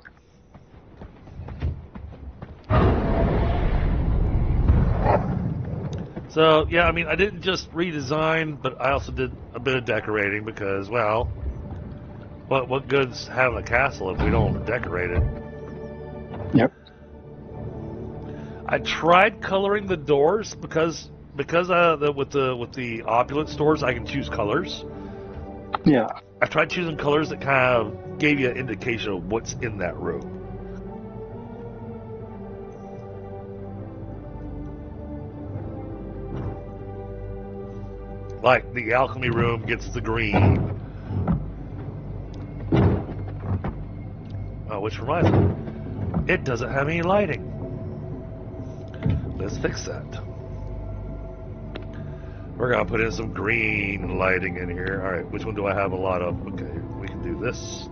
So, yeah, I mean, I didn't just redesign, but I also did a bit of decorating because, well, what good's having a castle if we don't decorate it? Yep. I tried coloring the doors because with the opulent stores I can choose colors. Yeah. I tried choosing colors that kind of gave you an indication of what's in that room. Like the alchemy room gets the green. Which reminds me, it doesn't have any lighting. Let's fix that. We're gonna put in some green lighting in here. All right, which one do I have a lot of? Okay, we can do this.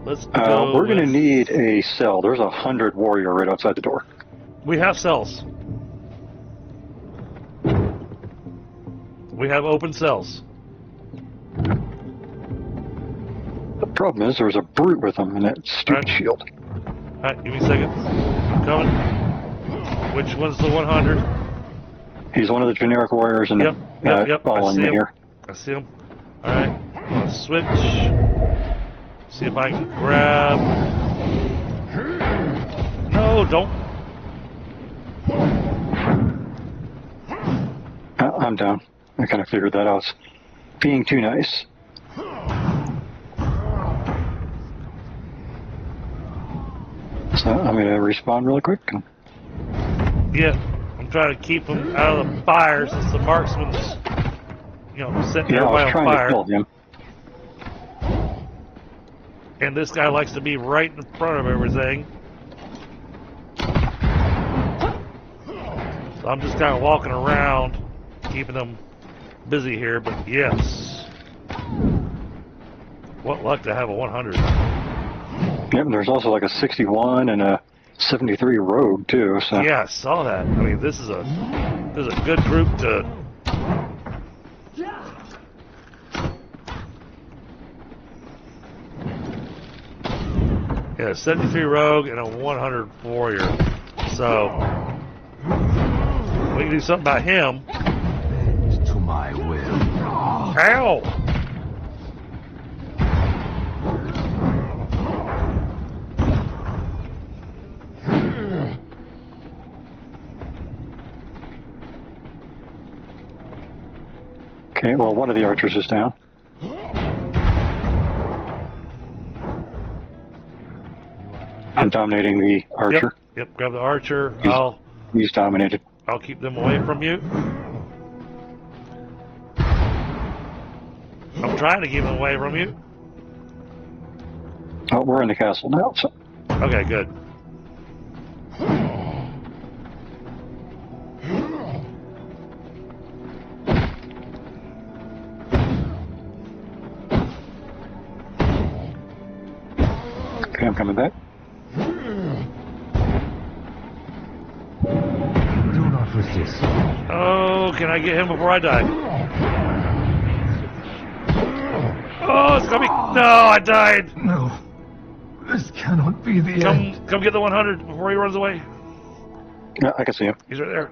Let's go. We're gonna need a cell. There's 100 warrior right outside the door. We have cells. We have open cells. The problem is there's a brute with them and that stupid shield. Alright, give me a second. I'm coming. Which one's the 100? He's one of the generic warriors and Yep. I following see me him. here. I see him. Alright, I'm gonna switch. See if I can grab. No, don't. I'm down. I kind of figured that out. It's being too nice. So I'm going to respawn really quick. Yeah, I'm trying to keep him out of the fire since the marksman's, setting Yeah, I everybody was on trying fire. to kill him. And this guy likes to be right in front of everything. So I'm just kind of walking around, keeping them busy here, but yes. What luck to have a 100. Yep, and there's also like a 61 and a 73 rogue too. So Yeah, I saw that. I mean, this is a good group to. Yeah, 73 rogue and a 100 warrior. So we can do something about him. Bend to my will. Ow! okay, well one of the archers is down. I'm dominating the archer. Yep, grab the archer. He's dominated. I'll keep them away from you. I'm trying to keep them away from you. Oh, we're in the castle now. So Okay, good. okay, I'm coming back. Do not resist. Oh, can I get him before I die? Oh, it's coming. No, I died. No. This cannot be the end. Come get the 100 before he runs away. Yeah, I can see him. He's right there.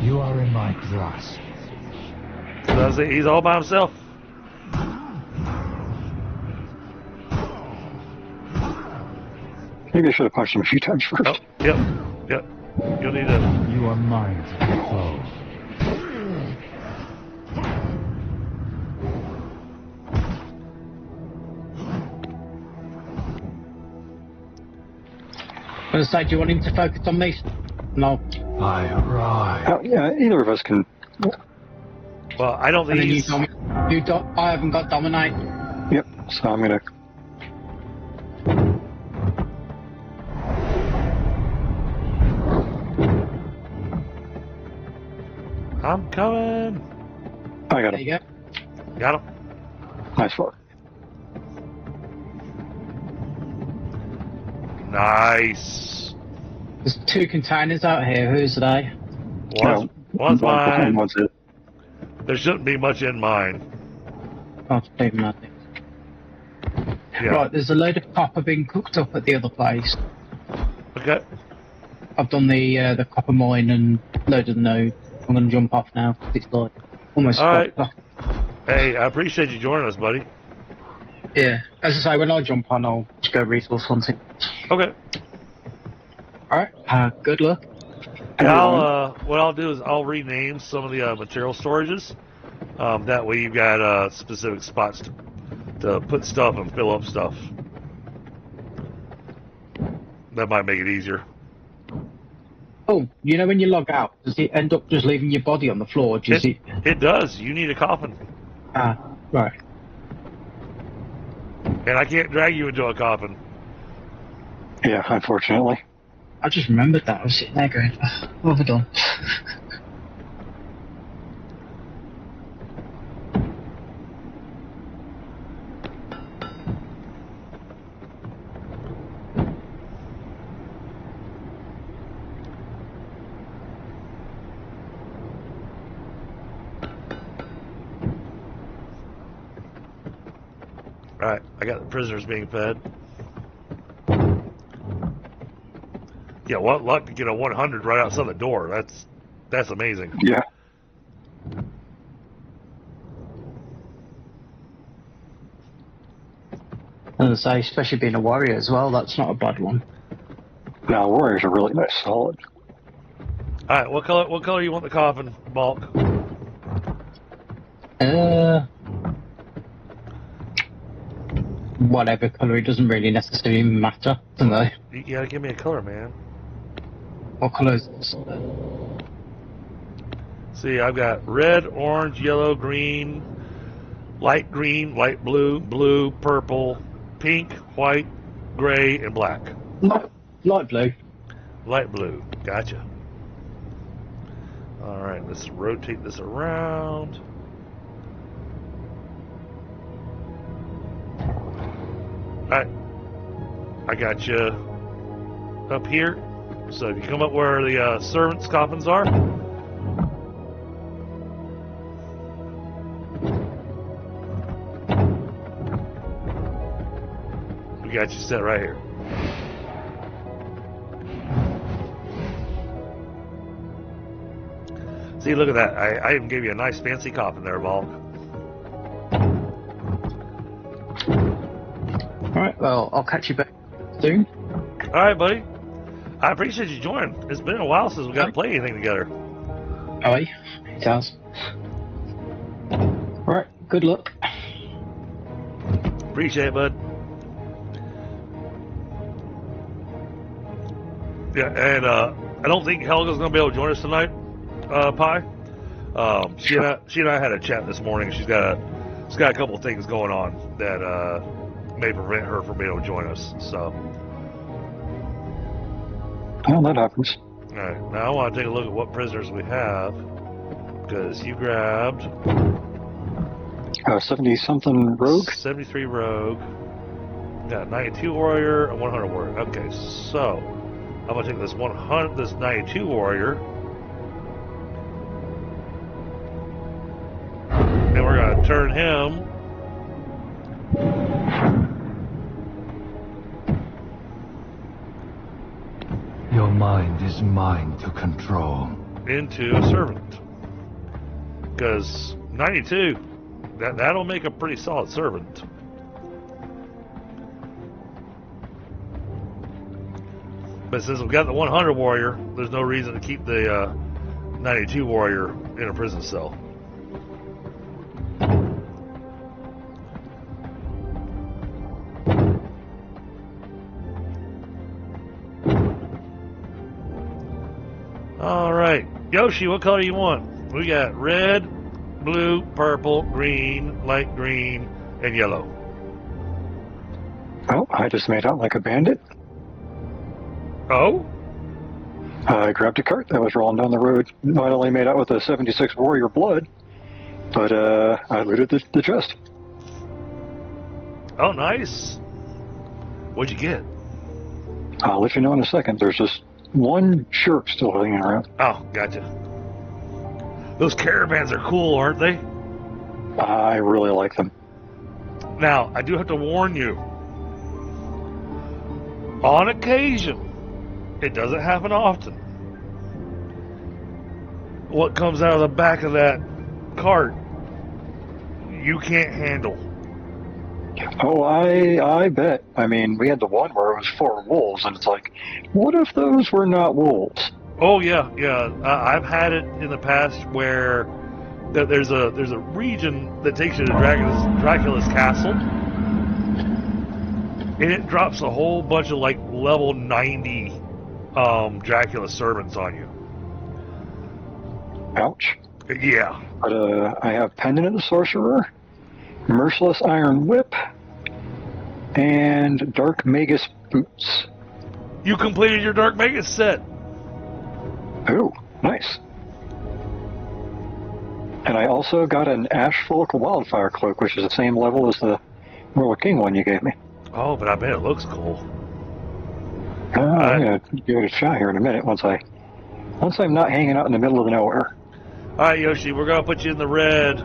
You are in my grasp. He's all by himself. Maybe I should have punched him a few times first. Oh, yep. You'll need to. You are mine to control. But it's like, do you want him to focus on me? No. I arrive. Yeah, either of us can. Well, I don't And think then he's. I haven't got dominate. Yep. So I'm gonna. I'm coming. I got There him. you go. Got him. Nice work. Nice. There's 2 containers out here. Whose are they? One's mine. One's it. There shouldn't be much in mine. Oh, Steve Madden. Yeah. Right, there's a load of copper being cooked up at the other place. Okay. I've done the copper mine and loaded the node. I'm going to jump off now. It's like almost. All right. stopped. Hey, I appreciate you joining us, buddy. Yeah. As I say, when I jump on, I'll just go resource hunting. Okay. Alright. Good luck. And what I'll do is I'll rename some of the material storages. That way you've got specific spots to put stuff and fill up stuff. That might make it easier. Oh, you know when you log out, does it end up just leaving your body on the floor? Or does It does. You need a coffin. Right. And I can't drag you into a coffin. Yeah, unfortunately. I just remembered that. I was sitting there going, what have I done? Alright, I got the prisoners being fed. Yeah, what luck to get a 100 right outside the door. That's amazing. Yeah. And I say, especially being a warrior as well, that's not a bad one. Now, Warriors are really nice, solid. Alright, what color you want the coffin, Bulk? Whatever colour, it doesn't really necessarily matter, doesn't it? You gotta give me a color, man. What colour is this? See, I've got red, orange, yellow, green, light blue, blue, purple, pink, white, gray, and black. Light blue. Light blue. Gotcha. Alright, let's rotate this around. Alright. I got you up here. So if you come up where the servants' coffins are, we got you set right here. See, look at that. I even gave you a nice fancy coffin there, Volk. Alright, well, I'll catch you back soon. Alright, buddy. I appreciate you joining. It's been a while since we got to play anything together. Aye, it has. Alright, good luck. Appreciate it, bud. Yeah, and I don't think Helga's going to be able to join us tonight, Pi. She and I had a chat this morning. She's got a couple of things going on that may prevent her from being able to join us. So, Well, that happens. all right. Now I want to take a look at what prisoners we have, because you grabbed 70-something rogue. 73 rogue. Got 92 warrior and 100 warrior. Okay, so I'm gonna take this 92 warrior, and we're gonna turn him Your mind is mine to control. into a servant. Because 92, that'll make a pretty solid servant. But since we've got the 100 warrior, there's no reason to keep the 92 warrior in a prison cell. All right, Yoshi, what color do you want? We got red, blue, purple, green, light green, and yellow. Oh, I just made out like a bandit. Oh? I grabbed a cart that was rolling down the road. Not only made out with a 76 warrior blood, but I looted the chest. Oh, nice. What'd you get? I'll let you know in a second. There's just one shirt still hanging around. Oh, gotcha. Those caravans are cool, aren't they? I really like them. Now, I do have to warn you. On occasion, it doesn't happen often, what comes out of the back of that cart, you can't handle. Oh, I bet. I mean, we had the one where it was 4 wolves, and it's like, what if those were not wolves? Oh yeah. I've had it in the past where there's a region that takes you to Dracula's castle, and it drops a whole bunch of like level 90 Dracula servants on you. Ouch. Yeah. But I have Pendant of the Sorcerer, Merciless Iron Whip, and Dark Magus Boots. You completed your Dark Magus set. Oh, nice. And I also got an Ash Folk Wildfire Cloak, which is the same level as the Royal King one you gave me. Oh, but I bet it looks cool. I'm gonna give it a shot here in a minute once I'm not hanging out in the middle of the nowhere. Alright, Yoshi, we're gonna put you in the red.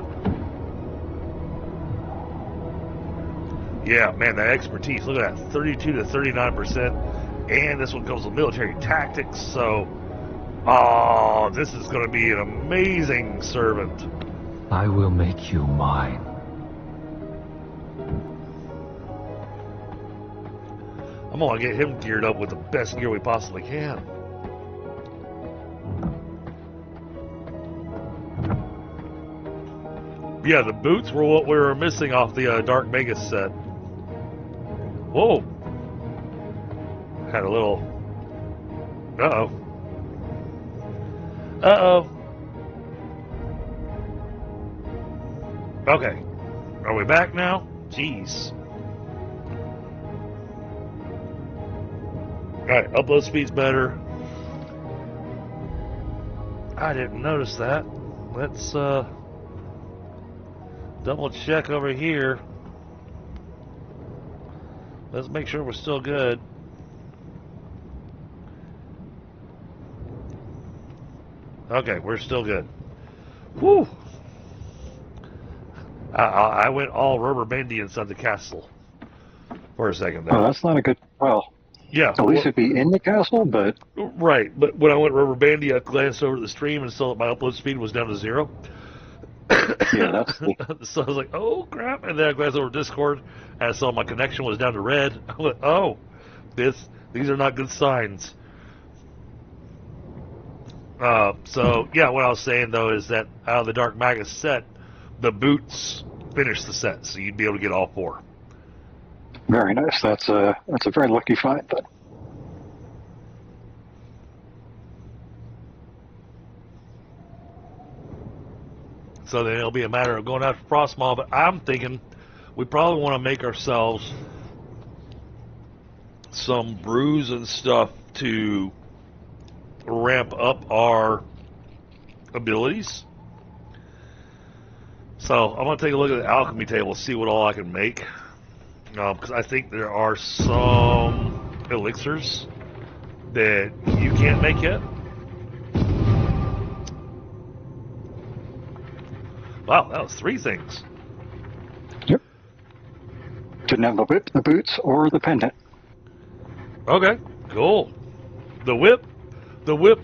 Yeah, man, that expertise. Look at that, 32 to 39%. And this one comes with military tactics, so this is gonna be an amazing servant. I will make you mine. I'm gonna get him geared up with the best gear we possibly can. Yeah, the boots were what we were missing off the Dark Magus set. Whoa. Had a little... Uh-oh. Uh-oh. Okay. Are we back now? Jeez. Alright, upload speed's better. I didn't notice that. Let's, double check over here. Let's make sure we're still good. Okay, we're still good. Whew! I went all rubber bandy inside the castle for a second there. Oh, that's not a good... Well, yeah. at least it'd be in the castle, but... Right, but when I went rubber bandy, I glanced over the stream and saw that my upload speed was down to 0. Yeah, that's cool. So I was like, oh crap, and then I glanced over Discord and I saw my connection was down to red. I went, oh, these are not good signs. So yeah, what I was saying though is that out of the Dark Magus set, the boots finished the set, so you'd be able to get all 4. Very nice. That's a very lucky find then. So then it'll be a matter of going after Frostmaw, but I'm thinking we probably want to make ourselves some brews and stuff to ramp up our abilities. So I'm going to take a look at the alchemy table, see what all I can make. Because I think there are some elixirs that you can't make yet. Wow, that was 3 things. Yep. Didn't have the whip, the boots, or the pendant. Okay, cool. The whip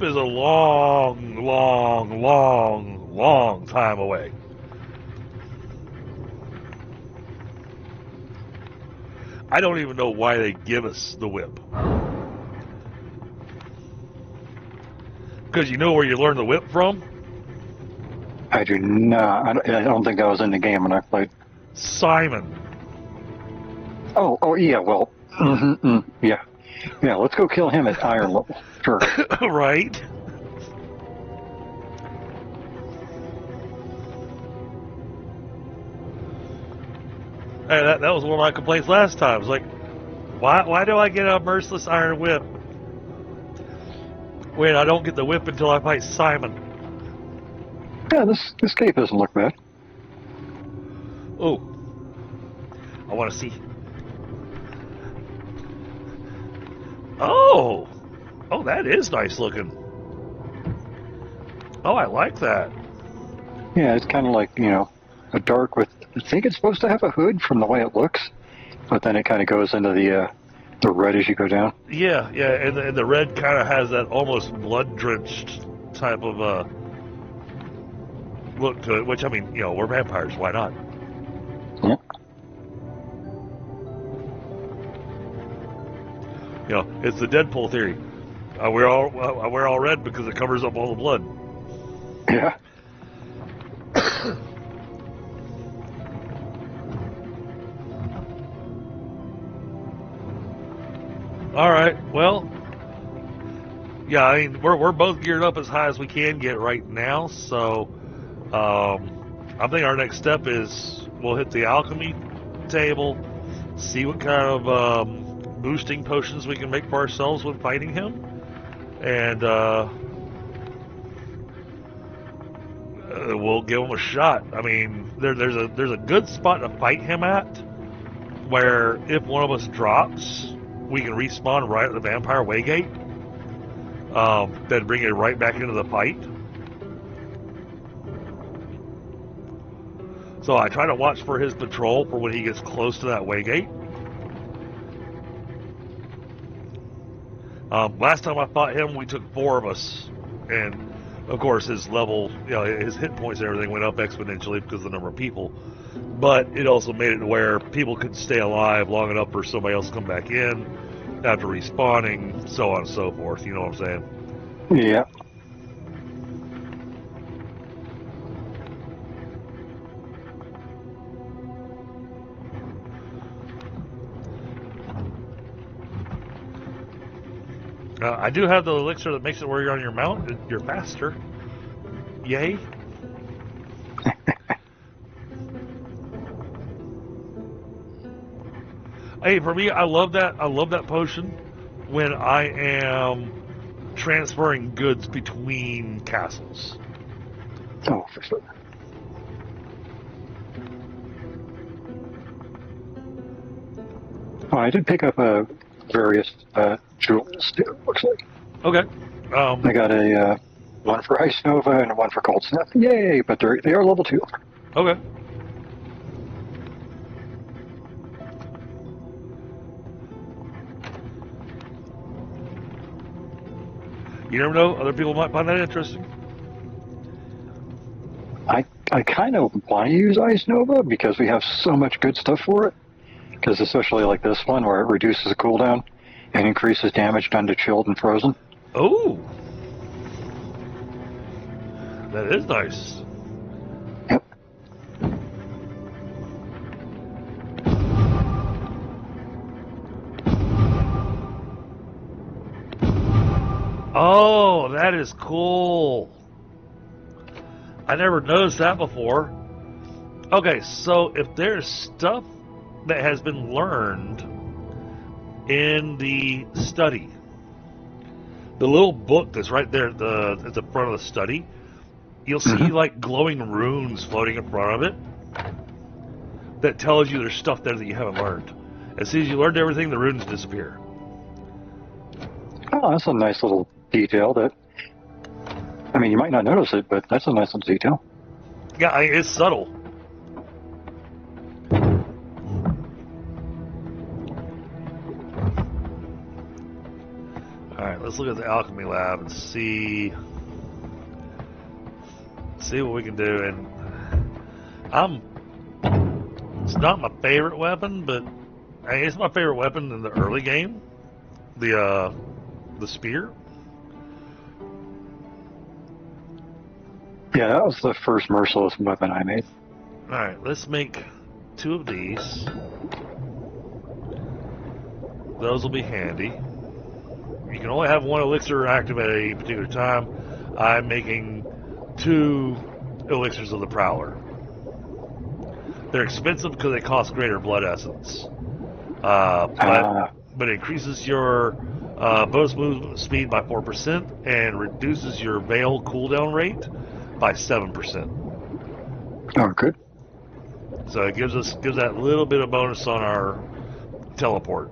is a long, long, long, long time away. I don't even know why they give us the whip. Because you know where you learn the whip from? I do not. I don't think that was in the game when I played. Simon. Oh, yeah. Well, yeah. Let's go kill him at iron level. Sure. Right. Hey, that was one of my complaints last time. I was like, why do I get a merciless iron whip? Wait, I don't get the whip until I fight Simon. Yeah, this cave doesn't look bad. Oh. I want to see. Oh! Oh, that is nice looking. Oh, I like that. Yeah, it's kind of like, you know, a dark with... I think it's supposed to have a hood from the way it looks, but then it kind of goes into the red as you go down. Yeah, and the red kind of has that almost blood-drenched type of look to it, which, I mean, you know, we're vampires, why not? Yeah. You know, it's the Deadpool theory. I wear all red because it covers up all the blood. Yeah. All right. Well, yeah. I mean, we're both geared up as high as we can get right now. So, I think our next step is we'll hit the alchemy table, see what kind of boosting potions we can make for ourselves when fighting him, and we'll give him a shot. I mean, there's a good spot to fight him at, where if one of us drops, we can respawn right at the vampire waygate. Then bring it right back into the fight. So I try to watch for his patrol for when he gets close to that waygate. Last time I fought him, we took 4 of us, and of course his level, you know, his hit points and everything went up exponentially because of the number of people. But it also made it to where people could stay alive long enough for somebody else to come back in after respawning, so on and so forth. You know what I'm saying? Yeah. I do have the elixir that makes it where you're on your mount, you're faster. Yay. Hey, for me, I love that potion when I am transferring goods between castles. Oh, for sure. Oh, I did pick up various jewels, too, it looks like. Okay. I got a one for Ice Nova and one for Cold Snap. Yay, but they are level 2. Okay. You never know, other people might find that interesting. I kind of want to use Ice Nova because we have so much good stuff for it. Because especially like this one where it reduces the cooldown and increases damage done to chilled and frozen. Oh! That is nice. Yep. Oh, that is cool. I never noticed that before. Okay, so if there's stuff that has been learned in the study, the little book that's right there at the front of the study, you'll see like glowing runes floating in front of it that tells you there's stuff there that you haven't learned. As soon as you learned everything, the runes disappear. Oh, that's a nice little detail that, I mean, you might not notice it, but that's a nice little detail. Yeah, it's subtle. Alright, let's look at the alchemy lab and see what we can do. And it's not my favorite weapon, but I mean, it's my favorite weapon in the early game. The spear. Yeah, that was the first merciless weapon I made. Alright, let's make 2 of these. Those will be handy. You can only have 1 elixir active at a particular time. I'm making 2 elixirs of the Prowler. They're expensive because they cost greater blood essence. But it increases your Bonus movement speed by 4% and reduces your veil cooldown rate by 7%. Oh, good. So it gives that little bit of bonus on our teleport.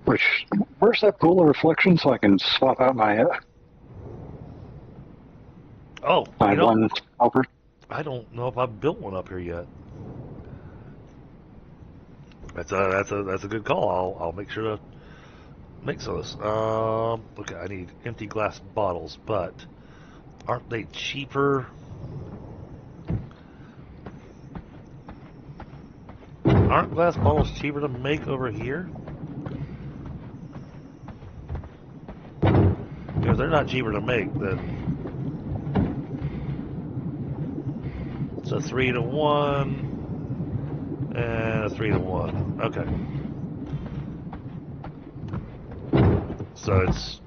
Where's that pool of reflection so I can swap out my one helper? I don't know if I've built one up here yet. That's a good call. I'll make sure to make some of this. Okay, I need empty glass bottles, but aren't they cheaper? Aren't glass bottles cheaper to make over here? If they're not cheaper to make, then it's a 3-to-1 and a 3-to-1. Okay. So it's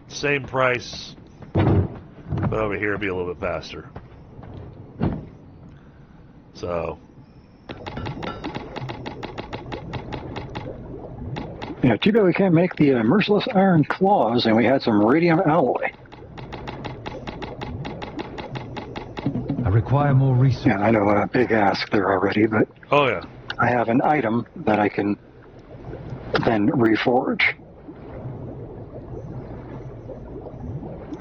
same price, but over here it'll be a little bit faster. So yeah, too bad we can't make the merciless iron claws, and we had some radium alloy. I require more resources. Yeah, I know a big ask there already, but oh yeah. I have an item that I can then reforge.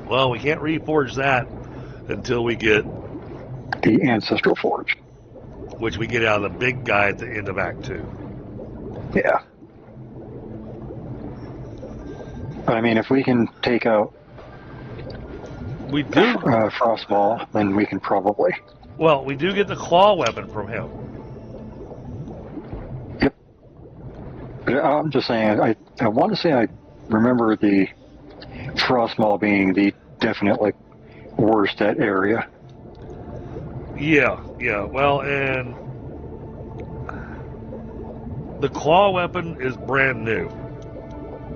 Well, we can't reforge that until we get The Ancestral Forge. which we get out of the big guy at the end of Act 2. Yeah. But I mean, if we can take out We do. Frostball, then we can probably. Well, we do get the claw weapon from him. Yep. But I'm just saying, I want to say I remember the Frostball being the definitely worst at area. Yeah. Well, and the claw weapon is brand new.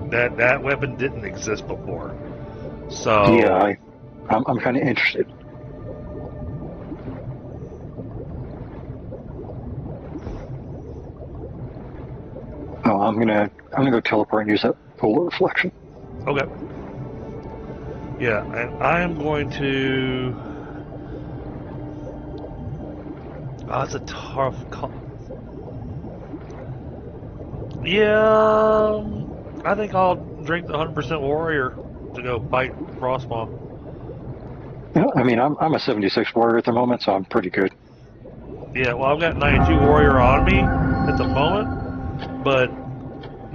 That weapon didn't exist before. So Yeah, I'm kind of interested. Oh, I'm gonna go teleport and use that polar reflection. Okay. Yeah, and I am going to. Oh, it's a tough call. Yeah, I think I'll drink the 100% warrior to go fight Frostmaw. Yeah, I mean, I'm a 76 warrior at the moment, so I'm pretty good. Yeah, well, I've got 92 warrior on me at the moment, but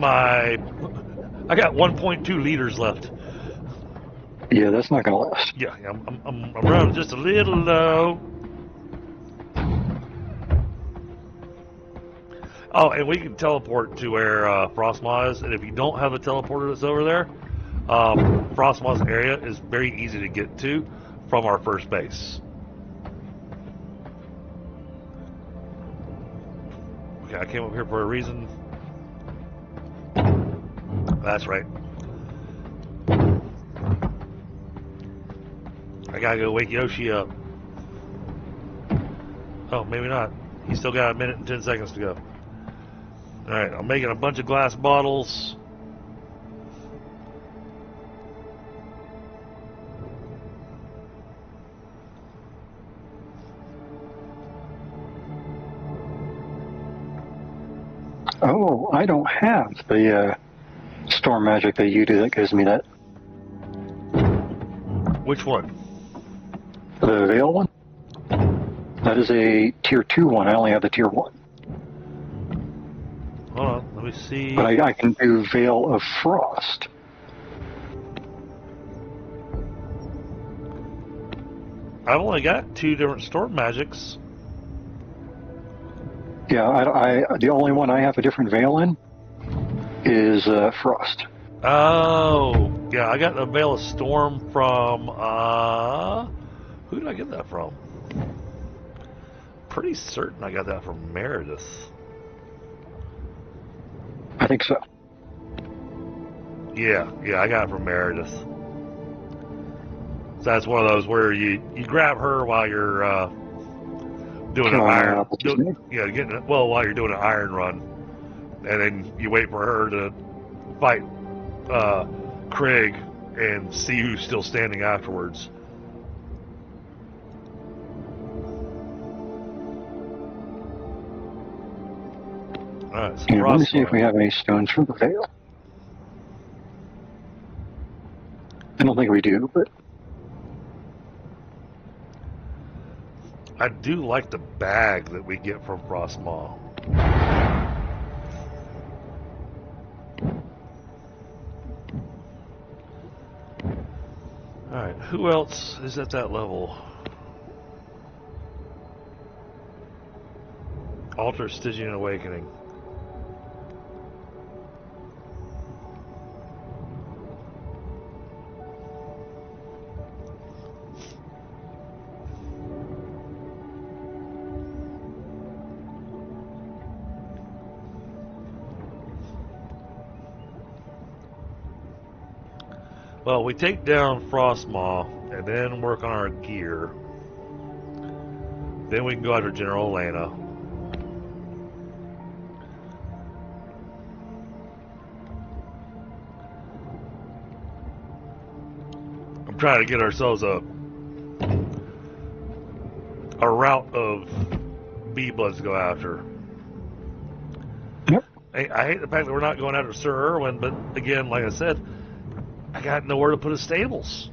I got 1.2 liters left. Yeah, that's not gonna last. Yeah, I'm running just a little low. Oh, and we can teleport to where Frostmaw is, and if you don't have a teleporter that's over there, Frostmaw's area is very easy to get to from our first base. Okay, I came up here for a reason. That's right. I gotta go wake Yoshi up. Oh, maybe not. He's still got a minute and 10 seconds to go. Alright, I'm making a bunch of glass bottles. Oh, I don't have the storm magic that you do that gives me that. Which one? The Veil one? That is a tier 2 one. I only have the tier 1. Hold on, let me see. But I can do Veil of Frost. I've only got 2 different storm magics. Yeah, the only one I have a different Veil in is Frost. Oh, yeah, I got the Veil of Storm from, who did I get that from? Pretty certain I got that from Meredith. I think so. Yeah, I got it from Meredith. So that's one of those where you grab her while you're doing an iron. While you're doing an iron run, and then you wait for her to fight Craig and see who's still standing afterwards. Alright, so Yeah, let me see if we have any stones from the veil. I don't think we do, but I do like the bag that we get from Frostmaw. Alright, who else is at that level? Altar, Stygian, and Awakening. Well, we take down Frostmaw and then work on our gear. Then we can go after General Elena. I'm trying to get ourselves a route of B-Bloods to go after. yep. I hate the fact that we're not going after Sir Irwin, but again, like I said, I got nowhere to put his stables.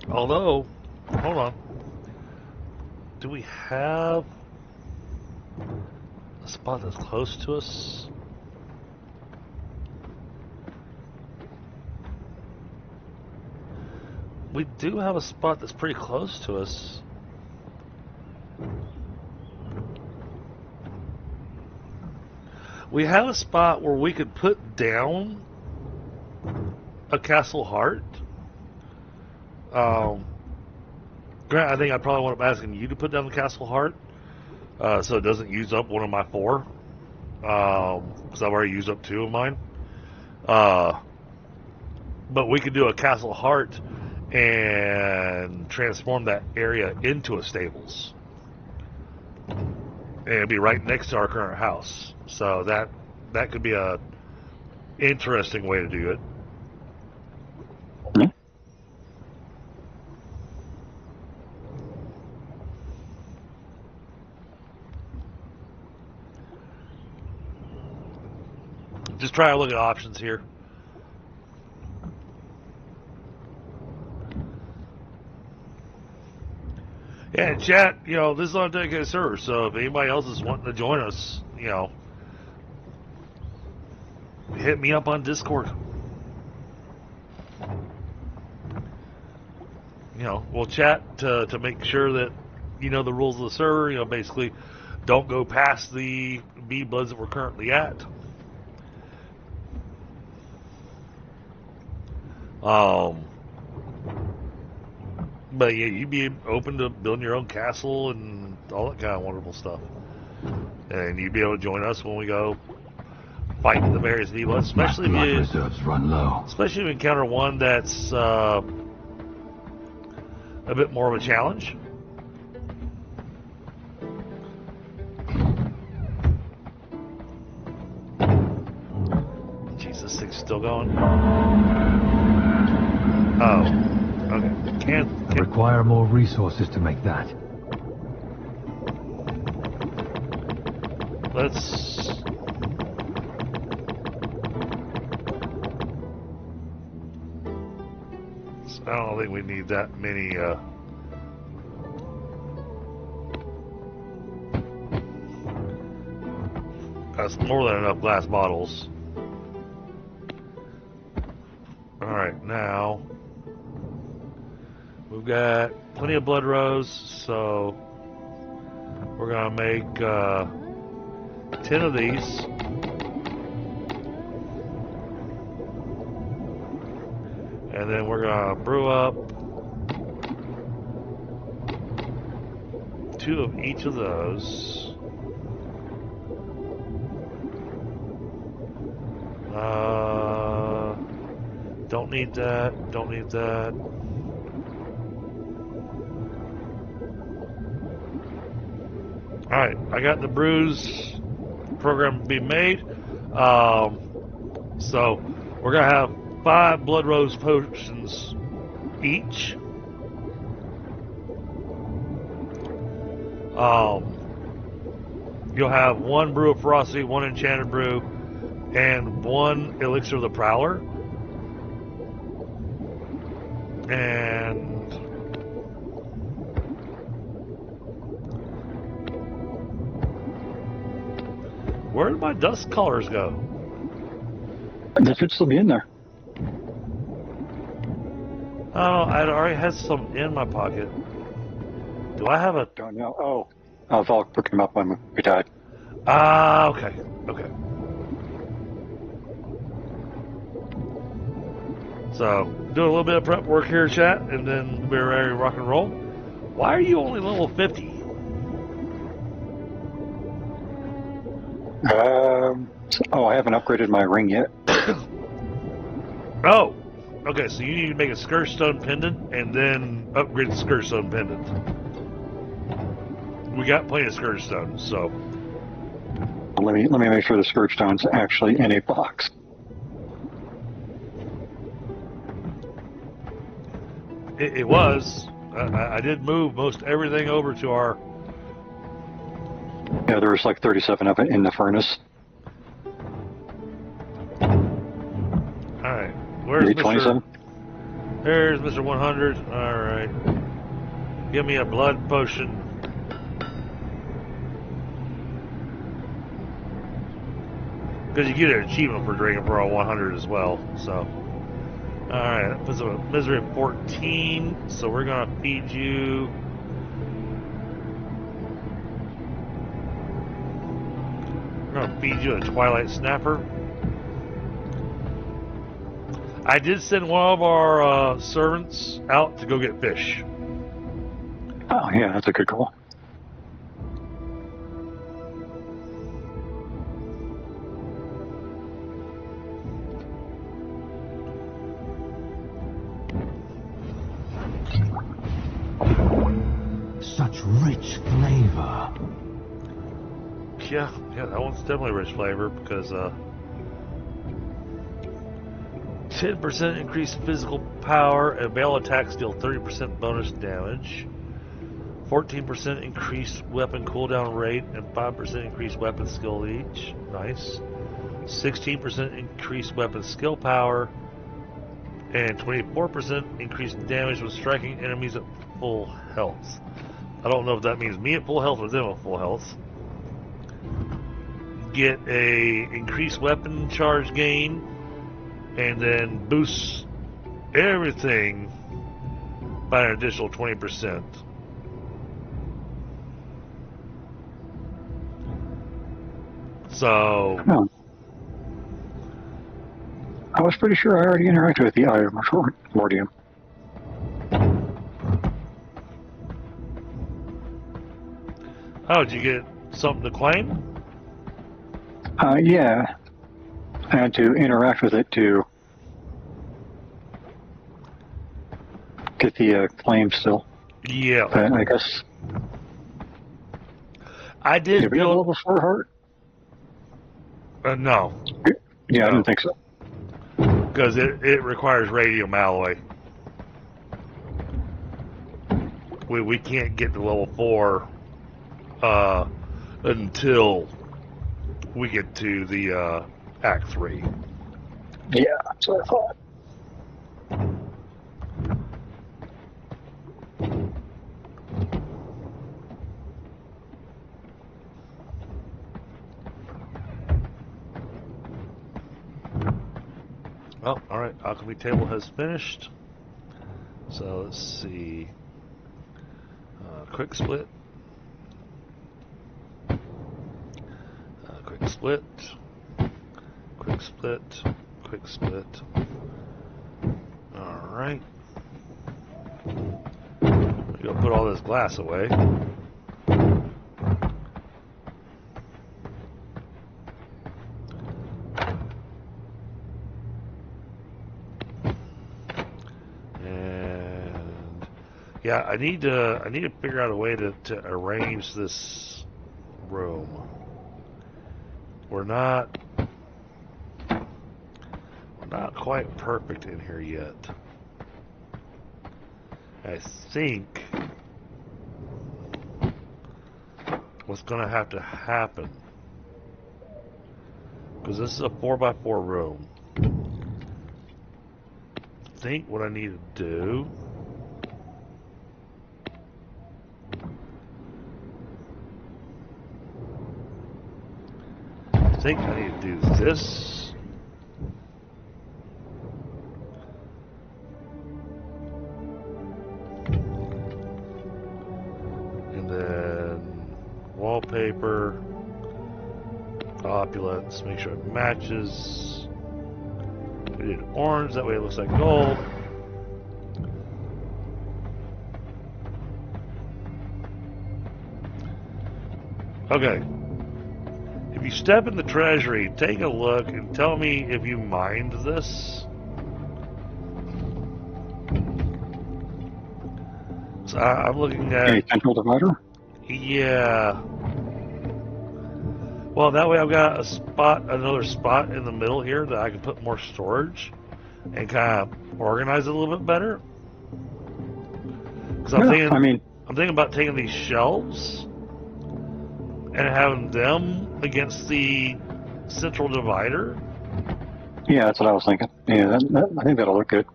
Although, hold on. Do we have a spot that's close to us? We do have a spot that's pretty close to us. We have a spot where we could put down a Castle Heart. Grant, I think I probably want to asking you to put down the Castle Heart, so it doesn't use up one of my 4, because I've already used up 2 of mine. But we could do a Castle Heart and transform that area into a stables, and it'd be right next to our current house. So that could be a interesting way to do it. Just try to look at options here. Yeah, chat, this is on a dedicated server, so if anybody else is wanting to join us, hit me up on Discord. We'll chat to make sure that the rules of the server. Basically, don't go past the B-Bloods that we're currently at. But yeah, you'd be open to building your own castle and all that kind of wonderful stuff. And you'd be able to join us when we go fight the various B-Bloods, especially if you reserves run low. Especially if you encounter one that's a bit more of a challenge. Jeez, this thing's still going. Oh. Okay. Can't. Require more resources to make that. Let's. I don't think we need that many. That's more than enough glass bottles. All right, now. We've got plenty of blood rose, so we're going to make 10 of these. And then we're going to brew up 2 of each of those. Don't need that, don't need that. Alright, I got the brews program being made. So we're gonna have 5 blood rose potions each. You'll have 1 brew of ferocity, 1 enchanted brew, and 1 elixir of the prowler. And where did my dust colors go? They should still be in there. Oh, I already had some in my pocket. Do I have a... Don't know. Oh, Valk picked him up when we died. Ah, okay. Okay. So, do a little bit of prep work here, chat, and then we're ready to rock and roll. Why are you only level 50? I haven't upgraded my ring yet. Oh, okay, so you need to make a Scourge Stone pendant and then upgrade the Scourge Stone pendant. We got plenty of Scourge Stones, so... Let me make sure the Scourge Stone's actually in a box. It was. I did move most everything over to our... Yeah, there was like 37 of it in the furnace. Alright, where's Mr. 27? There's Mr. 100. Alright. Give me a blood potion. Because you get an achievement for drinking for all 100 as well, so... Alright, that puts a misery of 14, so we're gonna feed you... We're gonna feed you a Twilight Snapper. I did send one of our servants out to go get fish. Oh, yeah, that's a good call. Such rich flavor. Yeah, that one's definitely rich flavor because 10% increased physical power, and melee attacks deal 30% bonus damage. 14% increased weapon cooldown rate and 5% increased weapon skill each. Nice. 16% increased weapon skill power and 24% increased damage when striking enemies at full health. I don't know if that means me at full health or them at full health. Get a increased weapon charge gain, and then boosts everything by an additional 20%. So, Oh. I was pretty sure I already interacted with the Eye of Mordium. oh, did you get something to claim? Yeah. I had to interact with it to get the claim still. Yeah. But I guess... I did Did we have a build... level 4 heart? no. Yeah, I No. didn't think so. Because it requires radium alloy. We can't get to level 4 until we get to the Act 3. Yeah, that's what I thought. Oh, alright. Alchemy table has finished. So let's see. Quick split. Quick split. Quick split. Quick split. Alright. We're gonna put all this glass away. Yeah, I need to figure out a way to arrange this room. We're not quite perfect in here yet. I think what's going to have to happen, because this is a 4x4 room, I think what I need to do this. And then wallpaper, opulence, make sure it matches. We did orange, that way it looks like gold. Okay. If you step in the treasury, take a look and tell me if you mined this. So I'm looking at A central divider? Yeah. Well, that way I've got another spot in the middle here that I can put more storage and kind of organize it a little bit better. Because I'm thinking about taking these shelves and having them against the central divider. Yeah, that's what I was thinking. Yeah, I think that'll look good.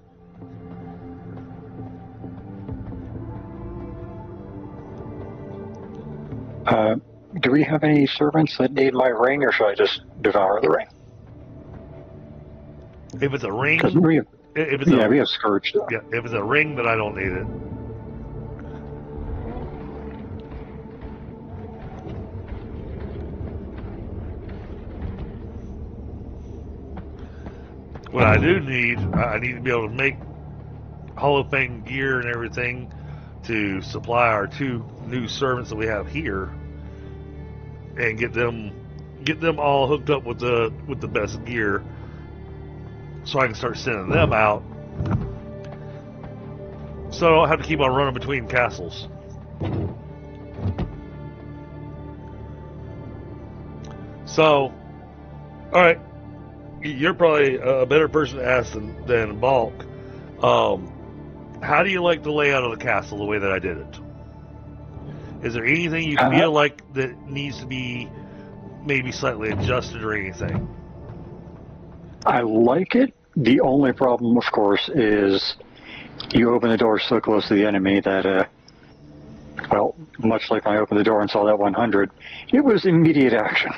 Do we have any servants that need my ring, or should I just devour the ring? If it's a ring, we have Scourge. Though. Yeah, if it's a ring, then I don't need it. What I do need, I need to be able to make Hall of Fame gear and everything to supply our 2 new servants that we have here, and get them all hooked up with the best gear, so I can start sending them out, so I don't have to keep on running between castles. So, all right. You're probably a better person to ask than Balk. How do you like the layout of the castle the way that I did it? Is there anything you feel like that needs to be maybe slightly adjusted or anything? I like it. The only problem, of course, is you open the door so close to the enemy that, well, much like when I opened the door and saw that 100, it was immediate action.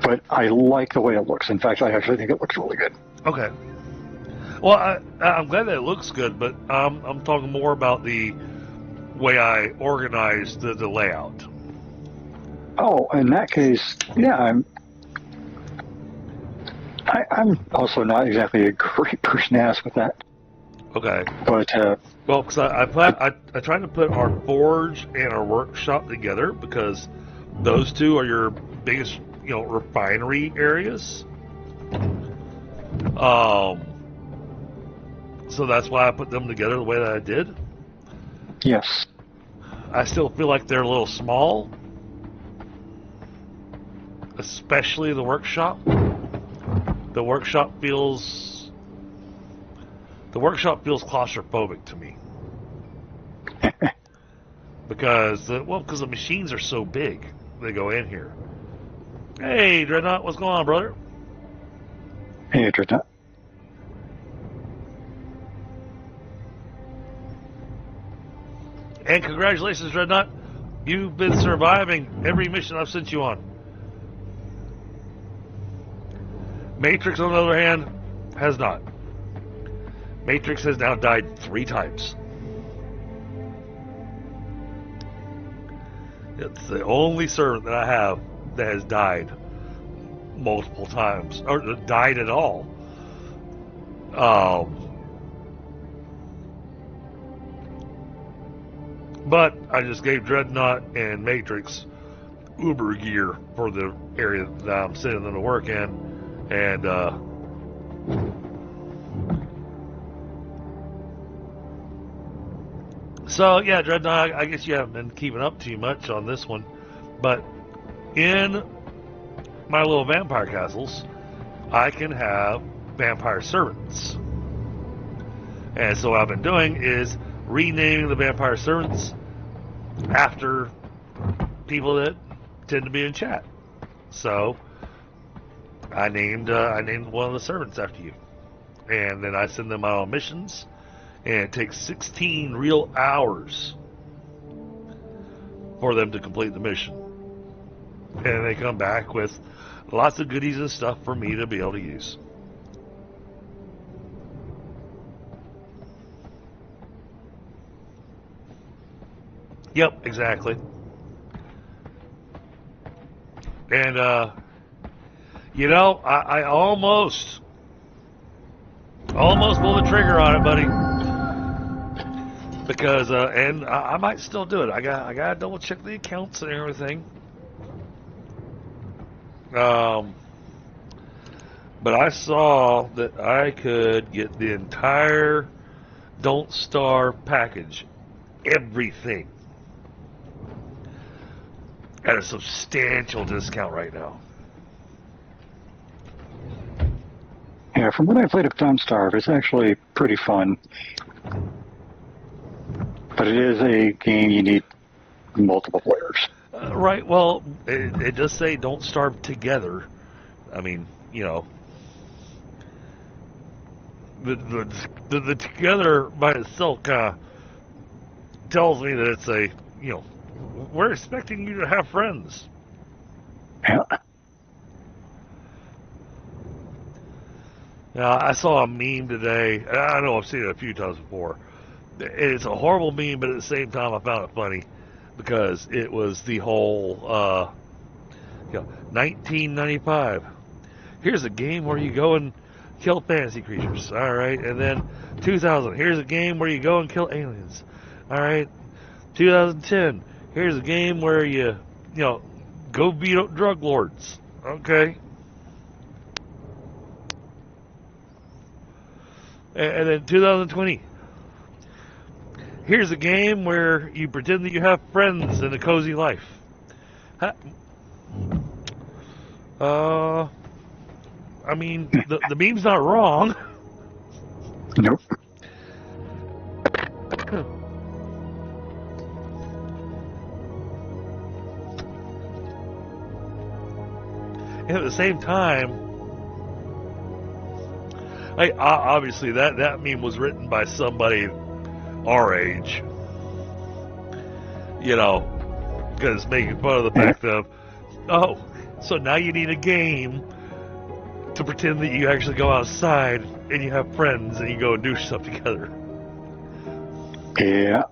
But I like the way it looks. In fact, I actually think it looks really good. Okay. Well, I'm glad that it looks good, but I'm talking more about the way I organized the layout. Oh, in that case, yeah, I'm also not exactly a great person to ask with that. Okay. But well, because I tried to put our forge and our workshop together, because those 2 are your biggest, refinery areas. So that's why I put them together the way that I did. Yes. I still feel like they're a little small, especially the workshop. The workshop feels claustrophobic to me. because the machines are so big. They go in here. Hey, Dreadnought, what's going on, brother? Hey, Dreadnought. And congratulations, Dreadnought. You've been surviving every mission I've sent you on. Matrix, on the other hand, has not. Matrix has now died 3 times. It's the only servant that I have that has died multiple times, or died at all. But I just gave Dreadnought and Matrix Uber gear for the area that I'm sending them to work in, and so yeah, Dreadnought, I guess you haven't been keeping up too much on this one, but in my little vampire castles, I can have vampire servants. And so what I've been doing is renaming the vampire servants after people that tend to be in chat. So I named one of the servants after you, and then I send them out on missions, and it takes 16 real hours for them to complete the mission, and they come back with lots of goodies and stuff for me to be able to use. Yep, exactly. And you know, I almost pulled the trigger on it, buddy. Because and I might still do it. I gotta double check the accounts and everything. But I saw that I could get the entire Don't Starve package, everything, at a substantial discount right now. Yeah, from what I played of Don't Starve, it's actually pretty fun. But it is a game you need multiple players. Right, well, it does say Don't Starve together. I mean, you know, the together by itself kind of tells me that it's a, you know, we're expecting you to have friends. Yeah. Now, I saw a meme today. I know I've seen it a few times before. It's a horrible meme, but at the same time, I found it funny because it was the whole, 1995. Here's a game where you go and kill fantasy creatures. All right, and then 2000. Here's a game where you go and kill aliens. All right, 2010. Here's a game where you go beat up drug lords. Okay. And then 2020. Here's a game where you pretend that you have friends in a cozy life. I mean, the meme's not wrong. Nope. And at the same time, obviously that meme was written by somebody our age, you know, because making fun of the fact of, oh, so now you need a game to pretend that you actually go outside and you have friends and you go and do stuff together. Yeah.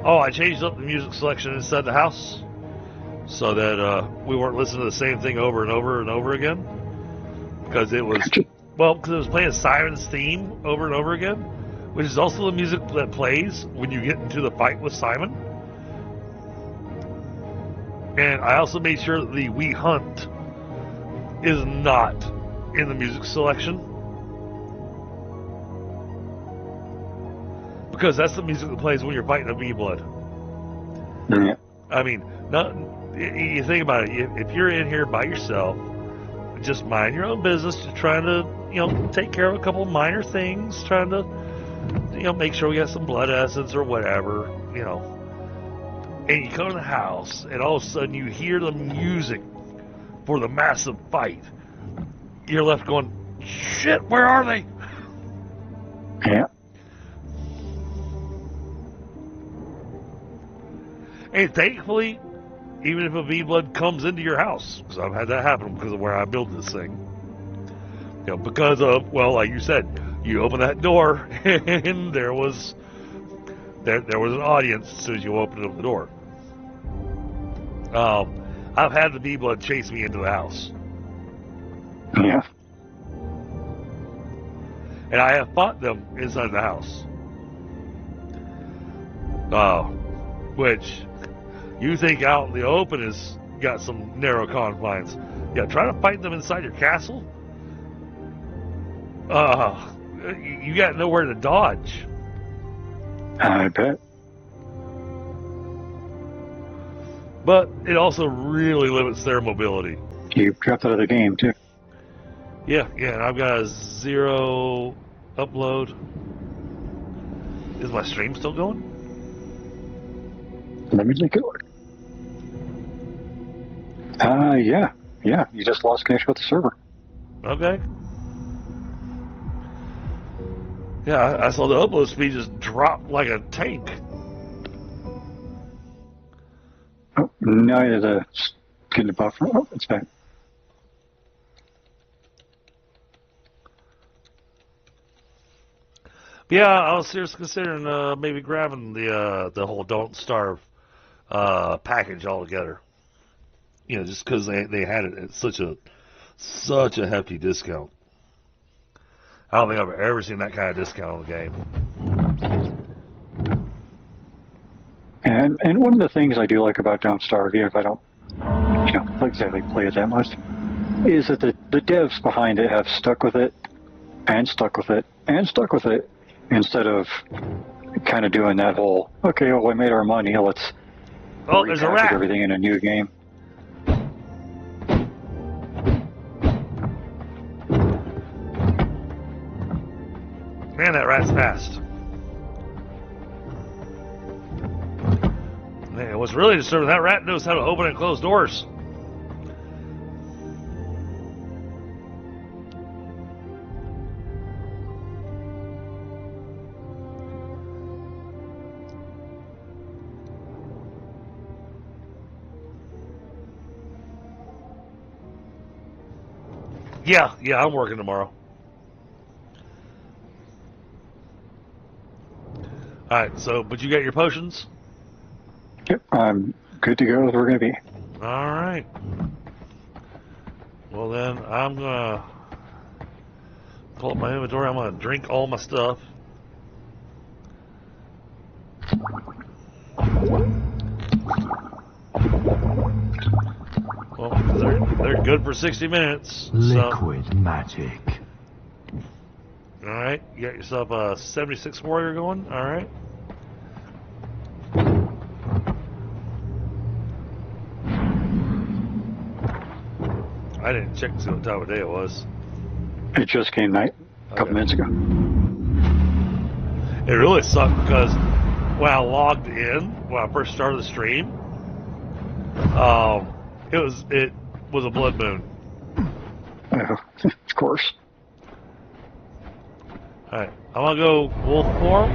Oh, I changed up the music selection inside the house so that we weren't listening to the same thing over and over and over again. Because it was, because it was playing Simon's theme over and over again, which is also the music that plays when you get into the fight with Simon. And I also made sure that the We Hunt is not in the music selection. Because that's the music that plays when you're fighting a V-Blood. Yeah. I mean, you think about it. If you're in here by yourself, just mind your own business, just trying to, take care of a couple of minor things, trying to, make sure we got some blood essence or whatever, And you come to the house, and all of a sudden you hear the music for the massive fight. You're left going, shit, where are they? Yeah. And thankfully, even if a V-Blood comes into your house, because I've had that happen because of where I built this thing, because of, like you said, you open that door and there was an audience as soon as you opened up the door. I've had the V-Blood chase me into the house. Yeah. And I have fought them inside the house. Which you think out in the open is, got some narrow confines. Yeah, try to fight them inside your castle. You got nowhere to dodge. I bet. But it also really limits their mobility. You dropped out of the game, too. Yeah, and I've got a 0 upload. Is my stream still going? Let me take a look. Yeah. Yeah, you just lost connection with the server. Okay. Yeah, I saw the upload speed just drop like a tank. Oh, now I had to get the buffer. Oh, it's back. Yeah, I was seriously considering maybe grabbing the whole Don't Starve package altogether. You know, just because they had it at such a hefty discount. I don't think I've ever seen that kind of discount on the game. And one of the things I do like about Don't Starve, even if I don't, like exactly play it that much, is that the devs behind it have stuck with it, and stuck with it, and stuck with it, instead of kind of doing that whole, okay, well, we made our money, let's there's a rat. everything in a new game. Man, that rat's fast. Man, what's really disturbing, that rat knows how to open and close doors. Yeah, I'm working tomorrow. Alright, but you got your potions? Yep, I'm good to go as we're going to be. Alright. Well then, I'm going to pull up my inventory. I'm going to drink all my stuff. Well, they're good for 60 minutes. Liquid magic. Alright, you got yourself a 76 warrior going. Alright. I didn't check to see what time of day it was. It just came night a couple minutes ago. It really sucked because when I logged in, when I first started the stream, it was a blood moon. Of course. Alright, I'm gonna go wolf form.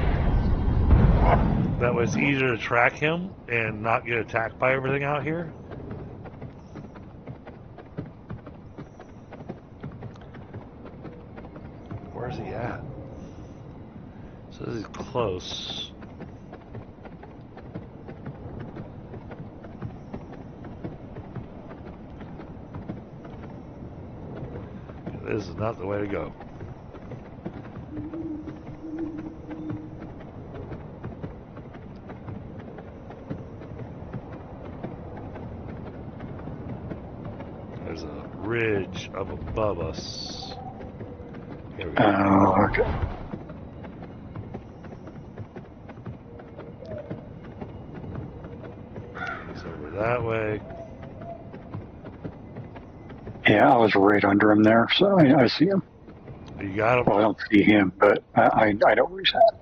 That way it's easier to track him and not get attacked by everything out here. Where's he at? Says he's close. This is not the way to go. There's a ridge up above us. Here we go. Oh, okay. He's over that way. Yeah, I was right under him there, so I see him. You got him? Well, I don't see him, but I know where he's at.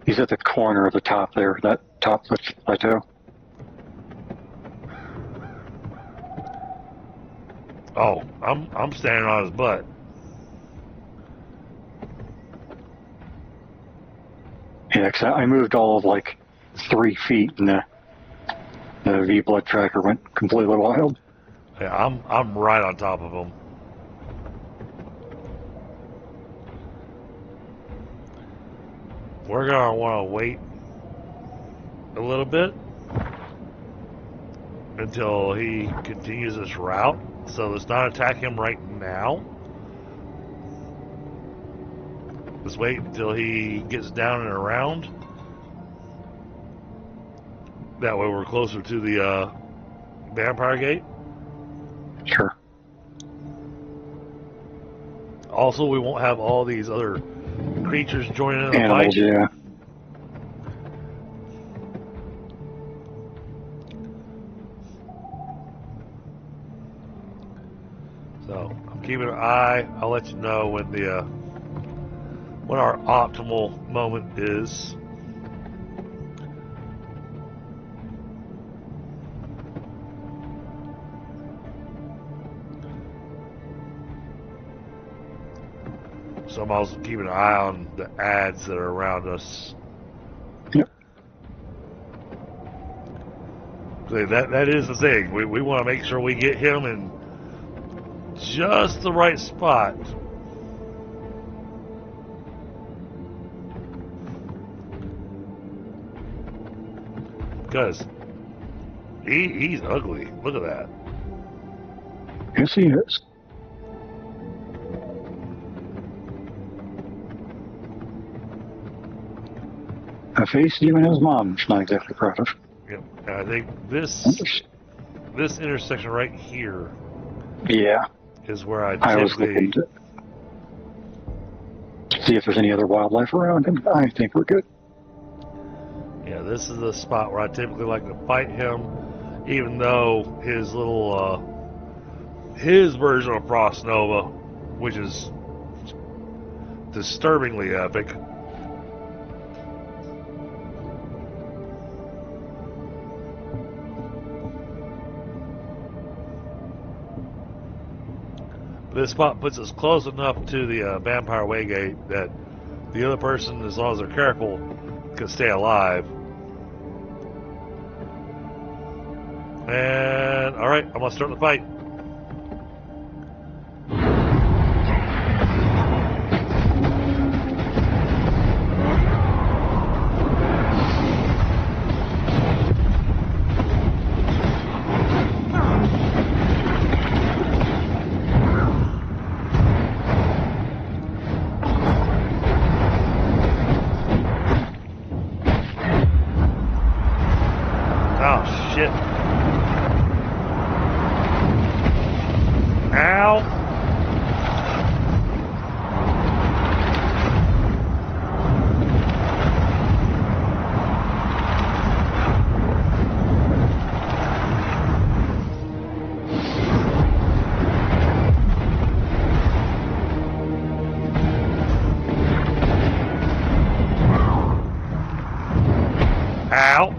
He's at the corner of the top there, that top plateau. Oh, I'm standing on his butt. Yeah, 'cause I moved all of like 3 feet, and the V blood tracker went completely wild. Yeah, I'm right on top of him. We're gonna want to wait a little bit until he continues this route. So let's not attack him right now. Let's wait until he gets down and around. That way we're closer to vampire gate. Sure. Also, we won't have all these other creatures joining in the Animals, fight. yeah. So I'm keeping an eye. I'll let you know when our optimal moment is. So I'm also keeping an eye on the ads that are around us. Yep. That is the thing. We want to make sure we get him in just the right spot. Because he's ugly. Look at that. Yes, he is. A face even his mom's not exactly proud of. Yep. And I think this intersection right here Yeah. is where I I was typically. looking to see if there's any other wildlife around, and I think we're good. Yeah, this is the spot where I typically like to fight him, even though his little his version of Frost Nova, which is disturbingly epic. This spot puts us close enough to the Vampire Waygate that the other person, as long as they're careful, can stay alive. And, alright, I'm going to start the fight. Oh, shit. Ow. Ow.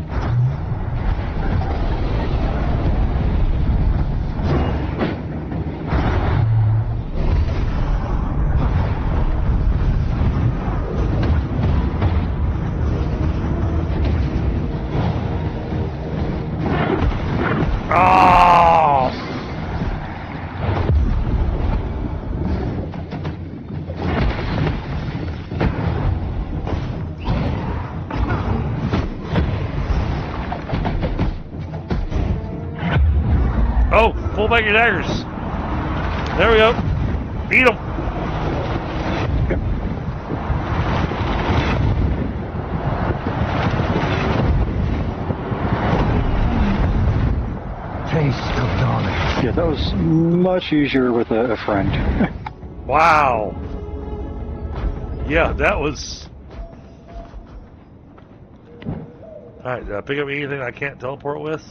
Oh! Oh, pull back your daggers. There we go. Beat him. Taste of knowledge. Yeah, that was much easier with a friend. Wow. Yeah, that was... Alright, did I pick up anything I can't teleport with?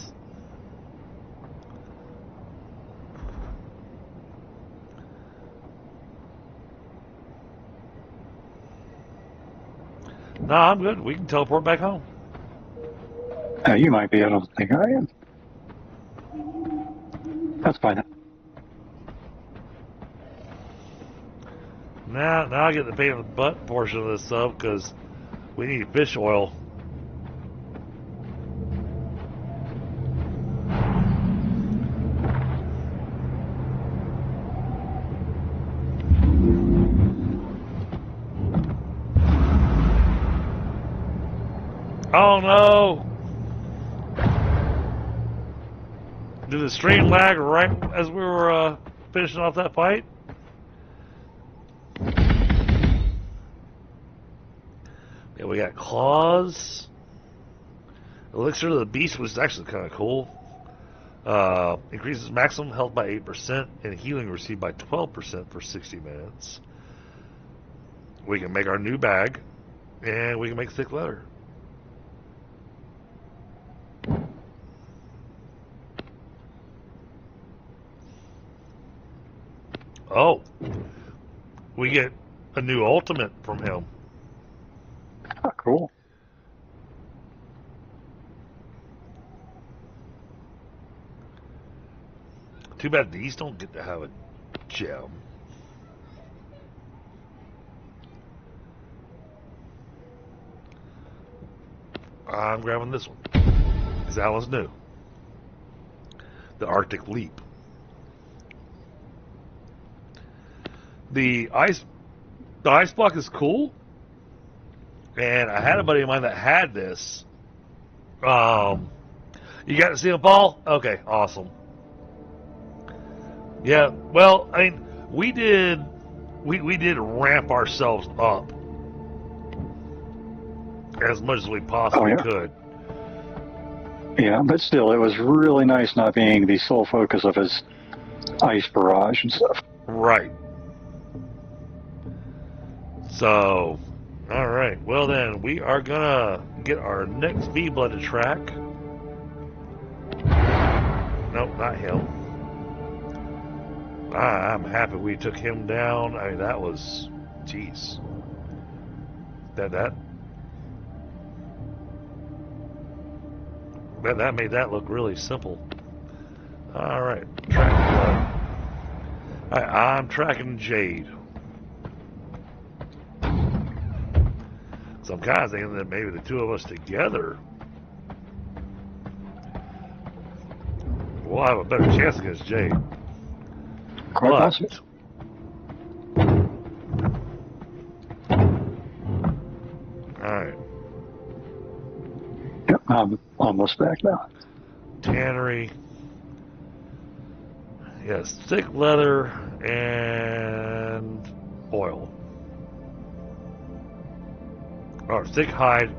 No, I'm good. We can teleport back home. You might be, I don't think I am. That's fine. Now I get the pain in the butt portion of this stuff because we need fish oil. Oh no! Did the stream lag right as we were finishing off that fight? Yeah, we got claws. Elixir of the Beast was actually kind of cool. Increases maximum health by 8% and healing received by 12% for 60 minutes. We can make our new bag, and we can make thick leather. Oh, we get a new ultimate from him. Oh, cool. Too bad these don't get to have a gem. I'm grabbing this one, because that one's new. The Arctic Leap. The ice block is cool, and I had a buddy of mine that had this. You got to see him, Paul? Okay, awesome. Yeah, well, I mean, we did ramp ourselves up as much as we possibly could. Yeah, but still, it was really nice not being the sole focus of his ice barrage and stuff. Right. So, all right. Well, then, we are going to get our next V-Blood to track. Nope, not him. I'm happy we took him down. I mean, that was... Jeez. That made that look really simple. All right. Track blood. All right, I'm tracking Jade. So I'm kind of thinking that maybe the two of us together will have a better chance against Jade. Quite possible. Alright. Yep, I'm almost back now. Tannery. Yes, thick leather and oil. Or thick hide